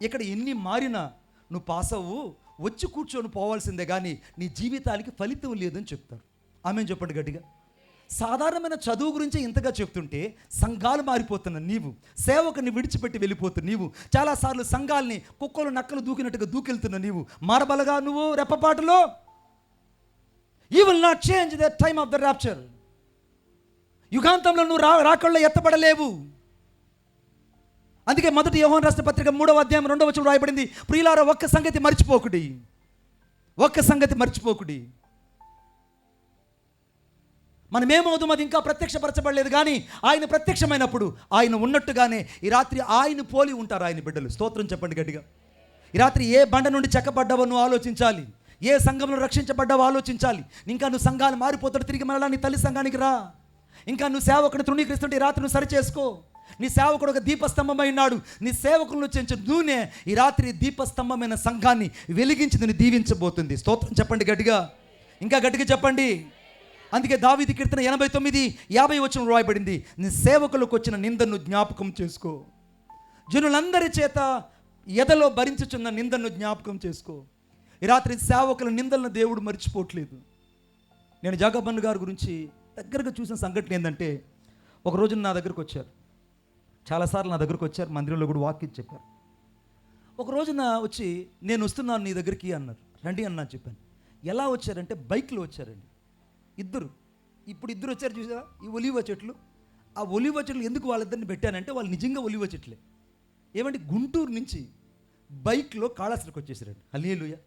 ఇక్కడ ఎన్ని మారినా నువ్వు పాస్ అవ్వు, వచ్చి కూర్చొని పోవాల్సిందే కానీ నీ జీవితానికి ఫలితం లేదని చెప్తారు. ఆమెను చెప్పండి గట్టిగా. సాధారణమైన చదువు గురించి ఇంతగా చెప్తుంటే సంఘాలు మారిపోతున్న నీవు, సేవకుని విడిచిపెట్టి వెళ్ళిపోతున్న నీవు, చాలాసార్లు సంఘాలని కుక్కలు నక్కలు దూకినట్టుగా దూకెళ్తున్న నీవు, మారబలగా నువ్వు రెప్పపాటులో you will not change the time of the rapture. యుగాంతంలో నువ్వు రాకల్లో ఎత్తబడలేవు. అందుకే మొదటి యోహాను రాసిన పత్రిక 3వ అధ్యాయం 2వ వచనం రాయబడింది, ప్రియులారా ఒక్క సంగతి మర్చిపోకుడి, ఒక్క సంగతి మర్చిపోకుడి. మనం ఏమవుతాం అది ఇంకా ప్రత్యక్షపరచబడలేదు, కానీ ఆయన ప్రత్యక్షమైనప్పుడు ఆయన ఉన్నట్టుగానే ఈ రాత్రి ఆయన పోలి ఉంటారు ఆయన బిడ్డలు. స్తోత్రం చెప్పండి గట్టిగా. ఈ రాత్రి ఏ బండ నుండి చెక్కబడ్డావో నువ్వు ఆలోచించాలి, ఏ సంఘంలో రక్షించబడ్డావో ఆలోచించాలి. ఇంకా నువ్వు సంఘాలు మారిపోతాడు, తిరిగి మరలా నీ తల్లి సంఘానికి రా. ఇంకా నువ్వు సేవకుడు తృణీకరిస్తుంటే ఈ రాత్రి నువ్వు సరి చేసుకో. నీ సేవకుడు ఒక దీపస్తంభమై ఉన్నాడు, నీ సేవకులను చెంచు నూనె ఈ రాత్రి దీపస్తంభమైన సంఘాన్ని వెలిగించి నేను దీవించబోతుంది. స్తోత్రం చెప్పండి గట్టిగా, ఇంకా గట్టిగా చెప్పండి. అందుకే దావీదు కీర్తన 89:50 వచనం రాయబడింది, నీ సేవకులకు వచ్చిన నిందను జ్ఞాపకం చేసుకో. జనులందరి చేత ఎదలో భరించుచున్న నిందను జ్ఞాపకం చేసుకో. ఈ రాత్రి సేవకుల నిందలను దేవుడు మర్చిపోవట్లేదు. నేను జాగబన్ గారి గురించి దగ్గరగా చూసిన సంఘటన ఏంటంటే, ఒక రోజు నా దగ్గరకు వచ్చారు, చాలాసార్లు నా దగ్గరకు వచ్చారు, మందిరంలో కూడా వాక్యం చెప్పారు. ఒక రోజున వచ్చి నేను వస్తున్నాను నీ దగ్గరికి అన్నారు. రండి అన్నా చెప్పాను. ఎలా వచ్చారంటే బైక్లో వచ్చారండి ఇద్దరు. ఇప్పుడు ఇద్దరు వచ్చారు చూసారా, ఈ ఒలివ చెట్లు. ఆ ఒలివ చెట్లు ఎందుకు వాళ్ళిద్దరిని పెట్టానంటే వాళ్ళు నిజంగా ఒలివ చెట్లే. ఏమంటే గుంటూరు నుంచి బైక్లో కాళాస్త్రికి వచ్చేసారండి. హల్లెలూయా.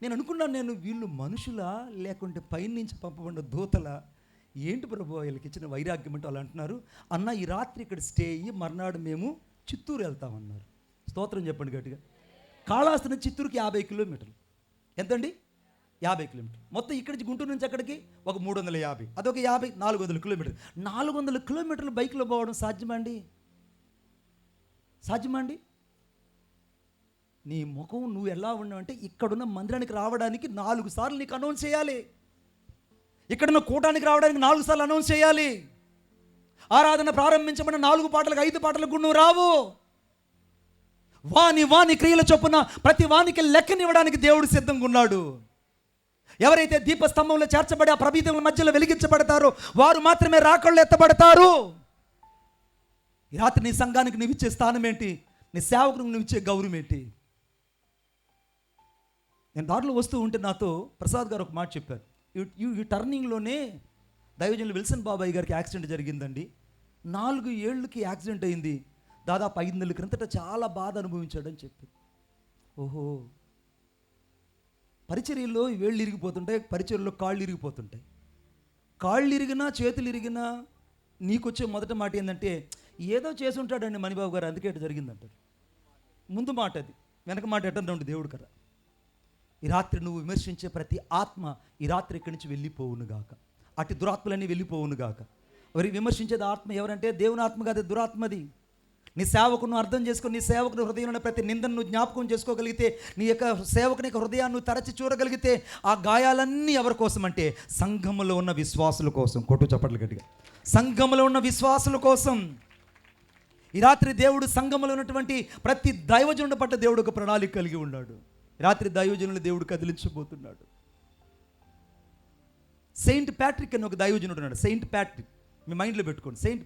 నేను అనుకున్నాను, నేను వీళ్ళు మనుషులా లేకుంటే పైనుంచి పంపబడిన దూతలా, ఏంటి ప్రభు వీళ్ళకి ఇచ్చిన వైరాగ్యం అంటే వాళ్ళు అంటున్నారు, అన్న ఈ రాత్రి ఇక్కడ స్టే అయ్యి మర్నాడు మేము చిత్తూరు వెళ్తామన్నారు. స్తోత్రం చెప్పండి గట్టిగా. కాళాస్త్రి నుంచి చిత్తూరుకి 50 కిలోమీటర్లు. ఎంతండి? 50 కిలోమీటర్లు. మొత్తం ఇక్కడి నుంచి గుంటూరు నుంచి అక్కడికి ఒక 350, అదొక 50, 400 కిలోమీటర్లు. 400 కిలోమీటర్లు బైక్లో పోవడం సాధ్యమా అండి? సాధ్యమా అండి? నీ ముఖం నువ్వు ఎలా ఉన్నావంటే, ఇక్కడున్న మందిరానికి రావడానికి 4 సార్లు నీకు అనౌన్స్ చేయాలి, ఇక్కడున్న కూటానికి రావడానికి 4 సార్లు అనౌన్స్ చేయాలి. ఆరాధన ప్రారంభించబడిన 4 పాటలకు 5 పాటలకు కూడా నువ్వు రావు. వాని క్రియల చొప్పున ప్రతి వానికి లెక్కనివ్వడానికి దేవుడు సిద్ధంగా ఉన్నాడు. ఎవరైతే దీపస్తంభంలో చేర్చబడి ఆ ప్రభీతముల మధ్యలో వెలిగించబడతారో వారు మాత్రమే రాకళ్ళు ఎత్తబడతారు. ఈ రాత్రి నీ సంఘానికి నువ్వు ఇచ్చే స్థానం ఏంటి? నీ సేవకునికి నువ్వు ఇచ్చే గౌరవం ఏంటి? నేను దాంట్లో వస్తూ ఉంటే నాతో ప్రసాద్ గారు ఒక మాట చెప్పారు. ఈ టర్నింగ్లోనే దైవజనులు విల్సన్ బాబాయ్ గారికి యాక్సిడెంట్ జరిగిందండి. 4 ఏళ్ళకి యాక్సిడెంట్ అయింది. దాదాపు 5 నెలల క్రిందట చాలా బాధ అనుభవించాడని చెప్పి. ఓహో, పరిచర్యల్లో వేళ్ళు ఇరిగిపోతుంటాయి, పరిచర్యల్లో కాళ్ళు ఇరిగిపోతుంటాయి. కాళ్ళు ఇరిగినా చేతులు ఇరిగినా నీకొచ్చే మొదటి మాట ఏంటంటే, ఏదో చేసి ఉంటాడండి మణిబాబు గారు, అందుకే ఇటు జరిగిందంటారు. ముందు మాట అది, వెనక మాట ఎట్టంటే ఉంటుంది దేవుడు కదా. ఈ రాత్రి నువ్వు విమర్శించే ప్రతి ఆత్మ ఈ రాత్రి ఇక్కడి నుంచి వెళ్ళిపోవును గాక. అటు దురాత్మలన్నీ వెళ్ళిపోవును గాక. మరి విమర్శించేది ఆత్మ ఎవరంటే దేవుని ఆత్మ కాదు, దురాత్మది. నీ సేవకును అర్థం చేసుకుని, నీ సేవకుని హృదయంలో ప్రతి నిందను నువ్వు జ్ఞాపకం చేసుకోగలిగితే, నీ యొక్క సేవకుని యొక్క హృదయాన్ని నువ్వు తరచి చూడగలిగితే, ఆ గాయాలన్నీ ఎవరి కోసం అంటే సంఘములో ఉన్న విశ్వాసుల కోసం. కొట్టు చప్పట్లు గట్టిగా. సంఘములో ఉన్న విశ్వాసుల కోసం. ఈ రాత్రి దేవుడు సంఘములో ఉన్నటువంటి ప్రతి దైవజనుడి పట్ల దేవుడు ఒక ప్రణాళిక కలిగి ఉన్నాడు. రాత్రి దైవజనులు దేవుడు కదిలించబోతున్నాడు. సెయింట్ ప్యాట్రిక్ అని ఒక దైవజనుడు ఉన్నాడు. సెయింట్ ప్యాట్రిక్, మీ మైండ్లో పెట్టుకోండి. సెయింట్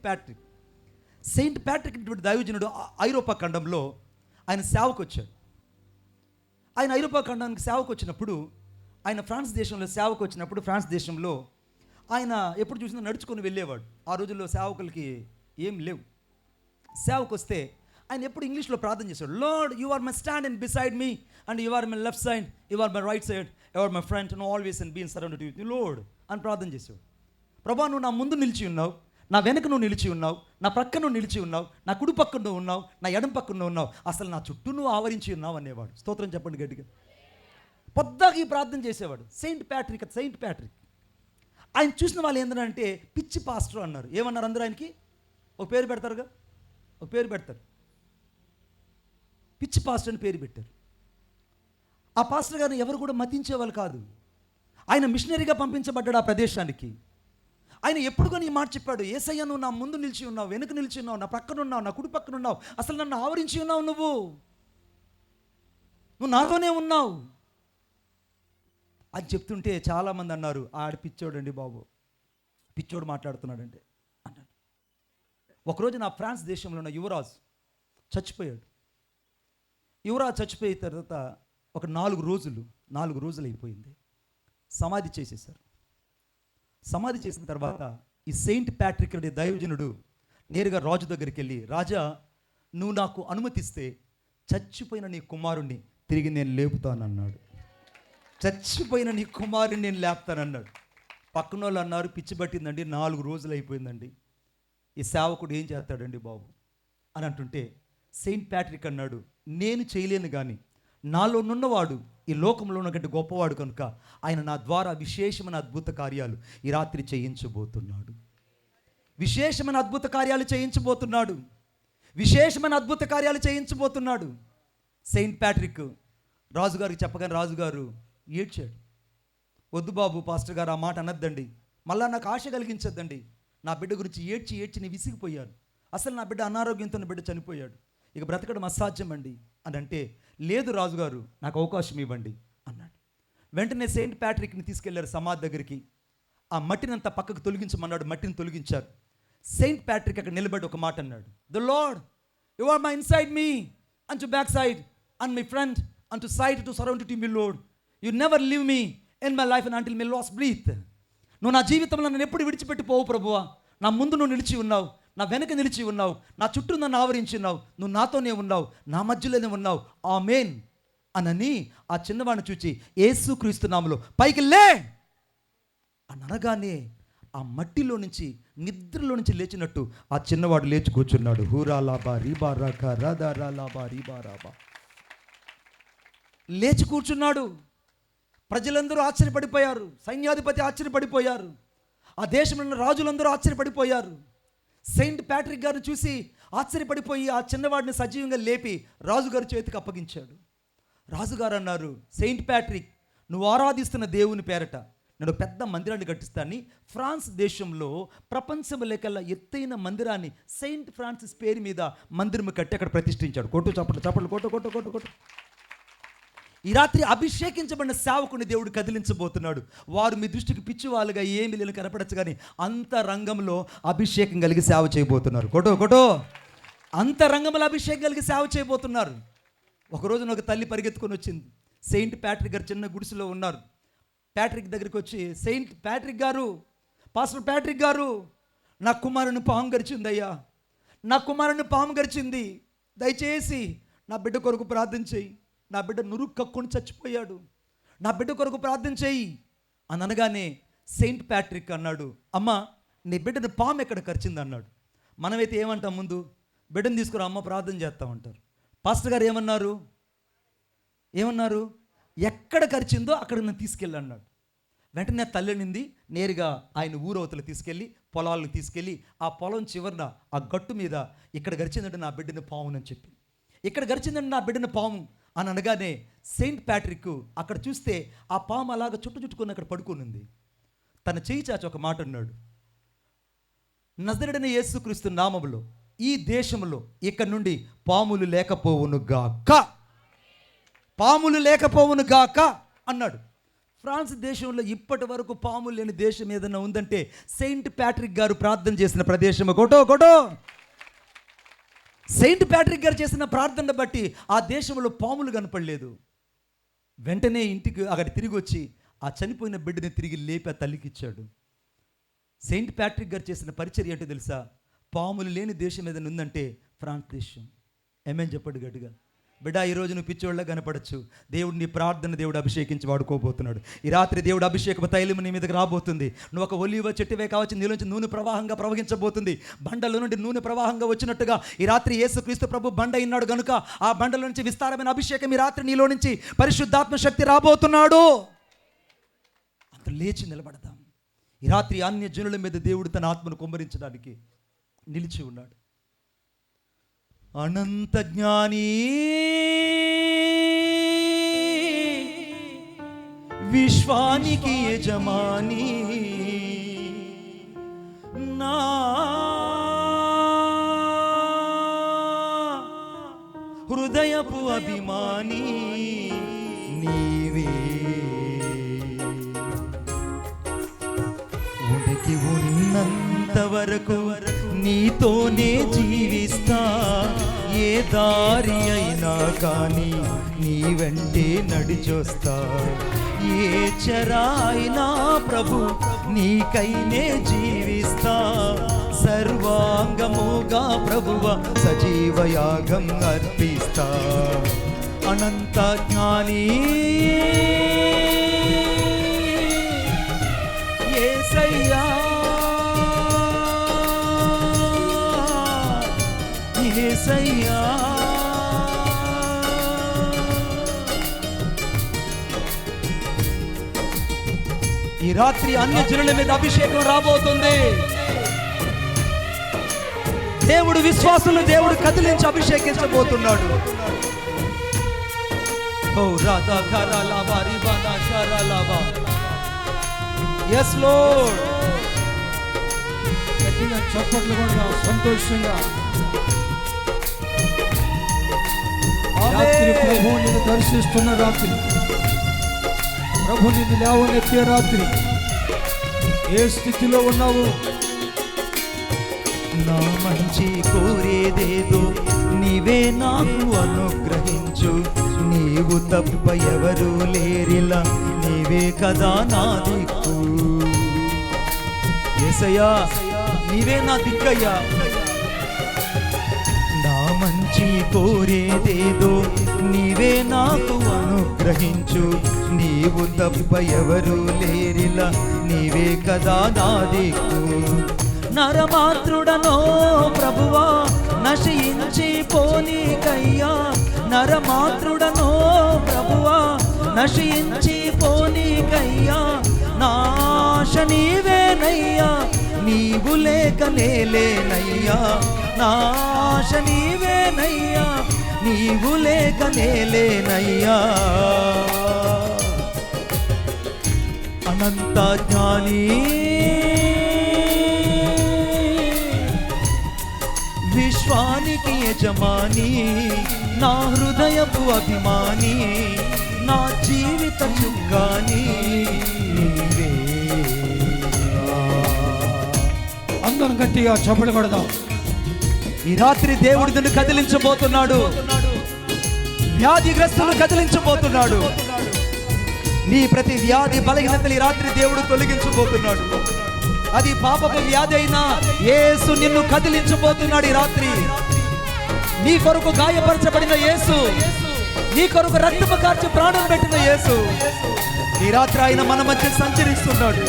ప్యాట్రిక్ ఇటువంటి దైవజనుడు ఐరోపా ఖండంలో ఆయన సేవకు వచ్చాడు. ఆయన ఐరోపా ఖండానికి సేవకు వచ్చినప్పుడు, ఆయన ఫ్రాన్స్ దేశంలో సేవకు వచ్చినప్పుడు, ఫ్రాన్స్ దేశంలో ఆయన ఎప్పుడు చూసినా నడుచుకొని వెళ్ళేవాడు. ఆ రోజుల్లో సేవకులకి ఏం లేవు. సేవకు వస్తే ఆయన ఎప్పుడు ఇంగ్లీష్లో ప్రార్థన చేశాడు. Lord, you are my stand and beside me, and you are my left side, you are my right side, you are my front, and always and been surrounded with you Lord అని ప్రార్థన చేశాడు. ప్రభా, నువ్వు నా ముందు నిలిచి ఉన్నావు, నా వెనక నువ్వు నిలిచి ఉన్నావు, నా ప్రక్క నువ్వు నిలిచి ఉన్నావు, నా కుడి పక్క నువ్వు ఉన్నావు, నా ఎడం పక్క నువ్వు ఉన్నావు, అసలు నా చుట్టూ నువ్వు ఆవరించి ఉన్నావు అనేవాడు. స్తోత్రం చెప్పండి గట్టిగా. పొద్దాక ఈ ప్రార్థన చేసేవాడు సెయింట్ ప్యాట్రిక్. ఆయన చూసిన వాళ్ళు ఏంటంటే పిచ్చి పాస్టర్ అన్నారు. ఏమన్నారు అందరూ? ఆయనకి ఒక పేరు పెడతారుగా, ఒక పేరు పెడతారు, పిచ్చి పాస్టర్ అని పేరు పెట్టారు. ఆ పాస్టర్ గారిని ఎవరు కూడా మతించేవాళ్ళు కాదు. ఆయన మిషనరీగా పంపించబడ్డాడు ఆ ప్రదేశానికి. ఆయన ఎప్పుడు కానీ ఈ మాట చెప్పాడు, యేసయ్య నువ్వు నా ముందు నిలిచి ఉన్నావు, వెనుక నిలిచి ఉన్నావు, నా పక్కన ఉన్నావు, నా కుడి పక్కన ఉన్నావు, అసలు నన్ను ఆవరించి ఉన్నావు, నువ్వు నాతోనే ఉన్నావు అని చెప్తుంటే చాలామంది అన్నారు, ఆడ పిచ్చోడండి బాబు, పిచ్చోడు మాట్లాడుతున్నాడంటే అన్నాడు. ఒకరోజు నా ఫ్రాన్స్ దేశంలో ఉన్న యువరాజు చచ్చిపోయాడు. యువరాజు చచ్చిపోయిన తర్వాత ఒక 4 రోజులు అయిపోయింది. సమాధి చేసేశారు. సమాధి చేసిన తర్వాత ఈ సెయింట్ ప్యాట్రిక్ అనే దైవజనుడు నేరుగా రాజు దగ్గరికి వెళ్ళి, రాజా, నువ్వు నాకు అనుమతిస్తే చచ్చిపోయిన నీ కుమారుణ్ణి తిరిగి నేను లేపుతానన్నాడు. చచ్చిపోయిన నీ కుమారుని నేను లేపుతానన్నాడు. పక్కన వాళ్ళు అన్నారు, పిచ్చి పట్టిందండి, 4 రోజులు అయిపోయిందండి, ఈ సేవకుడు ఏం చేస్తాడండి బాబు అని అంటుంటే సెయింట్ ప్యాట్రిక్ అన్నాడు, నేను చేయలేను కానీ నాలో నున్నవాడు ఈ లోకంలో ఉన్నకంటే గొప్పవాడు కనుక ఆయన నా ద్వారా విశేషమైన అద్భుత కార్యాలు ఈ రాత్రి చేయించబోతున్నాడు. విశేషమైన అద్భుత కార్యాలు చేయించబోతున్నాడు. విశేషమైన అద్భుత కార్యాలు చేయించబోతున్నాడు. సెయింట్ ప్యాట్రిక్ రాజుగారికి చెప్పగానే రాజుగారు ఏడ్చాడు. వద్దు బాబు పాస్టర్ గారు, ఆ మాట అనద్దండి, మళ్ళా నాకు ఆశ కలిగించద్దండి. నా బిడ్డ గురించి ఏడ్చి నేను విసిగిపోయాను. అసలు నా బిడ్డ అనారోగ్యంతో నా బిడ్డ చనిపోయాడు, ఇక బ్రతకడం అసాధ్యం అండి అని అంటే, లేదు రాజుగారు నాకు అవకాశం ఇవ్వండి అన్నాడు. వెంటనే సెయింట్ ప్యాట్రిక్ని తీసుకెళ్లారు సమాధి దగ్గరికి. ఆ మట్టిని అంతా పక్కకు తొలగించమన్నాడు. మట్టిని తొలగించారు. సెయింట్ ప్యాట్రిక్ అక్కడ నిలబడి ఒక మాట అన్నాడు, the Lord you are my inside me and to back side and my front and to side to surround to me Lord, you never leave me in my life until my last breath. నువ్వు నా జీవితంలో నన్ను ఎప్పుడు విడిచిపెట్టిపోవు ప్రభువా. నా ముందు నువ్వు నిలిచి ఉన్నావు, నా వెనక నిలిచి ఉన్నావు, నా చుట్టూ నన్ను ఆవరించి ఉన్నావు, నువ్వు నాతోనే ఉన్నావు, నా మధ్యలోనే ఉన్నావు, ఆమేన్ అనని ఆ చిన్నవాడిని చూచి యేసుక్రీస్తు నామములో పైకి లే అని అనగానే ఆ మట్టిలో నుంచి, నిద్రలో నుంచి లేచినట్టు ఆ చిన్నవాడు లేచి కూర్చున్నాడు. హూరా లాబా రీబా రాకా రాదా రా లాబా రీబా రాబా లేచి కూర్చున్నాడు. ప్రజలందరూ ఆశ్చర్యపడిపోయారు. సైన్యాధిపతి ఆశ్చర్యపడిపోయారు. ఆ దేశంలో ఉన్న రాజులందరూ ఆశ్చర్యపడిపోయారు. సెయింట్ ప్యాట్రిక్ గారిని చూసి ఆశ్చర్యపడిపోయి ఆ చిన్నవాడిని సజీవంగా లేపి రాజుగారి చేతికి అప్పగించాడు. రాజుగారు అన్నారు, సెయింట్ ప్యాట్రిక్ నువ్వు ఆరాధిస్తున్న దేవుని పేరట నేను పెద్ద మందిరాన్ని కట్టిస్తాను. ఫ్రాన్స్ దేశంలో ప్రపంచంలోకెల్లా ఎత్తైన మందిరాన్ని సెయింట్ ఫ్రాన్సిస్ పేరు మీద మందిరం కట్టి అక్కడ ప్రతిష్ఠించాడు. కొట్టు చప్పట్లు చప్పట్లు కొట్టు కొట్టు కొట్టు కొట్టు. ఈ రాత్రి అభిషేకించబడిన సేవకుని దేవుడు కదిలించబోతున్నాడు. వారు మీ దృష్టికి పిచ్చివాళ్ళుగా ఏమి లేని కనపడచ్చు, కానీ అంత రంగంలో అభిషేకం కలిగి సేవ చేయబోతున్నారు. కొటో కొటో అంత రంగంలో అభిషేకం కలిగి సేవ చేయబోతున్నారు. ఒకరోజు ఒక తల్లి పరిగెత్తుకొని వచ్చింది. సెయింట్ ప్యాట్రిక్ గారు చిన్న గుడిసెలో ఉన్నారు. ప్యాట్రిక్ దగ్గరికి వచ్చి, సెయింట్ ప్యాట్రిక్ గారు, పాస్టర్ ప్యాట్రిక్ గారు, నా కుమారుని పాము గరిచిందయ్యా, నా కుమారుని పాము గరిచింది, దయచేసి నా బిడ్డ కొరకు ప్రార్థన చేయి, నా బిడ్డ నురుగు కక్కుని చచ్చిపోయాడు, నా బిడ్డ కొరకు ప్రార్థన చేయి అని అనగానే సెయింట్ ప్యాట్రిక్ అన్నాడు, అమ్మ నీ బిడ్డను పాము ఎక్కడ కరిచింది అన్నాడు. మనమైతే ఏమంటాం, ముందు బిడ్డను తీసుకురా అమ్మ ప్రార్థన చేస్తామంటారు. పాస్టర్ గారు ఏమన్నారు, ఎక్కడ కరిచిందో అక్కడ నన్ను తీసుకెళ్ళి అన్నాడు. వెంటనే తల్లినింది నేరుగా ఆయన ఊరవతలు తీసుకెళ్ళి పొలాలను తీసుకెళ్ళి ఆ పొలం చివరన ఆ గట్టు మీద ఇక్కడ గరిచిందంటే నా బిడ్డను పామునని చెప్పి, ఇక్కడ గరిచిందంటే నా బిడ్డను పాము అని అనగానే సెయింట్ ప్యాట్రిక్ అక్కడ చూస్తే ఆ పాము అలాగ చుట్టుకొని అక్కడ పడుకొని ఉంది. తన చేయి చాచి ఒక మాట అన్నాడు, నజరేయుడైన యేసుక్రీస్తు నామములో ఈ దేశంలో ఇక్కడ నుండి పాములు లేకపోవును గాక, పాములు లేకపోవును గాక అన్నాడు. ఫ్రాన్స్ దేశంలో ఇప్పటి వరకు పాములు లేని దేశం ఏదైనా ఉందంటే సెయింట్ ప్యాట్రిక్ గారు ప్రార్థన చేసిన ప్రదేశం. కొటో కొటో సెయింట్ ప్యాట్రిక్ గారు చేసిన ప్రార్థన బట్టి ఆ దేశంలో పాములు కనపడలేదు. వెంటనే ఇంటికి అక్కడ తిరిగి వచ్చి ఆ చనిపోయిన బిడ్డని తిరిగి లేపి ఆ తల్లికి ఇచ్చాడు. సెయింట్ ప్యాట్రిక్ గారు చేసిన పరిచర్య ఏంటో తెలుసా? పాములు లేని దేశం ఏదైనా ఉందంటే ఫ్రాన్స్ దేశం. ఏమేం చెప్పాడు గట్టిగా? బిడ్డ ఈరోజు నువ్వు పిచ్చోళ్ళ కనపడచ్చు, దేవుడు నీ ప్రార్థన దేవుడు అభిషేకించి వాడుకోబోతున్నాడు. ఈ రాత్రి దేవుడు అభిషేకపు తైలము నీ మీదకి రాబోతుంది. నువ్వు ఒక ఒలీవ చెట్టువే కావచ్చు, నీలోంచి నూనె ప్రవాహంగా ప్రవహించబోతుంది. బండలో నుండి నూనె ప్రవాహంగా వచ్చినట్టుగా ఈ రాత్రి యేసుక్రీస్తు ప్రభు బండ అయినాడు కనుక ఆ బండలో నుంచి విస్తారమైన అభిషేకం ఈ రాత్రి నీలో నుంచి పరిశుద్ధాత్మ శక్తి రాబోతున్నాడు. అంత లేచి నిలబడదాం. ఈ రాత్రి అన్య జనుల మీద దేవుడు తన ఆత్మను కుమ్మరించడానికి నిలిచి ఉన్నాడు. అనంత జ్ఞాని విశ్వానికి యజమాని నా హృదయపు అభిమాని నీవే, ఉనికి ఉన్నంత వరకు నీతోనే జీవిస్తా, ఏ దారి అయినా కానీ నీ వెంటే నడిచొస్తా. ఏ చరాయినా ప్రభు నీకైనే జీవిస్తా, సర్వాంగముగా ప్రభువ సజీవయాగం అర్పిస్తా. అనంత జ్ఞాని యేసయ్యా, యేసయ్యా. ఈ రాత్రి అన్య జనుల మీద అభిషేకం రాబోతుంది. దేవుడు విశ్వాసులను దేవుడు కదిలించి అభిషేకించబోతున్నాడు. ఓ రాధా ఖరాలాబా రిబానా షరాలాబా. yes lord.
గట్టిగా చప్పట్లు కొడదాం సంతోషంగా. రాత్రి ప్రభు నిన్ను దర్శిస్తున్న రాత్రి, ప్రభు నిన్ను లేవనెత్తే రాత్రి. ఏ స్థితిలో ఉన్నావు?
నా మంచి కోరేదేదో నీవే నాకు అనుగ్రహించు, నీవు తప్ప ఎవరు లేరిలా, నీవే కదా నా దిక్కు. యేసయ్యా నీవే నా దిక్కయ్యా. నా మంచి కోరేదేదో నీవే నాకు అనుగ్రహించు, నీవు తప్ప ఎవరు లేరిలా, నీవే కదా నా దిక్కు. నరమాత్రుడనో ప్రభువా నశించి పోనీకయ్యా, నరమాత్రుడనో ప్రభువా నశించి పోనీకయ్యా. నాశ నీవేనయ్యా, నీవు లేక నేలేనయ్యా. నాశ నీవేనయ్యా, నీవు లేక నేలేనయ్యా. అనంత జ్ఞాని విశ్వానికి యజమాని, నా హృదయపు అభిమాని, నా జీవిత చుక్కాని నీవే.
అందరం గట్టిగా చప్పట్లు కొడదాం.
ఈ రాత్రి దేవుడు నిన్ను కదిలించబోతున్నాడు. వ్యాధిగ్రస్తులను కదిలించబోతున్నాడు. నీ ప్రతి వ్యాధి బలహీనతలు ఈ రాత్రి దేవుడు తొలగించబోతున్నాడు. అది పాపపు వ్యాధి అయినా యేసు నిన్ను కదిలించబోతున్నాడు. ఈ రాత్రి నీ కొరకు గాయపరచబడిన యేసు, నీ కొరకు రక్తము కార్చి ప్రాణం పెట్టిన యేసు ఈ రాత్రి ఆయన మన మధ్య సంచరిస్తున్నాడు.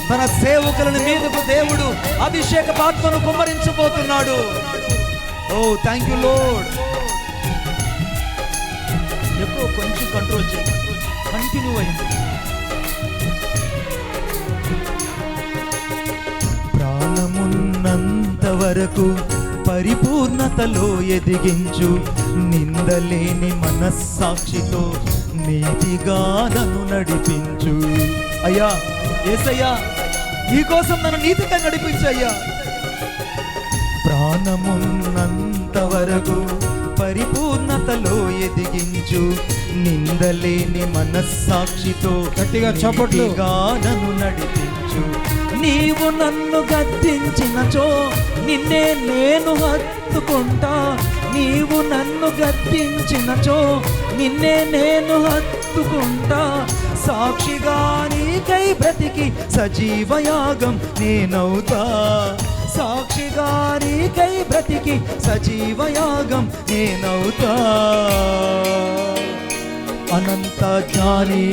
తన సేవకులను మీదకు దేవుడు అభిషేక ఆత్మను కుమ్మరించబోతున్నాడు. ఓ థ్యాంక్ యూ లార్డ్. ఎక్కువ కొంచెం కంట్రోల్ చేయి, కంటిన్యూ అయింది. ప్రాణమున్నంత వరకు పరిపూర్ణతలో ఎదిగించు, నిందలేని మనస్సాక్షితో నీతిగా నన్ను నడిపించు. అయ్యా యేసయ్యా, నీకోసం నన్ను నీతిగా నడిపించయ్యా. ప్రాణమున్నంత వరకు పరిపూర్ణతలో ఎదిగించు, నిందలేని మనస్సాక్షితో
గట్టిగా చప్పట్లుగా
నన్ను నడిపించు. నీవు నన్ను గద్దించినచో నిన్నే నేను హత్తుకుంటా, నీవు నన్ను గద్దించినచో నిన్నే నేను హత్తుకుంటా. సాక్షిగా నీకై బ్రతికి సజీవయాగం నేనవుతా, సాక్షిగా నీకై బ్రతికి సజీవయాగం నేనవుతా. అనంత జ్ఞాని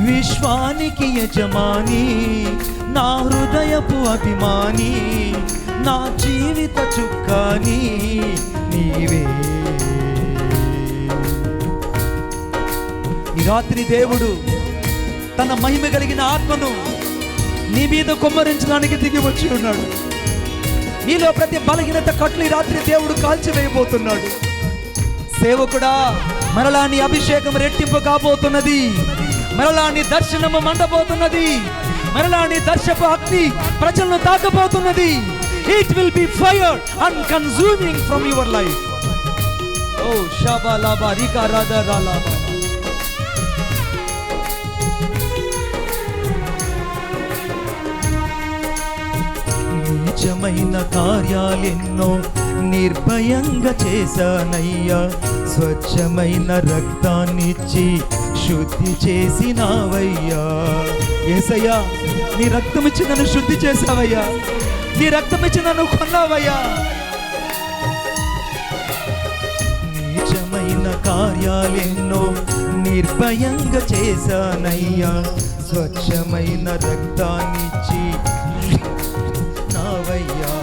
విశ్వానికి యజమాని, నా హృదయపు అభిమాని, నా జీవిత చుక్కాని నీవే. ఈ రాత్రి దేవుడు తన మహిమ కలిగిన ఆత్మను నీ మీద కుమ్మరించడానికి దిగి వచ్చి ఉన్నాడు. నీలో ప్రతి బలహీనత కట్లు ఈ రాత్రి దేవుడు కాల్చివేయబోతున్నాడు. సేవకుడా, మరలా నీ అభిషేకం రెట్టింపు కాబోతున్నది. మరలా నీ దర్శనము మండబోతున్నది. మరలా నీ దర్శపు అగ్ని ప్రజలను తాకబోతున్నది. It will be fire and consuming from your life. Oh shaba laba rika rada ralaba. నీచమైన కార్యాలెన్నో నిర్భయంగా చేశానయ్యా, స్వచ్ఛమైన రక్తాన్నిచ్చి శుద్ధి చేసినావయ్యా. యేసయ్యా, నీ రక్తం ఇచ్చి నన్ను శుద్ధి చేసావయ్యా, నీ రక్తం ఇచ్చి నన్ను కొన్నావయ్యా. నీచమైన కార్యాలెన్నో నిర్భయంగా చేశానయ్యా, స్వచ్ఛమైన రక్తాన్నిచ్చి నావయ్యా.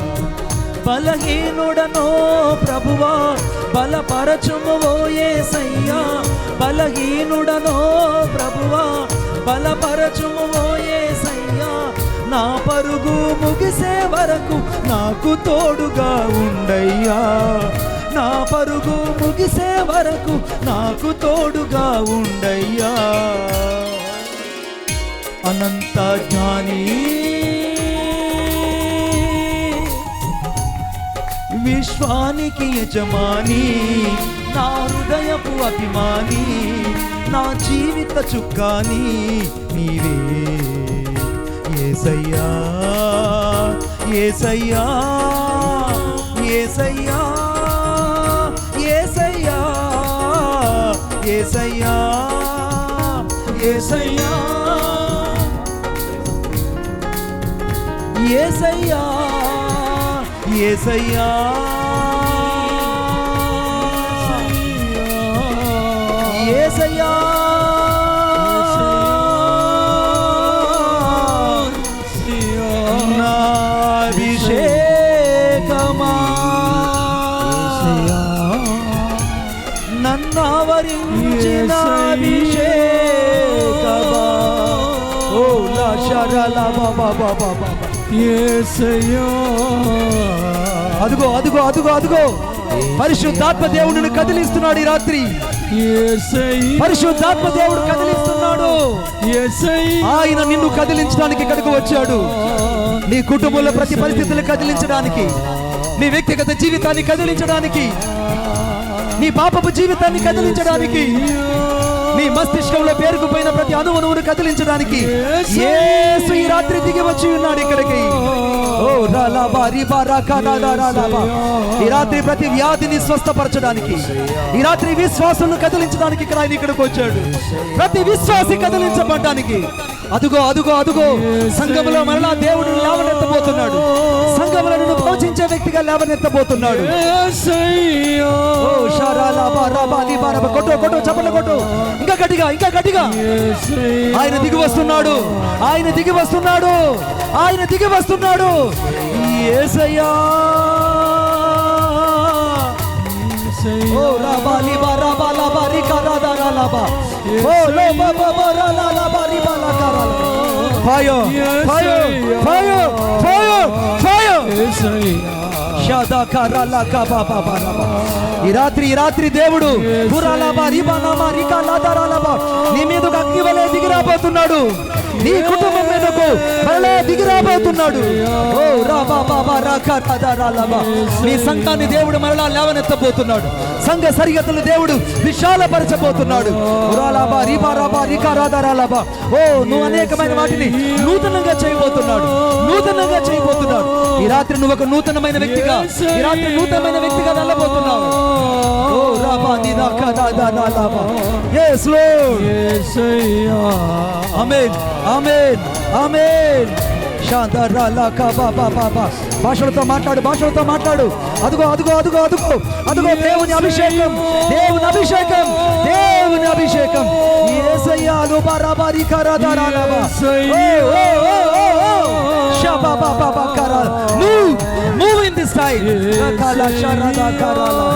బలహీనుడనో ప్రభువా బలపరచుము ఓ యేసయ్యా, బలహీనుడనో ప్రభువా బలపరచుము ఓ యేసయ్యా. నా పరుగు ముగిసే వరకు నాకు తోడుగా ఉండయ్యా, నా పరుగు ముగిసే వరకు నాకు తోడుగా ఉండయ్యా. అనంత జ్ఞాని విశ్వానికి యజమాని, నా హృదయపు అభిమాని, నా జీవిత చుక్కాని నీవే యేసయ్యా, యేసయ్యా, యేసయ్యా, యేసయ్యా, యేసయ్యా, యేసయ్యా, యేసయ్యా, యేసయ్యా, యేసయ్యా. నా అభిషేకమా నన్ను ఆవరించిన అభిషేకమా. ఓ లా షరలా బాబా బాబా బాబా.
యేసయ్యా,
అదుగో అదుగో అదుగో అదుగో పరిశుద్ధాత్మ దేవుడిని కదిలిస్తున్నాడు ఈ రాత్రి. పరిశుద్ధాత్మ దేవుడు కదిలిస్తున్నాడు. ఆయన నిన్ను కదిలించడానికి ఇక్కడికి వచ్చాడు. నీ కుటుంబంలో ప్రతి పరిస్థితులు కదిలించడానికి, నీ వ్యక్తిగత జీవితాన్ని కదిలించడానికి, నీ పాపపు జీవితాన్ని కదిలించడానికి, నీ మస్తిష్కంలో పేరుకుపోయిన ప్రతి అణువును కదిలించడానికి యేసు ఈ రాత్రి దిగి వచ్చి ఉన్నాడు ఇక్కడికి. ఓ రాలాబా రిబా రాకా రాలాబా. ఈ రాత్రి ప్రతి వ్యాధిని స్వస్థపరచడానికి, ఈ రాత్రి విశ్వాసులను కదిలించడానికి ఇక్కడ ఆయన ఇక్కడికి వచ్చాడు. ప్రతి విశ్వాసి కదిలించబడడానికి. అదుగో అదుగో అదుగో సంఘములో మరలా దేవుడిని లేవనెత్తబోతున్నాడు. సంఘములో నిన్ను పోషించే వ్యక్తిగా లేవనెత్తబోతున్నాడు. కొట్టు కొట్టు చప్పట్లు కొట్టు, ఇంకా గట్టిగా ఇంకా గట్టిగా. ఆయన దిగి వస్తున్నాడు, ఆయన దిగి వస్తున్నాడు, ఆయన దిగి వస్తున్నాడు. యేసయ్యా, ఓ రాబా లిబా రాబా లాబా రికా రాదా రాలాబా. ఓ లోబా బాబా రాలా లాబా రిబా లాకా రాలా. Fire fire fire fire fire. షాదా కరాలా కబా బాబా రాబా. ఈ రాత్రి దేవుడు పురాలాబా రిబా నామా రికా లాదా రాలాబా నీ మీదకు అగ్ని వలె దిగి రాబోతున్నాడు. నీ కుటుంబం మీదకు మరలా దిగి రాబోతున్నాడు. ఓ రాబా బాబా రాకా రాదా రాలాబా. నీ సంఘాన్ని దేవుడు మరలా లేవనెత్తబోతున్నాడు. సంఘ సరిహద్దులు దేవుడు విశాలపరచబోతున్నాడు. పురాలాబా రిబా రాబా రికా రాదా రాలాబా. ఓ నువ్వు అనేకమైన వాటిని నూతనంగా చేయబోతున్నాడు, నూతనంగా చేయబోతున్నాడు. ఈ రాత్రి నువ్వు ఒక నూతనమైన వ్యక్తిగా, ఈ రాత్రి నూతనమైన వ్యక్తిగా వెళ్ళబోతున్నావు. ఓ రాబా నిదా కదా రాలాబా. yes lord, యేసయ్యా. ఆమేన్ ఆమేన్ ఆమేన్. శాంతరాలా కబా బాబా. భాషలతో మాట్లాడు, భాషలతో మాట్లాడు. అదుగో అదుగో అదుగో అదుగో అదుగో దేవుని అభిషేకం, దేవుని అభిషేకం, దేవుని అభిషేకం. యేసయ్యా లోబా రాబా రికా రాదా రాలాబా. షాబా బాబా కరా. Move in this side. కలా షరదా కరాలా.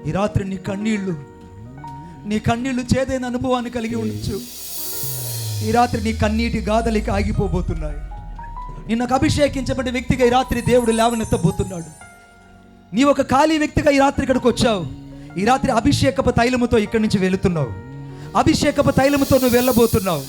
ఈ రాత్రి నీ కన్నీళ్లు చేదైన అనుభవాన్ని కలిగి ఉండొచ్చు. ఈ రాత్రి నీ కన్నీటి గాథలికి ఆగిపోబోతున్నాయి. నిన్నకు అభిషేకించబడిన వ్యక్తిగా ఈ రాత్రి దేవుడు లేవనెత్తబోతున్నాడు. నీ ఒక ఖాళీ వ్యక్తిగా ఈ రాత్రి ఇక్కడికి వచ్చావు. ఈ రాత్రి అభిషేకపు తైలముతో ఇక్కడి నుంచి వెళుతున్నావు. అభిషేకపు తైలముతో నువ్వు వెళ్ళబోతున్నావు.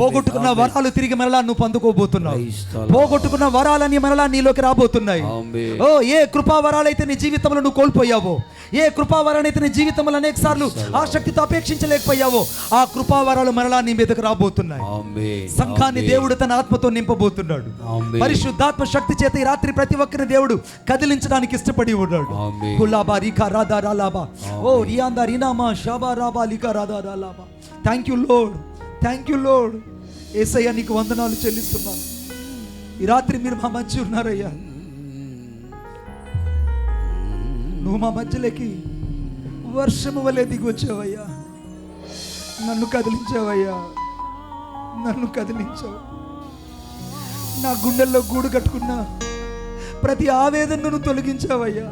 పోగొట్టుకున్న వరాలు తిరిగి మరలా నువ్వు పొందుకోబోతున్నావు.
Praise the Lord.
పోగొట్టుకున్న వరాలని మరలా నీలోకి రాబోతున్నాయి.
Amen.
ఓ ఏ కృపా వరాలైతే నీ జీవితంలో నువ్వు కోల్పోయావో, ఏ కృపా వరాలైతే నీ జీవితంలో అనేక సార్లు ఆ శక్తితో అపేక్షించలేకపోయావో, ఆ కృపా వరాలు మరలా నీ మీదకు రాబోతున్నాయి.
Amen.
సంఘాన్ని దేవుడు తన ఆత్మతో నింపబోతున్నాడు.
Amen.
పరిశుద్ధాత్మ శక్తి చేత ఈ రాత్రి ప్రతి ఒక్కరిని దేవుడు కదిలించడానికి ఇష్టపడి ఉన్నాడు.
Amen.
కులాబా రికా రాదా రాలాబా, ఓ రియాందా రినామా షాబా రాబా లికా రాదా రాలాబా. Thank you Lord, thank you Lord. Yesayya నీకు వందనాలు చెల్లిస్తున్నాను. ఈ రాత్రి మీరు మా మధ్య ఉన్నారయ్యా. నువ్వు మా మధ్యలోకి వర్షము వలె దిగి వచ్చావయ్యా. నన్ను కదిలించావయ్యా, నన్ను కదిలించావు. నా గుండెల్లో గూడు కట్టుకున్నా ప్రతి ఆవేదనను తొలగించావయ్యా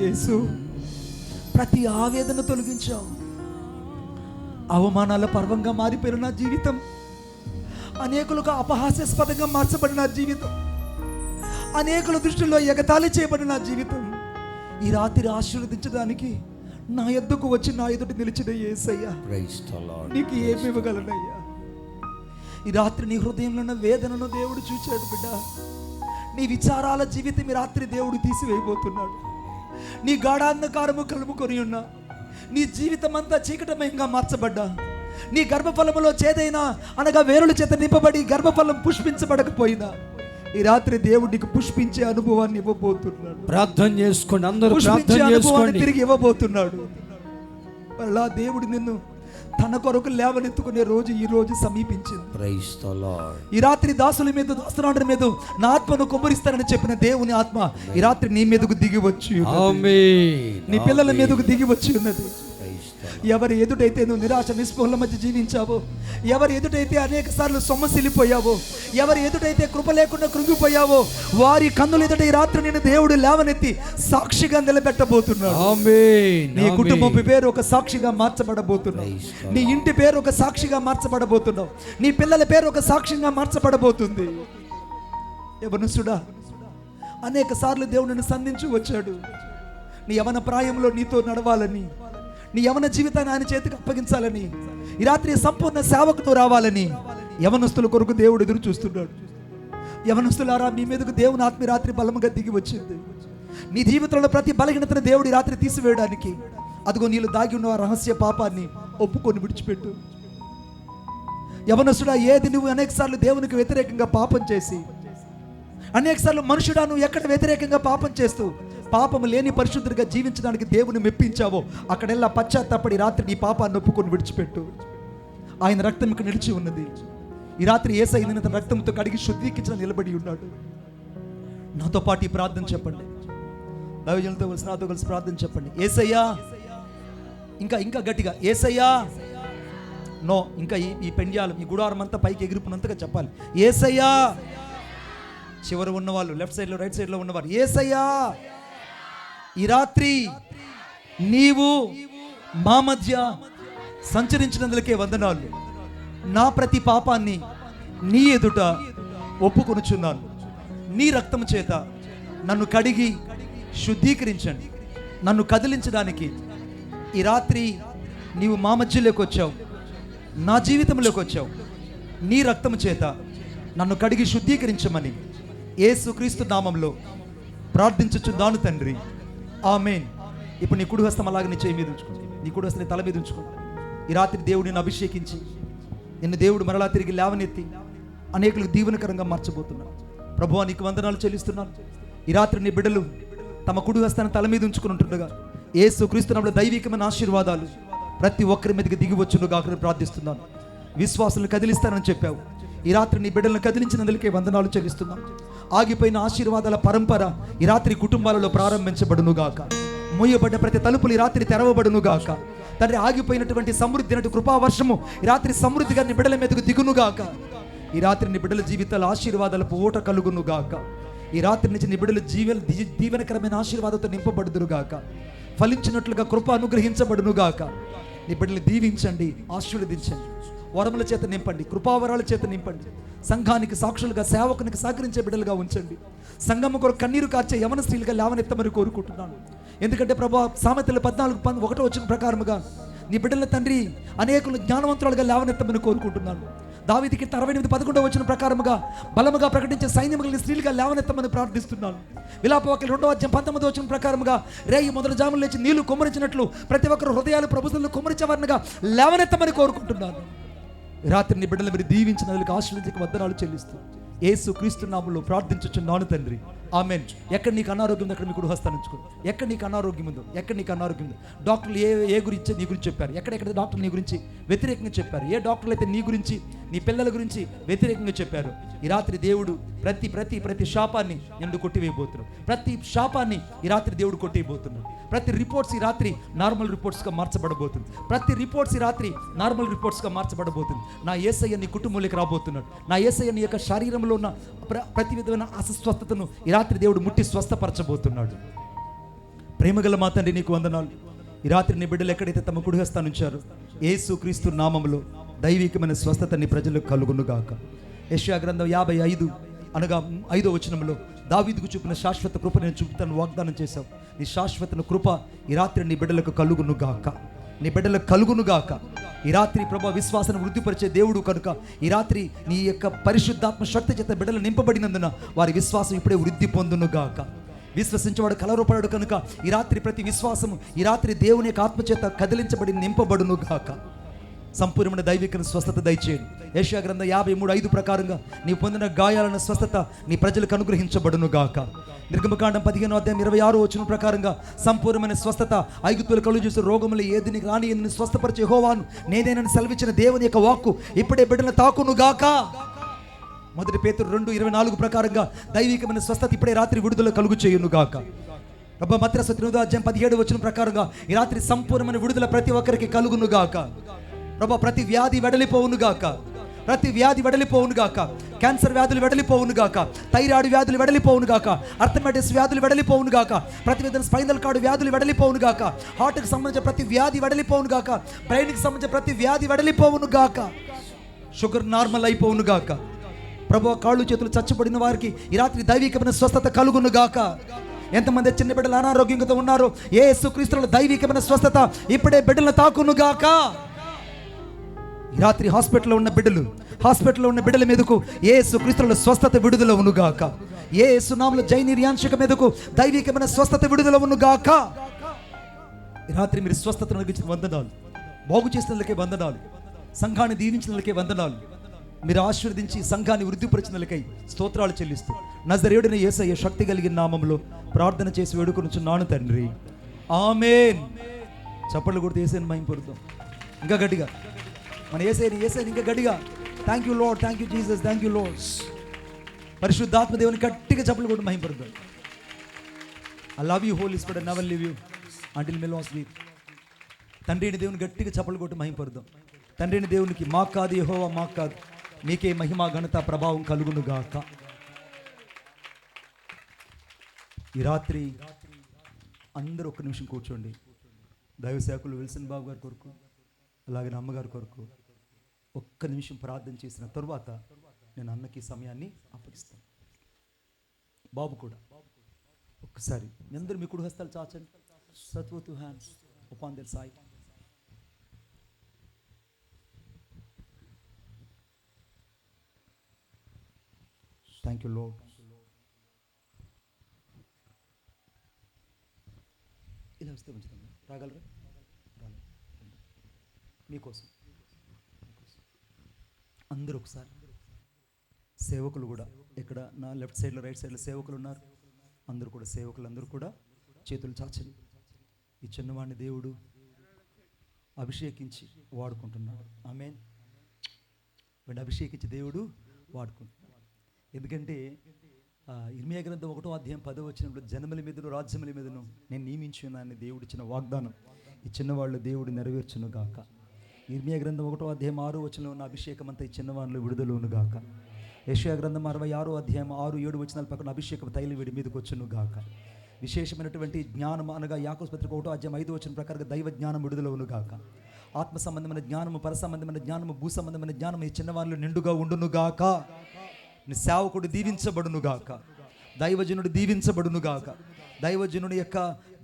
యేసు. ప్రతి ఆవేదన తొలగించావు. అవమానాల పర్వంగా మారిపోయిన నా జీవితం, అనేకులకు అపహాస్యాస్పదంగా మార్చబడిన నా జీవితం, అనేకుల దృష్టిలో ఎగతాళి చేయబడిన నా జీవితం ఈ రాత్రి ఆశీర్వదించడానికి నా ఎద్దుకు వచ్చి నా ఎదుటి నిలిచిన యేసయ్యా,
Praise the Lord.
నీకు ఏమి ఇవ్వగలనయ్యా? ఈ రాత్రి నీ హృదయంలో ఉన్న వేదనను దేవుడు చూచాడు బిడ్డ. నీ విచారాల జీవితం ఈ రాత్రి దేవుడు తీసివేయబోతున్నాడు. నీ గాఢాంధకారము కలుముకొని ఉన్నా, నీ జీవితం అంతా చీకటమయంగా మార్చబడ్డా, నీ గర్భఫలములో చేదైనా అనగా వేరుల చేత నింపబడి గర్భఫలం పుష్పించబడకపోయినా, ఈ రాత్రి దేవుడు నీకు పుష్పించే అనుభవాన్ని ఇవ్వబోతున్నాడు.
ప్రార్థన చేసుకోండి, అందరూ
పుష్పించే
ప్రార్థన
అనుభవాన్ని
చేసుకోండి.
తిరిగి ఇవ్వబోతున్నాడు. అలా దేవుడు నిన్ను తన కొరకు లేవనెత్తుకునే రోజు ఈ రోజు సమీపించింది.
Praise the Lord.
ఈ రాత్రి దాసుల మీద, దాసునాడుల మీద నా ఆత్మను కుమ్మరిస్తానని చెప్పిన దేవుని ఆత్మ ఈ రాత్రి నీ మీదకు దిగి వచ్చి ఉన్నది.
Amen.
నీ పిల్లల
Amen.
మీదకు దిగి వచ్చి ఉన్నది.
Praise the Lord.
ఎవరి ఎదుటైతే నువ్వు నిరాశ నిస్పృహల మధ్య జీవించావో, ఎవరి ఎదుటైతే అనేక సార్లు సొమ్మసిల్లిపోయావో, ఎవరి ఎదుటైతే కృప లేకుండా కృంగిపోయావో, వారి కన్నుల ఎదుట ఈ రాత్రి నేను దేవుడు లేవనెత్తి సాక్షిగా నిలబెట్టబోతున్నాడు.
Amen.
నీ
Amen.
కుటుంబం పేరు ఒక సాక్షిగా మార్చబడబోతున్నావు.
Praise God.
నీ ఇంటి పేరు ఒక సాక్షిగా మార్చబడబోతున్నావు. నీ పిల్లల పేరు ఒక సాక్షిగా మార్చబడబోతుంది. యవనసుడా, అనేక సార్లు దేవుడు నిన్ను సంధించి వచ్చాడు. నీ యవన ప్రాయంలో నీతో నడవాలని, నీ యవన జీవితాన్ని ఆయన చేతికి అప్పగించాలని, ఈ రాత్రి సంపూర్ణ సేవకుతో రావాలని యవనస్తుల కొరకు దేవుడు ఎదురు చూస్తున్నాడు. యవనస్తులారా, మీ మీదకు దేవుని ఆత్మ రాత్రి బలముగా దిగి వచ్చింది. నీ జీవితంలో ప్రతి బలహీనతను దేవుడు ఈ రాత్రి తీసివేయడానికి, అదిగో నీళ్ళు దాగి ఉన్న ఆ రహస్య పాపాన్ని ఒప్పుకొని విడిచిపెట్టు. యవనస్తుడా, ఏది నువ్వు అనేక సార్లు దేవునికి వ్యతిరేకంగా పాపం చేసి, అనేక సార్లు మనుషుడా నువ్వు ఎక్కడ వ్యతిరేకంగా పాపం చేస్తూ పాపము లేని పరిశుద్ధుడిగా జీవించడానికి దేవుని మెప్పించావో, అక్కడెల్లా పశ్చాత్తాపడి రాత్రి నీ పాపాన్ని ఒప్పుకొని విడిచిపెట్టు. ఆయన రక్తం ఇక్కడ నిలిచి ఉన్నది. ఈ రాత్రి యేసయ్య నిన్ను తన రక్తంతో కడిగి శుద్ధీకరించిన నిలబడి ఉన్నాడు. నాతో పాటు ఈ ప్రార్థన చెప్పండి. దైవజనులతో కలిసి నాతో కలిసి ప్రార్థన చెప్పండి. యేసయ్యా, ఇంకా ఇంకా గట్టిగా యేసయ్యా. నో, ఇంకా ఈ పెండ్యాలు, ఈ గుడారం అంతా పైకి ఎగిరిపోయినంతగా చెప్పాలి. యేసయ్యా. చివర ఉన్నవాళ్ళు, లెఫ్ట్ సైడ్లో రైట్ సైడ్లో ఉన్నవారు, యేసయ్యా, ఈ రాత్రి నీవు మా మధ్య సంచరించినందులకే వందనాలు. నా ప్రతి పాపాన్ని నీ ఎదుట ఒప్పుకొనుచున్నాను. నీ రక్తము చేత నన్ను కడిగి శుద్ధీకరించండి. నన్ను కదిలించడానికి ఈ రాత్రి నీవు మా మధ్యలోకి వచ్చావు, నా జీవితంలోకి వచ్చావు. నీ రక్తము చేత నన్ను కడిగి శుద్ధీకరించమని యేసుక్రీస్తు నామంలో ప్రార్థించుచున్నాను తండ్రి, ఆమేన్. ఇప్పుడు నీ కుడి హస్తం అలాగే నీ చేయి మీద ఉంచుకో, నీ కుడి హస్తం నీ తల మీద ఉంచుకో. ఈ రాత్రి దేవుడు నిన్ను అభిషేకించి నిన్ను దేవుడు మరలా తిరిగి లేవనెత్తి అనేకులకు దీవెనకరంగా మార్చబోతున్నాడు. ప్రభువా, నీకు వందనాలు చెల్లిస్తున్నాను. ఈ రాత్రి నీ బిడ్డలు తమ కుడి హస్తాన్ని తల మీద ఉంచుకుని ఉంటుండగా యేసుక్రీస్తు నామములో దైవికమైన ఆశీర్వాదాలు ప్రతి ఒక్కరి మీదకి దిగి వచ్చునుగా ప్రార్థిస్తున్నాను. విశ్వాసులను కదిలిస్తానని చెప్పావు. ఈ రాత్రి నీ బిడ్డలను కదిలించినందుకే వందనాలు చెల్లిస్తున్నాను. ఆగిపోయిన ఆశీర్వాదాల పరంపర ఈ రాత్రి కుటుంబాలలో ప్రారంభించబడునుగాక. మూయబడ్డ ప్రతి తలుపులు ఈ రాత్రి తెరవబడునుగాక. తండ్రి, ఆగిపోయినటువంటి సమృద్ధి నటు కృపావర్షము ఈ రాత్రి సమృద్ధిగా నీ బిడ్డల మీదకు దిగునుగాక. ఈ రాత్రి నీ బిడ్డల జీవితాల ఆశీర్వాదాలకు ఓట కలుగునుగాక. ఈ రాత్రి నుంచి నీ బిడ్డలు దీవెనకరమైన ఆశీర్వాదంతో నింపబడుదురుగాక. ఫలించినట్లుగా కృప అనుగ్రహించబడునుగాక. నీ బిడ్డలు దీవించండి, ఆశీర్వదించండి, వరముల చేత నింపండి, కృపావరాల చేత నింపండి. సంఘానికి సాక్షులుగా, సేవకునికి సహకరించే బిడ్డలుగా ఉంచండి. సంఘము కొరకు కన్నీరు కార్చే యవన స్త్రీలుగా లేవనెత్తమని కోరుకుంటున్నాను. ఎందుకంటే ప్రభా, సామెతలు 14:1 వచ్చిన ప్రకారముగా నీ బిడ్డల తండ్రి అనేకులు జ్ఞానవంతులుగా లేవనెత్తమని కోరుకుంటున్నాను. దావీదుకి 68:11 ప్రకారముగా బలముగా ప్రకటించే సైన్యము కలిగిన స్త్రీలుగా లేవనెత్తమని ప్రార్థిస్తున్నాను. విలాపవాక్యాలు 2:19 ప్రకారముగా రేయి మొదటి జాములు లేచి నీళ్లు కుమ్మరించినట్లు ప్రతి ఒక్కరు హృదయాలు ప్రభుత్వంలో కుమ్మరించేవారినిగా లేవనెత్తమని కోరుకుంటున్నాను. రాత్రి నీ బిడ్డలు మీరు దీవించినందుకు ఆశీర్వదించక వందనాలు చెల్లిస్తూ యేసు క్రీస్తు నామములో ప్రార్థించుచున్నాను తండ్రి, ఆమేన్. ఎక్కడ నీకు అనారోగ్యం ఉందో అక్కడ మీ కుడి హస్తాన్ని ఉంచుకో. ఎక్కడ నీకు అనారోగ్యం ఉందో, ఎక్కడ నీకు అనారోగ్యం ఉందో, డాక్టర్లు ఏ గురించి నీ గురించి చెప్పారు, ఎక్కడెక్కడ డాక్టర్లు నీ గురించి వ్యతిరేకంగా చెప్పారు, ఏ డాక్టర్లు అయితే నీ గురించి నీ పిల్లల గురించి వ్యతిరేకంగా చెప్పారు, ఈ రాత్రి దేవుడు ప్రతి ప్రతి ప్రతి శాపాన్ని నేను కొట్టివేయబోతున్నాడు. ప్రతి శాపాన్ని ఈ రాత్రి దేవుడు కొట్టివేయబోతున్నాడు. ప్రతి రిపోర్ట్స్ ఈ రాత్రి నార్మల్ రిపోర్ట్స్గా మార్చబడబోతుంది. ప్రతి రిపోర్ట్స్ ఈ రాత్రి నార్మల్ రిపోర్ట్స్గా మార్చబడబోతుంది. నా యేసయ్య నీ కుటుంబంలోకి రాబోతున్నాడు. నా యేసయ్య నీ యొక్క శరీరంలో ఉన్న ప్రతి విధమైన అస్వస్థతను ఈ రాత్రి దేవుడు ముట్టి స్వస్థపరచబోతున్నాడు. ప్రేమగల మా తండ్రి నీకు వందనాలు. ఈ రాత్రి నీ బిడ్డలు ఎక్కడైతే తమ కుడి హస్తాన్ని ఉంచారో యేసు క్రీస్తు నామములో దైవికమైన స్వస్థత నీ ప్రజలకు కలుగునుగాక. యెషయా గ్రంథం 55 అనగా 5వ వచనంలో దావీదుకు చూపిన శాశ్వత కృప నేను చూపుతాను వాగ్దానం చేశావు. నీ శాశ్వత కృప ఈ రాత్రి నీ బిడ్డలకు కలుగునుగాక. నీ బిడ్డలకు కలుగునుగాక. ఈ రాత్రి ప్రభు విశ్వాసాన్ని వృద్ధిపరిచే దేవుడు కనుక ఈ రాత్రి నీ యొక్క పరిశుద్ధాత్మ శక్తి చేత బిడ్డలు నింపబడినందున వారి విశ్వాసం ఇప్పుడే వృద్ధి పొందునుగాక. విశ్వసించేవాడు కలవరపడాడు కనుక ఈ రాత్రి ప్రతి విశ్వాసము ఈ రాత్రి దేవుని యొక్క ఆత్మచేత కదిలించబడి నింపబడునుగాక. సంపూర్ణమైన దైవిక స్వస్థత దయచేయండి. యెషయా గ్రంథం 53:5 ప్రకారంగా నీ పొందిన గాయాలను స్వస్థత నీ ప్రజలకు అనుగ్రహించబడునుగాక. నిర్గమకాండం 15:26 ప్రకారంగా సంపూర్ణమైన స్వస్థత ఐగుప్తులు కలుగు చేసే రోగములు ఏది నీకు రాని నిన్ను స్వస్థపరిచే యెహోవాను నేనేనని సెలవిచ్చిన దేవుని యొక్క వాక్కు ఇప్పుడే బిడ్డలను తాకునుగాక. 1 పేతురు 2:24 ప్రకారంగా దైవికమైన స్వస్థత ఇప్పుడే రాత్రి విడుదల కలుగు చేయునుగాక. మత్తయి 8:17 ప్రకారంగా ఈ రాత్రి సంపూర్ణమైన విడుదల ప్రతి ఒక్కరికి కలుగునుగాక. ప్రభా ప్రతి వ్యాధి వెడలిపోవునుగాక. ప్రతి వ్యాధి వెడలిపోవునుగాక. క్యాన్సర్ వ్యాధులు వెడలిపోవునుగాక. థైరాయిడ్ వ్యాధులు వెడలిపోవునుగాక. అర్థమెటిస్ వ్యాధులు వెడలిపోవునుగాక. ప్రతి విధంగా స్పైనల్ కార్డు వ్యాధులు వెడలిపోవునుగాక. హార్ట్కి సంబంధించిన ప్రతి వ్యాధి వెడలిపోవునుగాక. బ్రెయిన్కి సంబంధించిన ప్రతి వ్యాధి వెడలిపోవునుగాక. Sugar normal అయిపోవునుగాక. ప్రభు కాళ్ళు చేతులు చచ్చిపడిన వారికి ఈ రాత్రి దైవికమైన స్వస్థత కలుగునుగాక. ఎంతమంది చిన్న బిడ్డలు అనారోగ్యంతో ఉన్నారో యేసు క్రీస్తులో దైవికమైన స్వస్థత ఇప్పుడే బిడ్డలను తాకునుగాక. ఈ రాత్రి హాస్పిటల్లో ఉన్న బిడ్డల మీదకు యేసు క్రీస్తులో స్వస్థత విడుదల ఉనుగాక. యేసు నామములో జైనిర్యాంశక మీదకు దైవికమైన స్వస్థత విడుదల ఉనుగాక. ఈ రాత్రి మీరు స్వస్థతను అనుగ్రహించిన వందనాలు, బాగు చేసినందుకే వందనాలు, సంఘాన్ని దీవించినందుకే వందనాలు, మీరు ఆశీర్వదించి సంఘాన్ని వృద్ధిపరిచినందుకై స్తోత్రాలు చెల్లిస్తూ నజరేయుడైన యేసయ్య శక్తి కలిగిన నామములో ప్రార్థన చేసి వేడుకొనుచున్నాను తండ్రి, ఆమేన్. చప్పట్లు కొడితే యేసయ్యను మహిమపరుద్దాం ఇంకా గట్టిగా. మన యేసయ్యని ఇంకా గట్టిగా. Thank you Lord, thank you Jesus, thank you Lord. పరిశుద్ధాత్మ దేవుని గట్టిగా చప్పట్లు కొట్టి మహిమపరుద్దాం. I love you Holy Spirit, never leave you until we last sleep. తండ్రిని దేవుని గట్టిగా చప్పట్లు కొట్టి మహిమపరుద్దాం. తండ్రిని దేవునికి మాకు కాదు యెహోవా మాకు కాదు, మీకే మహిమ ఘనత ప్రభావం కలుగునుగాక. ఈ రాత్రి అందరూ ఒక్క నిమిషం కూర్చోండి. దైవ సేవకులు విల్సన్ బాబు గారి కొరకు అలాగే నా అమ్మగారి కొరకు ఒక్క నిమిషం ప్రార్థన చేసిన తరువాత నేను అన్నకి సమయాన్ని అప్పగిస్తాను. బాబు కూడా ఒక్కసారి మీ అందరూ మీ కుడి హస్తాలు చాచండి. సత్ both hands upon there side. Thank you lord. ఇలా వస్తే మంచిది. రాగలరా? మీకోసం అందరూ ఒకసారి సేవకులు కూడా ఇక్కడ నా లెఫ్ట్ సైడ్లో రైట్ సైడ్లో సేవకులు ఉన్నారు. అందరూ కూడా సేవకులందరూ కూడా చేతులు చాచండి. ఈ చిన్నవాడిని దేవుడు అభిషేకించి వాడుకుంటున్నాడు. ఆమేన్. వీడిని అభిషేకించి దేవుడు వాడుకుంటున్నాడు. ఎందుకంటే ఇర్మియా గ్రంథం 1:10 జనముల మీదను రాజ్యముల మీదను నేను నియమించున్నానని దేవుడు ఇచ్చిన వాగ్దానం ఈ చిన్నవాళ్ళు దేవుడు నెరవేర్చును గాక. ఇర్మియా గ్రంథం 1:6 ఉన్న అభిషేకం అంతా ఈ చిన్నవాళ్ళు విడుదలను గాక. యెషయా గ్రంథం 66:6-7 పక్కన అభిషేకం తైలం వీడి మీదకి వచ్చును గాక. విశేషమైనటువంటి జ్ఞానం అనగా యాకోబు పత్రిక 1:5 ప్రకారంగా దైవ జ్ఞానం విడుదలవును గాక. ఆత్మ సంబంధమైన జ్ఞానము, పర సంబంధమైన జ్ఞానము, భూ సంబంధమైన జ్ఞానం ఈ చిన్నవాళ్ళు నిండుగా ఉండును గాక. నీ సేవకుడు దీవించబడును గాక. దైవజనుడు దీవించబడును గాక. దైవజనుడి యొక్క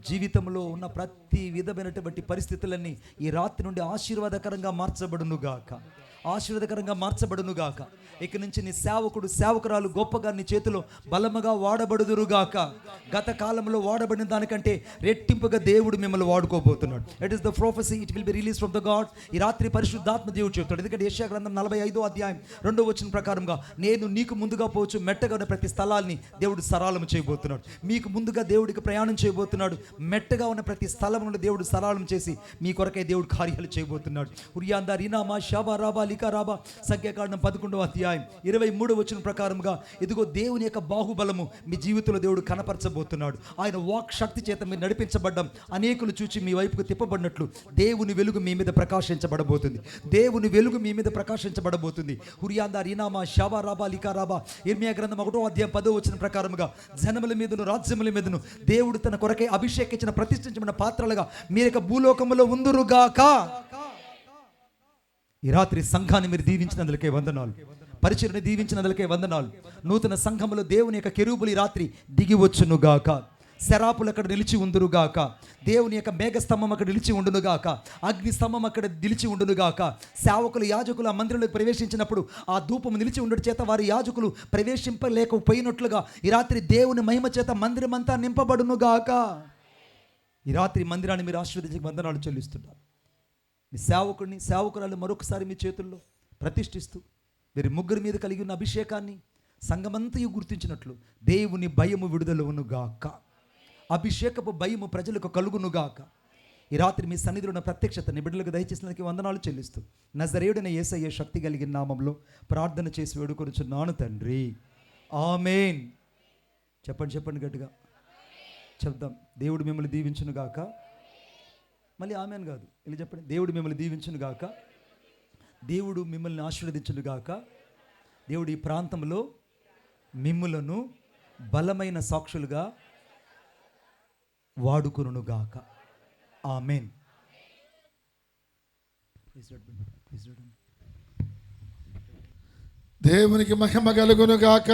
జీవితంలో ఉన్న ప్రతి విధమైనటువంటి పరిస్థితులన్నీ ఈ రాత్రి నుండి ఆశీర్వాదకరంగా మార్చబడునుగాక, ఆశీర్వాదకరంగా మార్చబడునుగాక. ఇక నుంచి నీ సేవకుడు సేవకురాలు గొప్పగా నీ చేతిలో బలముగా వాడబడుదురుగాక. గత కాలంలో వాడబడిన దానికంటే రెట్టింపుగా దేవుడు మిమ్మల్ని వాడుకోబోతున్నాడు. It is the prophecy, it will be release from the God. ఈ రాత్రి పరిశుద్ధాత్మ దేవుడు చెప్తాడు. ఎందుకంటే యెషయా గ్రంథం 45వ అధ్యాయం 2వ వచనం ప్రకారంగా, నేను నీకు ముందుగా పోవచ్చు మెట్టగా ఉన్న ప్రతి స్థలాన్ని దేవుడు సరళం చేయబోతున్నాడు. మీకు ముందుగా దేవుడికి ప్రయాణం చేయబోతున్నాడు. మెట్టగా ఉన్న ప్రతి స్థలం నుండి దేవుడు సరళం చేసి మీ కొరకై దేవుడు కార్యాలు చేయబోతున్నాడు. ఉరియాందా రీనామా షాబా రాబా లికా రాబా. సంఖ్యాకాండం 11వ అధ్యాయం 23వ వచనం ప్రకారంగా, ఇదిగో దేవుని యొక్క బాహుబలము మీ జీవితంలో దేవుడు కనపరచబోతున్నాడు. ఆయన వాక్ శక్తి చేత మీరు నడిపించబడ్డం, అనేకులు చూచి మీ వైపుకు తిప్పబడినట్లు దేవుని వెలుగు మీ మీద ప్రకాశించబడబోతుంది. దేవుని వెలుగు మీ మీద ప్రకాశించబడబోతుంది. హురియాందా రీనామా షాబా రాబా లికా రాబా. ఇర్మియా గ్రంథం 1వ అధ్యాయం 10వ వచనం ప్రకారముగా, జనముల మీదను రాజ్యముల మీదను దేవుడు తన కొరకై అభిషేకించిన ప్రతిష్ఠించిన పాత్రలుగా మీరు భూలోకములో ఉందురుగాక. ఈ రాత్రి సంఘాన్ని మీరు దీవించినందులకే వందనాలు, పరిచర్ని దీవించినందులకే వందనాలు. నూతన సంఘములో దేవుని యొక్క కెరూబులు ఈ రాత్రి దిగివచ్చునుగాక. శరాపులు అక్కడ నిలిచి ఉండునుగాక. దేవుని యొక్క మేఘస్తంభం అక్కడ నిలిచి ఉండునుగాక. అగ్ని స్తంభం అక్కడ నిలిచి ఉండునుగాక. సేవకులు యాజకులు ఆ మందిరంలోకి ప్రవేశించినప్పుడు ఆ ధూపం నిలిచి ఉండడం చేత వారి యాజకులు ప్రవేశింపలేకపోయినట్లుగా ఈ రాత్రి దేవుని మహిమ చేత మందిరం అంతా నింపబడునుగాక. ఈ రాత్రి మందిరాన్ని మీరు ఆశీర్వదించి వందనాలు చెల్లిస్తున్నారు. మీ సేవకుడిని సేవకురాలు మరొకసారి మీ చేతుల్లో ప్రతిష్ఠిస్తూ వీరి ముగ్గురి మీద కలిగి ఉన్న అభిషేకాన్ని సంఘమంతయు గుర్తించినట్లు దేవుని భయము విడుదలవునుగాక. అభిషేకపు భయము ప్రజలకు కలుగునుగాక. ఈ రాత్రి మీ సన్నిధిలో ఉన్న ప్రత్యక్షత నీ బిడ్డలకు దయచేసినందుకు వందనాలు చెల్లిస్తూ నజరేయుడైన యేసయ్య శక్తి కలిగిన నామంలో ప్రార్థన చేసి వేడుకొనుచున్నాను తండ్రి, ఆమేన్. చెప్పండి చెప్పండి గట్టిగా చెప్దాం. దేవుడు మిమ్మల్ని దీవించునుగాక. మళ్ళీ ఆమెన్ కాదు, ఇలా చెప్పండి. దేవుడు మిమ్మల్ని దీవించునుగాక. దేవుడు మిమ్మల్ని ఆశీర్వదించునుగాక. దేవుడు ఈ ప్రాంతంలో మిమ్ములను బలమైన సాక్షులుగా వాడుకొనుగాక. ఆమేన్.
దేవునికి మహిమ కలుగునుగాక.